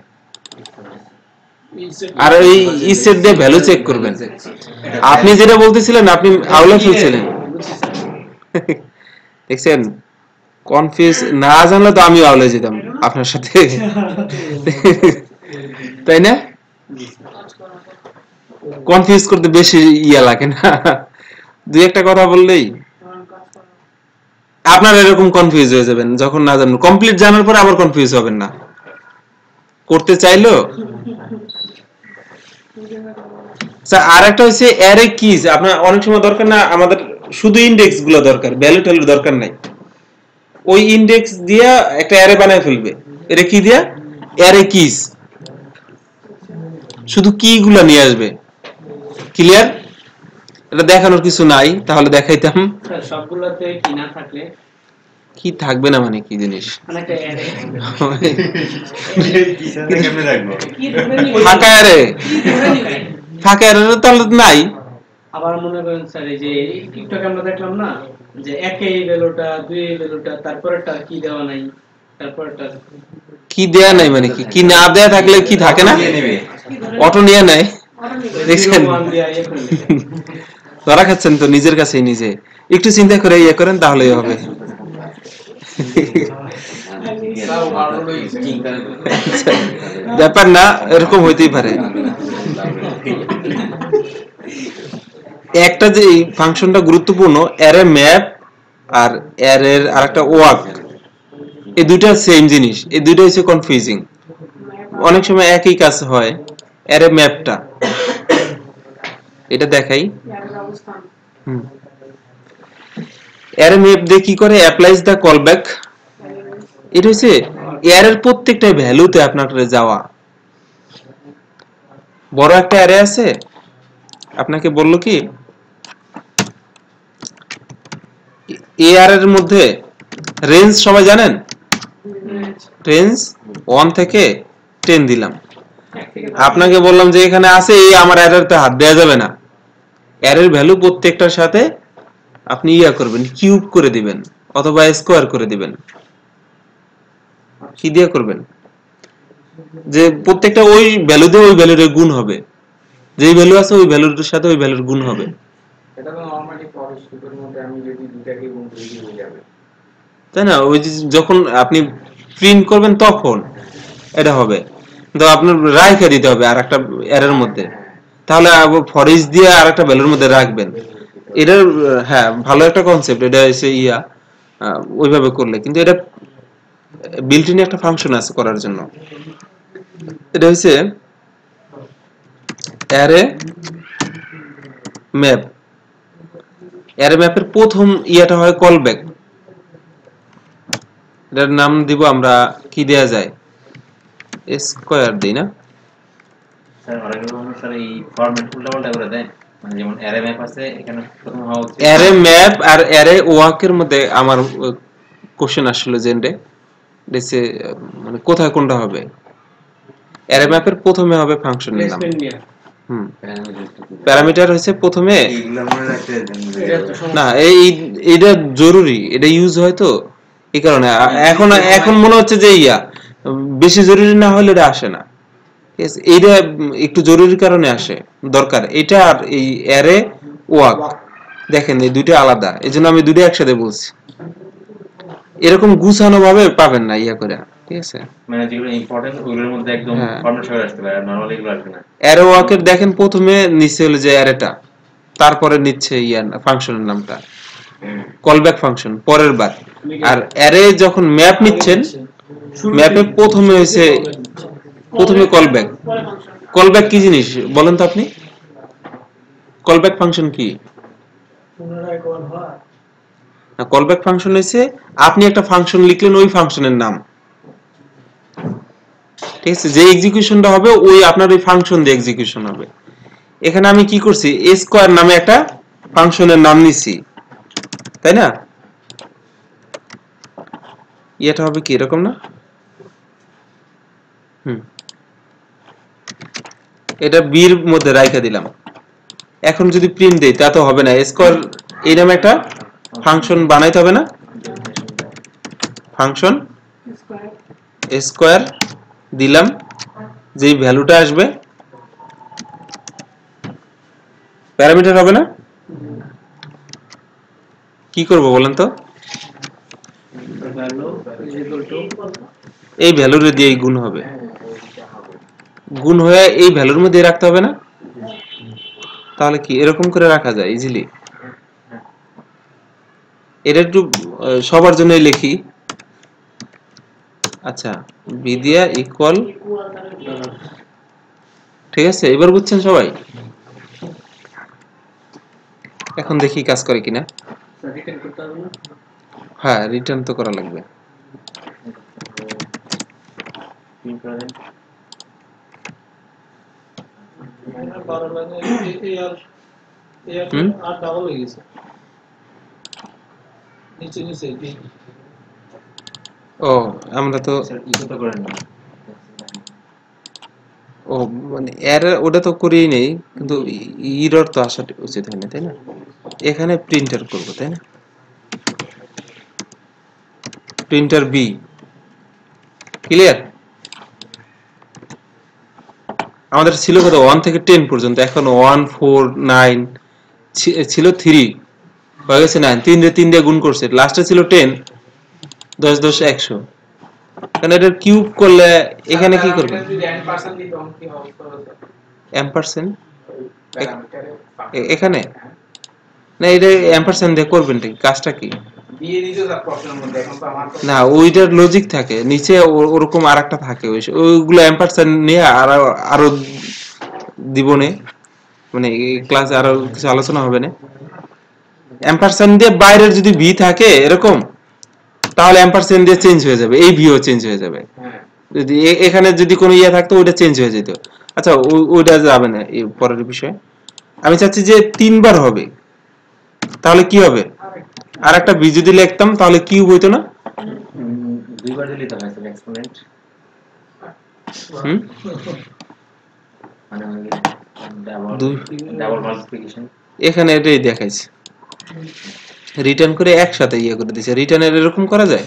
আর এই সেট দিয়ে ভ্যালু চেক করবেন। আপনি যেটা বলতেছিলেন আপনি আউলা ফেলছিলেন, দেখছেন? কনফিউজ না জানলে তো আমি আউলে যেতাম আপনার সাথে, তাই না? কনফিউজ করতে বেশি ইয়া লাগে না, দুই একটা কথা বললেই আপনার এরকম কনফিউজ হয়ে যাবেন যখন না জানেন। কমপ্লিট জানার পরে আবার কনফিউজ হবেন না, করতে চাইলো। আর একটা হচ্ছে অ্যারে কিজ। আপনার অনেক সময় দরকার না, আমাদের শুধু ইনডেক্স গুলো দরকার, ভ্যালু ট্যালুর দরকার নাই। ওই ইনডেক্স দিয়া একটা অ্যারে বানায় ফেলবে। এটা কি দিয়া? Array keys. শুধু কি গুলা নিয়ে আসবে। ক্লিয়ার? এটা দেখানোর কিছু নাই, তাহলে দেখাইতাম। স্যার সবগুলোতে কি না থাকলে কি থাকবে না মানে কি জিনিস? মানে একটা অ্যারে কেমনে রাখবো? কি ধরে নিবে ফাঁকা অ্যারে, কি ধরে নিবে ফাঁকা অ্যারে তাহলে নাই। আবার মনে করেন স্যার এই যে টিকটক আমরা দেখলাম না যে একে এই ভ্যালুটা, দুই এই ভ্যালুটা, তারপরেরটা কি দেওয়া নাই, তারপরেরটা কি দেয়া নাই মানে কি? কি না দেয়া থাকলে কি থাকে না? অটো নিয়ে নেয়। দেখছেন? 01 দিয়া ইয়ে করে নেবে। ধরা খাচ্ছেন তো নিজের কাছেই নিজে। একটু চিন্তা করে ইয়ে করেন তাহলেই হবে। ব্যাপার না, এরকম হইতেই পারে। একটা যে এই ফাংশনটা গুরুত্বপূর্ণ, অ্যারে ম্যাপ আর অ্যারের আরেকটা ওয়াক, এই দুইটা সেম জিনিস। এই দুইটা হচ্ছে কনফিউজিং। অনেক সময় একই কাজ হয়। অ্যারে ম্যাপটা এটা দেখাই। অবস্থান অ্যারে ম্যাপ দিয়ে কি করে? Applies the callback. এটা হচ্ছে অ্যারের প্রত্যেকটা ভ্যালুতে আপনার যাওয়া। বড় একটা অ্যারে আছে, আপনাকে বললো কি এই অ্যারের মধ্যে রেঞ্জ সবাই জানেন? রেঞ্জ 1 থেকে 10 দিলাম। আপনাকে বললাম যে এখানে আছে, এই আমার অ্যারেতে হাত দেওয়া যাবে না। অ্যারের ভ্যালু প্রত্যেকটার সাথে আপনি ইয়া করবেন, কিউব করে দিবেন অথবা স্কয়ার করে দিবেন। কি দিয়ে করবেন? যে প্রত্যেকটা ওই ভ্যালু দিয়ে ওই ভ্যালুর গুণ হবে। যেই ভ্যালু আছে ওই ভ্যালুর সাথে ওই ভ্যালুর গুণ হবে। এটা তো নরমালি ফর স্টুপের মধ্যে আমি যদি দুটাকে গুণ করি কি হয়ে যাবে? তাই না? ওই যে যখন আপনি প্রিন্ট করবেন তখন এটা হবে। তো আপনার রাইখা দিতে হবে আর একটা এরর মধ্যে, তাহলে ফর ইচ দিয়ে আর একটা ভ্যালুর মধ্যে রাখবেন। এটার হ্যাঁ ভালো একটা কনসেপ্ট। এটা এসে ওইভাবে করলে, কিন্তু এটা বিল্ট ইন একটা ফাংশন আছে করার জন্য। এটা হচ্ছে অ্যারে ম্যাপ। অ্যারে ম্যাপের প্রথম ইয়াটা হয় কলব্যাক। এটার নাম দিব আমরা, কি দেয়া যায়? স্কয়ার দেই না? স্যার অনেকে স্যার এই ফরম্যাট উল্টাপাল্টা করে দেয়। মানে যেমন অ্যারে ম্যাপ আছে, এখানে প্রথম হওয়া উচিত অ্যারে ম্যাপ আর অ্যারে ওয়াকের মধ্যে আমার কোশ্চেন আসলে জেন্ডে দেশে, মানে কোথায় কোনটা হবে? অ্যারে ম্যাপের প্রথমে হবে ফাংশনের নাম। প্লেসমেন্ট নিয়ে প্যারামিটার হচ্ছে প্রথমে এইগুলো মনে রাখতে এটা তো না, এইটা জরুরি, এটা ইউজ হয় তো এই কারণে। এখন মনে হচ্ছে যে বেশি জরুরি না হলে এটা আসে না। ঠিক আছে, এইটা একটু জরুরি কারণে আসে, দরকার। এটা আর এই অ্যারে ওয়াক দেখেন এই দুইটা আলাদা, এজন্য আমি দুটো একসাথে বলছি। এরকম গুছানো ভাবে পাবেন না করে, ঠিক আছে? মানে যেগুলো ইম্পর্টেন্ট ওগুলোর মধ্যে একদম ফরম্যাট সহ আসতে পারে, আর নরমালি এগুলো আসবে না। অ্যারে ওয়াকের দেখেন প্রথমে নিচে হলো যে অ্যারেটা, তারপরে নিচ্ছে ফাংশনের নামটা, কলব্যাক ফাংশন পরের বার। আর অ্যারে যখন ম্যাপ নিচ্ছেন, ম্যাপে প্রথমে হয়েছে কলব্যাক। কলব্যাক কি জিনিস বলেন তো আপনি? কলব্যাক ফাংশন কি? পুনরায় কল হয়। না, কলব্যাক ফাংশন হচ্ছে আপনি একটা ফাংশন লিখলেন, ওই ফাংশনের নাম, ঠিক আছে? যে এক্সিকিউশনটা হবে ওই আপনার ওই ফাংশন দিয়ে এক্সিকিউশন হবে। এখানে আমি কি করছি? স্কয়ার নামে একটা ফাংশনের নাম নিছি, তাই না? এটা হবে কি এরকম না? এটা বির মধ্যে রাইখা দিলাম। এখন যদি প্রিন্ট দেই তা তো হবে না, স্কোয়ার এই নামে একটা ফাংশন বানাইতে হবে না? ফাংশন স্কোয়ার দিলাম, যেই ভ্যালুটা আসবে প্যারামিটার হবে না? কি করব বলেন তো? এই ভ্যালুর দিয়ে গুণ হবে, গুণ হয়ে এই ভ্যালুর মধ্যে রাখতে হবে না? তাহলে কি এরকম করে রাখা যায় ইজিলি? এটা একটু সবার জন্য লিখি। আচ্ছা, বি দিয়া ইকুয়াল, ঠিক আছে? এবার বুঝছেন সবাই? এখন দেখি কাজ করে কিনা। হ্যাঁ, রিটার্ন তো করা লাগবে। আর ডাবল হয়ে গেছে নিচে নিচে। ও আমরা তো ও মানে এরর ওটা তো করেই নেই, কিন্তু এরর তো আসা উচিত হয় না, তাই না? এখানে প্রিন্টার করব, তাই না? Printer B, clear? আমাদের ছিল কত 1 থেকে 10 পর্যন্ত, এখন 1 4 9 ছিল 3 হয়ে গেছে 9, 3 দিয়ে গুণ করছে, লাস্টে ছিল 10, 10 10 100। কারণ এটা কিউব করলে এখানে কি করবে? এম্পারসেন্ট এখানে না, এটা এম্পারসেন্ট দিয়ে করবেন ঠিক কাজটা কি? দিয়ে দিতে যা প্রশ্নের মধ্যে, এখন তো আমার না, ওইটার লজিক থাকে নিচে, ওরকম আরেকটা থাকে, ওইগুলো এম্পারসেন্ট নিয়ে আরো দিবনে, মানে এই ক্লাসে আরো কিছু আলোচনা হবে না। এম্পারসেন্ট দিয়ে বাইরের যদি ভি থাকে এরকম, তাহলে এম্পারসেন্ট দিয়ে চেঞ্জ হয়ে যাবে, এই ভিও চেঞ্জ হয়ে যাবে। যদি এখানে যদি কোনো ইয়ে থাকতো ওইটা চেঞ্জ হয়ে যেত। আচ্ছা, ওইটা যাবে না এই পরের বিষয়। আমি চাচ্ছি যে 3 বার হবে, তাহলে কি হবে? আর একটা বি যদি লিখতাম তাহলে কিউব হইতো না? দুইবার দিলেই তো হয় স্যার এক্সপোনেন্ট, মানে ডাবল মাল্টিপ্লিকেশন। এখানে এটাই দেখাইছে, রিটার্ন করে একসাথে ইয়ে করে দিয়েছে। রিটার্নের এরকম করা যায়?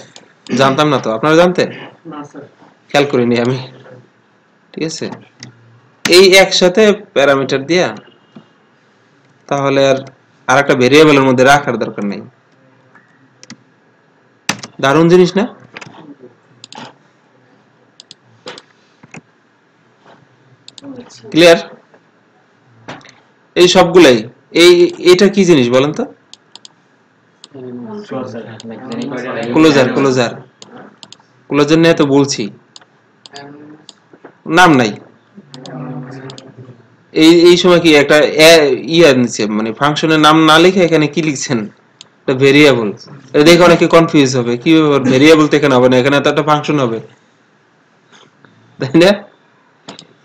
জানতাম না তো, আপনারা জানতেন? না স্যার, খেয়াল করিনি আমি, ঠিক আছে? এই একসাথে প্যারামিটার দিয়া তাহলে আর একটা ভেরিয়েবলের মধ্যে রাখার দরকার নেই। দারুণ জিনিস না? ক্লিয়ার? এই সবগুলাই এটা কি জিনিস বলেন তো? ক্লোজার নিয়ে তো বলছি, নাম নাই। এই সময় কি একটা ইয়া নিচে, মানে ফাংশনের নাম না লিখে এখানে কি লিখছেন? একটা ভেরিয়েবল। এটা দেখে অনেকে কনফিউজ হবে, কি ব্যাপার ভেরিয়েবল তো এখানে হবে না, এখানে তো একটা ফাংশন হবে, তাই না?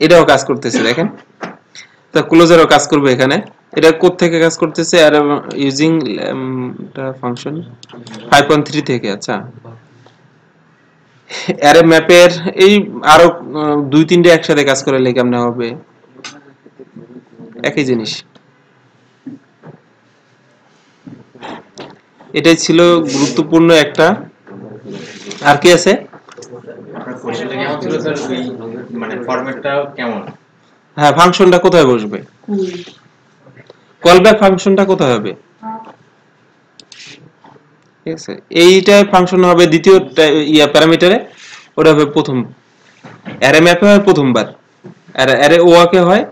এটাও কাজ করতেছে দেখেন, তা ক্লোজারও কাজ করবে এখানে। এটা কোড থেকে কাজ করতেছে, আর ইউজিং ফাংশন 5.3 থেকে। আচ্ছা, অ্যারে ম্যাপের এই আরো 2-3টে একসাথে কাজ করে কেমন হবে? একই জিনিস। এটাই ছিল গুরুত্বপূর্ণ একটা। আর কি আছে? আপনার কোশ্চেনটা কেমন ছিল স্যার? মানে ফরম্যাটটা কেমন? হ্যাঁ, ফাংশনটা কোথায় বসবে? কলব্যাক ফাংশনটা কোথায় হবে? ঠিক আছে, এইটা ফাংশন হবে দ্বিতীয় প্যারামিটারে, ওটা হবে প্রথম। অ্যারে ম্যাপে হয় প্রথমবার, আর অ্যারে ওয়াকে হয়।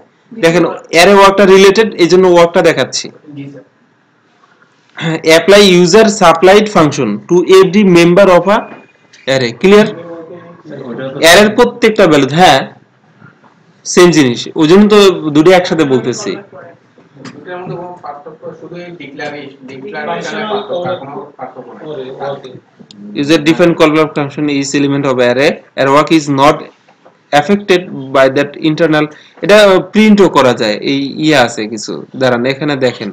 দেখেন অ্যারে ওয়াকটা রিলেটেড, এইজন্য ওয়াকটা দেখাচ্ছি। Apply user supplied function to every member of a array. Clear? অ্যারের প্রত্যেকটা ভ্যালু, হ্যাঁ সেম জিনিস, ওই জন্য তো দুটো একসাথে বলতেছি। দুটোর মধ্যে কোনো পার্থক্য শুধু এই ডিক্লারেশনের পার্থক্য নাই। User defined callback function is element of array. Array walk is not affected by that internal. এটা প্রিন্টও করা যায়, এই ইয়ে আছে কিছু। দাঁড়ান এখানে দেখেন,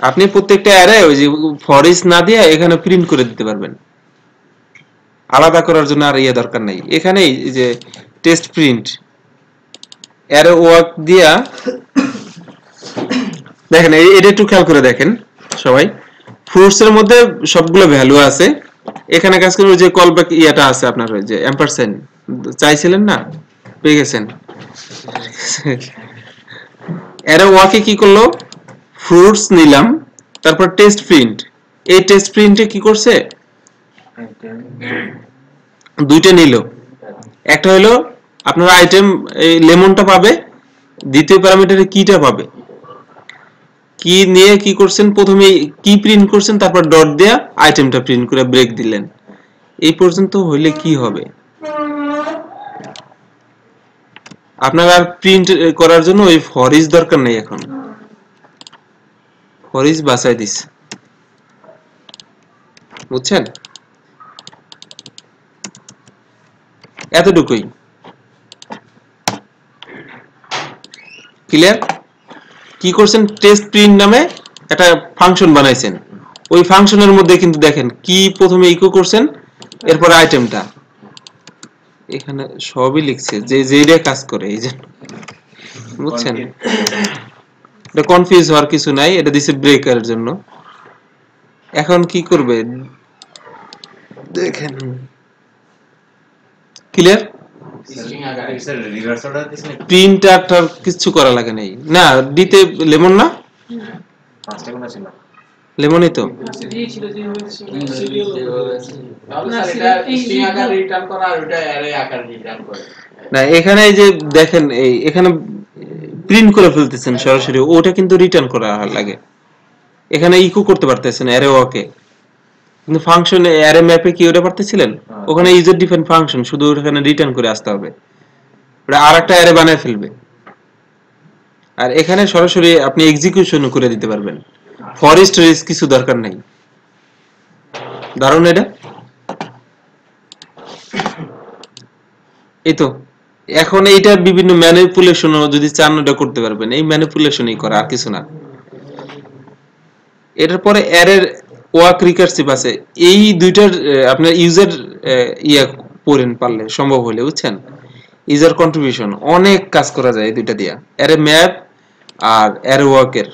আপনি প্রত্যেকটা অ্যারে ওই যে ফর ইচ না দিয়ে এখানে প্রিন্ট করে দিতে পারবেন, আলাদা করার জন্য আর ইয়ে দরকার নেই। এখানেই যে টেস্ট প্রিন্ট অ্যারে ওয়ার্ক দিয়া দেখেন, এটা একটু খেয়াল করে দেখেন সবাই। ফ্রুটস এর মধ্যে সবগুলো ভ্যালু আছে, এখানে কাজ করে ওই যে কলব্যাক ইয়াটা আছে আপনার, ওই যে এম্পারসেন্ট চাইছিলেন না, পেয়ে গেছেন। অ্যারে ওয়ার্কে কি করলো, ফ্রুটস নিলাম, তারপর টেস্ট প্রিন্ট, এই টেস্ট প্রিন্টে কি করছে, দুইটা নিল। একটা হলো আপনার আইটেম এই লেমনটা পাবে, দ্বিতীয় প্যারামিটারে কিটা পাবে। কি নিয়ে কি করছেন, প্রথমে কি প্রিন্ট করছেন, তারপর ডট দেয়া আইটেমটা প্রিন্ট করে ব্রেক দিলেন। এই পর্যন্ত হইলে কি হবে, আপনার আর প্রিন্ট করার জন্য ওই ফর ইচ দরকার নেই, এখন ফর ইচ বাছাই দিস, বুঝছেন? এতটুকুই ক্লিয়ার। কি করছেন, টেস্ট প্রিন্ট নামে একটা ফাংশন বানাইছেন, ওই ফাংশনের মধ্যে কিন্তু দেখেন কি প্রথমে ইকো করছেন, এরপর আইটেমটা এখানে সবই লিখছে যে যেটা কাজ করে, এই যে বুঝছেন, এটা কনফিউজ হওয়ার কিছু নাই, এটা দিছে ব্রেকারের জন্য। এখন কি করবে দেখেন, ক্লিয়ার। প্রিন্টারটার কিছু করা লাগে নাই না, দিতে লেমন না, লেমনই তো। দিয়েছিল যে হয়েছে তাহলে স্যার এটা স্ট্রিং আকার রিটার্ন করা আর ওটা অ্যারে আকার রিটার্ন করে না, এখানে এই যে দেখেন, এই এখানে প্রিন্ট করে ফেলতেছেন সরাসরি, ওটা কিন্তু রিটার্ন করা লাগে। এখানে ইকো করতে পারতেছেন অ্যারে ওয়াকে, কিন্তু ফাংশন অ্যারে ম্যাপে কি ওটা পারতেছিলেন, ওখানে ইউজার ডিফাইন ফাংশন, শুধু ওখানে রিটার্ন করে আসতে হবে, ওটা আরেকটা অ্যারে বানায় ফেলবে। আর এখানে সরাসরি আপনি এক্সিকিউশন করে দিতে পারবেন, ফর স্টোরেজ কিছু দরকার নেই। দারুণ এটা। এই তো এখন এইটার বিভিন্ন ম্যানিপুলেশন যদি চান ওটা করতে পারবেন, এই ম্যানিপুলেশনই করা, আর কিছু না। এটার পরে অ্যারের ওয়ার্ক রিকার্সিভ আছে, এই দুইটার আপনার ইউজার ইয়া পড়েন পারলে, সম্ভব হলে, বুঝছেন, ইউজার কন্ট্রিবিউশন অনেক কাজ করা যায় এই দুইটা দিয়া, অ্যারে ম্যাপ আর অ্যারে ওয়ার্কের।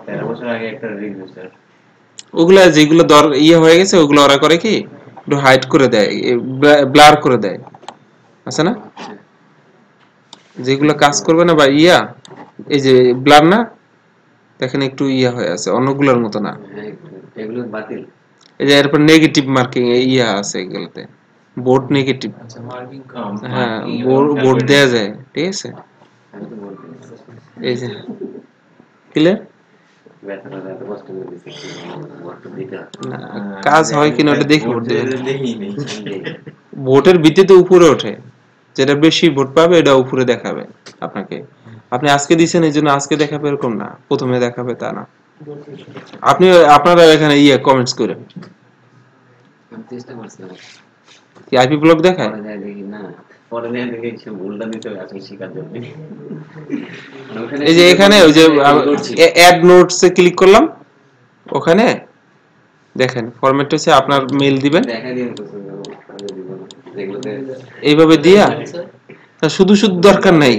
13 বছর আগে একটা রিভিউ স্যার, ওগুলা যেগুলো ইয়ে হয়ে গেছে ওগুলো ওরা করে কি একটু হাইড করে দেয়, ব্লার করে দেয়, আছে না, যেগুলো কাজ করবে না বা ইয়া, এই যে ব্লার না, দেখেন একটু ইয়া হয়ে আছে, অন্যগুলোর মতো না, এগুলো বাতিল। এই যে এরপর নেগেটিভ মার্কিং ইয়া আছে এগুলোতে, বোর্ড নেগেটিভ, আচ্ছা, মার্কিং হ্যাঁ বোর্ড দেয়া যায়, ঠিক আছে। আমি তো বলতে এই যে ক্লিয়ার, ব্যথাটা এত কষ্ট করে দিচ্ছি, বড্ড দিতে কাজ হয় কিনা ওটা দেখে ভোট দেবেন। দেখি নেই। ভোটের ভিত্তিতে উপরে ওঠে, যেটা বেশি ভোট পাবে এটা উপরে দেখাবে আপনাকে। আপনি আজকে দিচ্ছেন এই জন্য আজকে দেখাবে এরকম না, প্রথমে দেখাবে তা না। আপনি আপনারা এখানে কমেন্টস করেন, আমি চেষ্টা করছিলাম, কি আইপি ব্লক দেখায়, পরে যায় দেখি না, পরে যায় দেখি সে ভুলটা দিতে হবে আসলে শেখার জন্য। এই যে এখানে ওই যে অ্যাড নোটস এ ক্লিক করলাম, ওখানে দেখেন ফরম্যাট হচ্ছে আপনার মেইল দিবেন, দেখা দিন তো যেগুলোতে এইভাবে দিয়া, শুধু শুধু দরকার নাই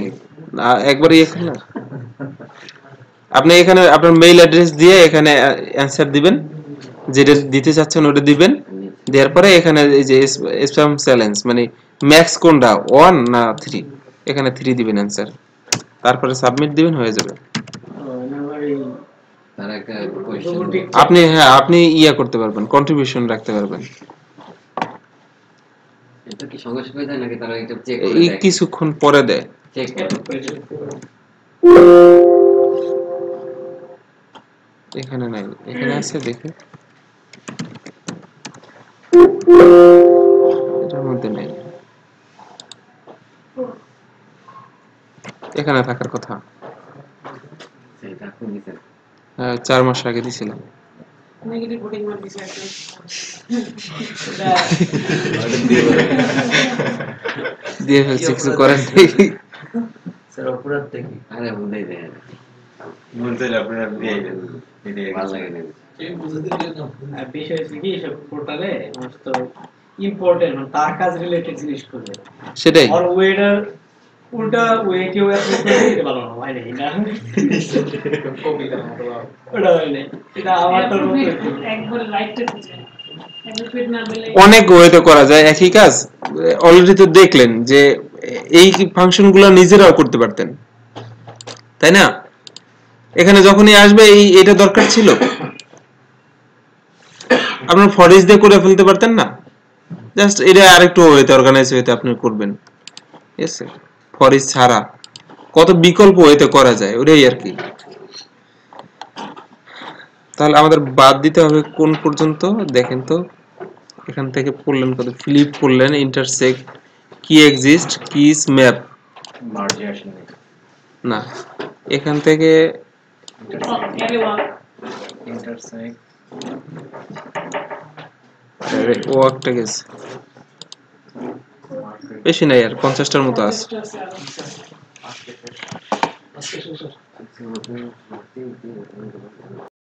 একবার ইয়ে করলাম, আপনি এখানে আপনার মেইল অ্যাড্রেস দিয়ে এখানে অ্যানসার দিবেন, যেটা দিতে চাচ্ছেন ওটা দিবেন, দেওয়ার পরে এখানে এই যে স্প্যাম চ্যালেঞ্জ মানে ম্যাক্স কোনটা 1 না 3, এখানে 3 দিবেন অ্যানসার, তারপরে সাবমিট দিবেন, হয়ে যাবে। তার একটা কোয়েশ্চেন আপনি আপনি ইয়া করতে পারবেন, কন্ট্রিবিউশন রাখতে পারবেন। এটা কি সঙ্গে সঙ্গে দেয় নাকি তারা এটা চেক করে এই দেখে? কিছুক্ষণ পরে দেয়, চেক করে এখানে নাই, এখানে আছে দেখে, এটার মধ্যে নেই, এখানে থাকার কথা। সেটা আপনি দিতেন। 4 মাস আগে দিছিলাম। নেগেটিভ ভোটিং মার দিছে একটা দিয়ে ফেলছি, কিছু করেন নেই। স্যার অপরাধ দেখি আরে ভুলেই দেয় বলতে আপনার দিয়ে দিয়ে ভালো লাগে না আর বিষয় হচ্ছে কি সব পোর্টালে সমস্ত ইম্পর্টেন্ট তার কাজ রিলেটেড জিনিস করবে সেটাই আর ওয়েটার উল্টা ওয়ে কেউ অ্যাপ্লাই করে দিতে পারো না হয় না কবিতা মতো ওটা হয় না এটা আমার তো একবার লাইটটা দিচ্ছে একবার না বলে অনেক ওয়েতে করা যায় একই কাজ। অলরেডি তো দেখলেন যে এই ফাংশনগুলো নিজেরাও করতে পারতেন, তাই না? এখানে যখনই আসবে এটা দরকার ছিল, আপনার ফর ইচ দিয়ে করে ফেলতে পারতেন না? জাস্ট এটা আরেকটু ওয়েতে অর্গানাইজ ওয়েতে আপনি করবেন, ঠিক আছে? ফর ইচ ছাড়া কত বিকল্প ওয়েতে করা যায়, ওটাই আর কি। তাহলে আমাদের বাদ দিতে হবে কোন পর্যন্ত দেখেন তো। এখান থেকে পড়লেন কত, ফ্লিপ করলেন, ইন্টারসেক্ট, কি এক্সিস্ট, কিস ম্যাপ মার্জে আসেন না, এখান থেকে ক্যারি ওয়াক ইন্টারসেক্ট ও একটা গেছে, বেশি নাই আর 50টার মতো আছে। আজকে শেষ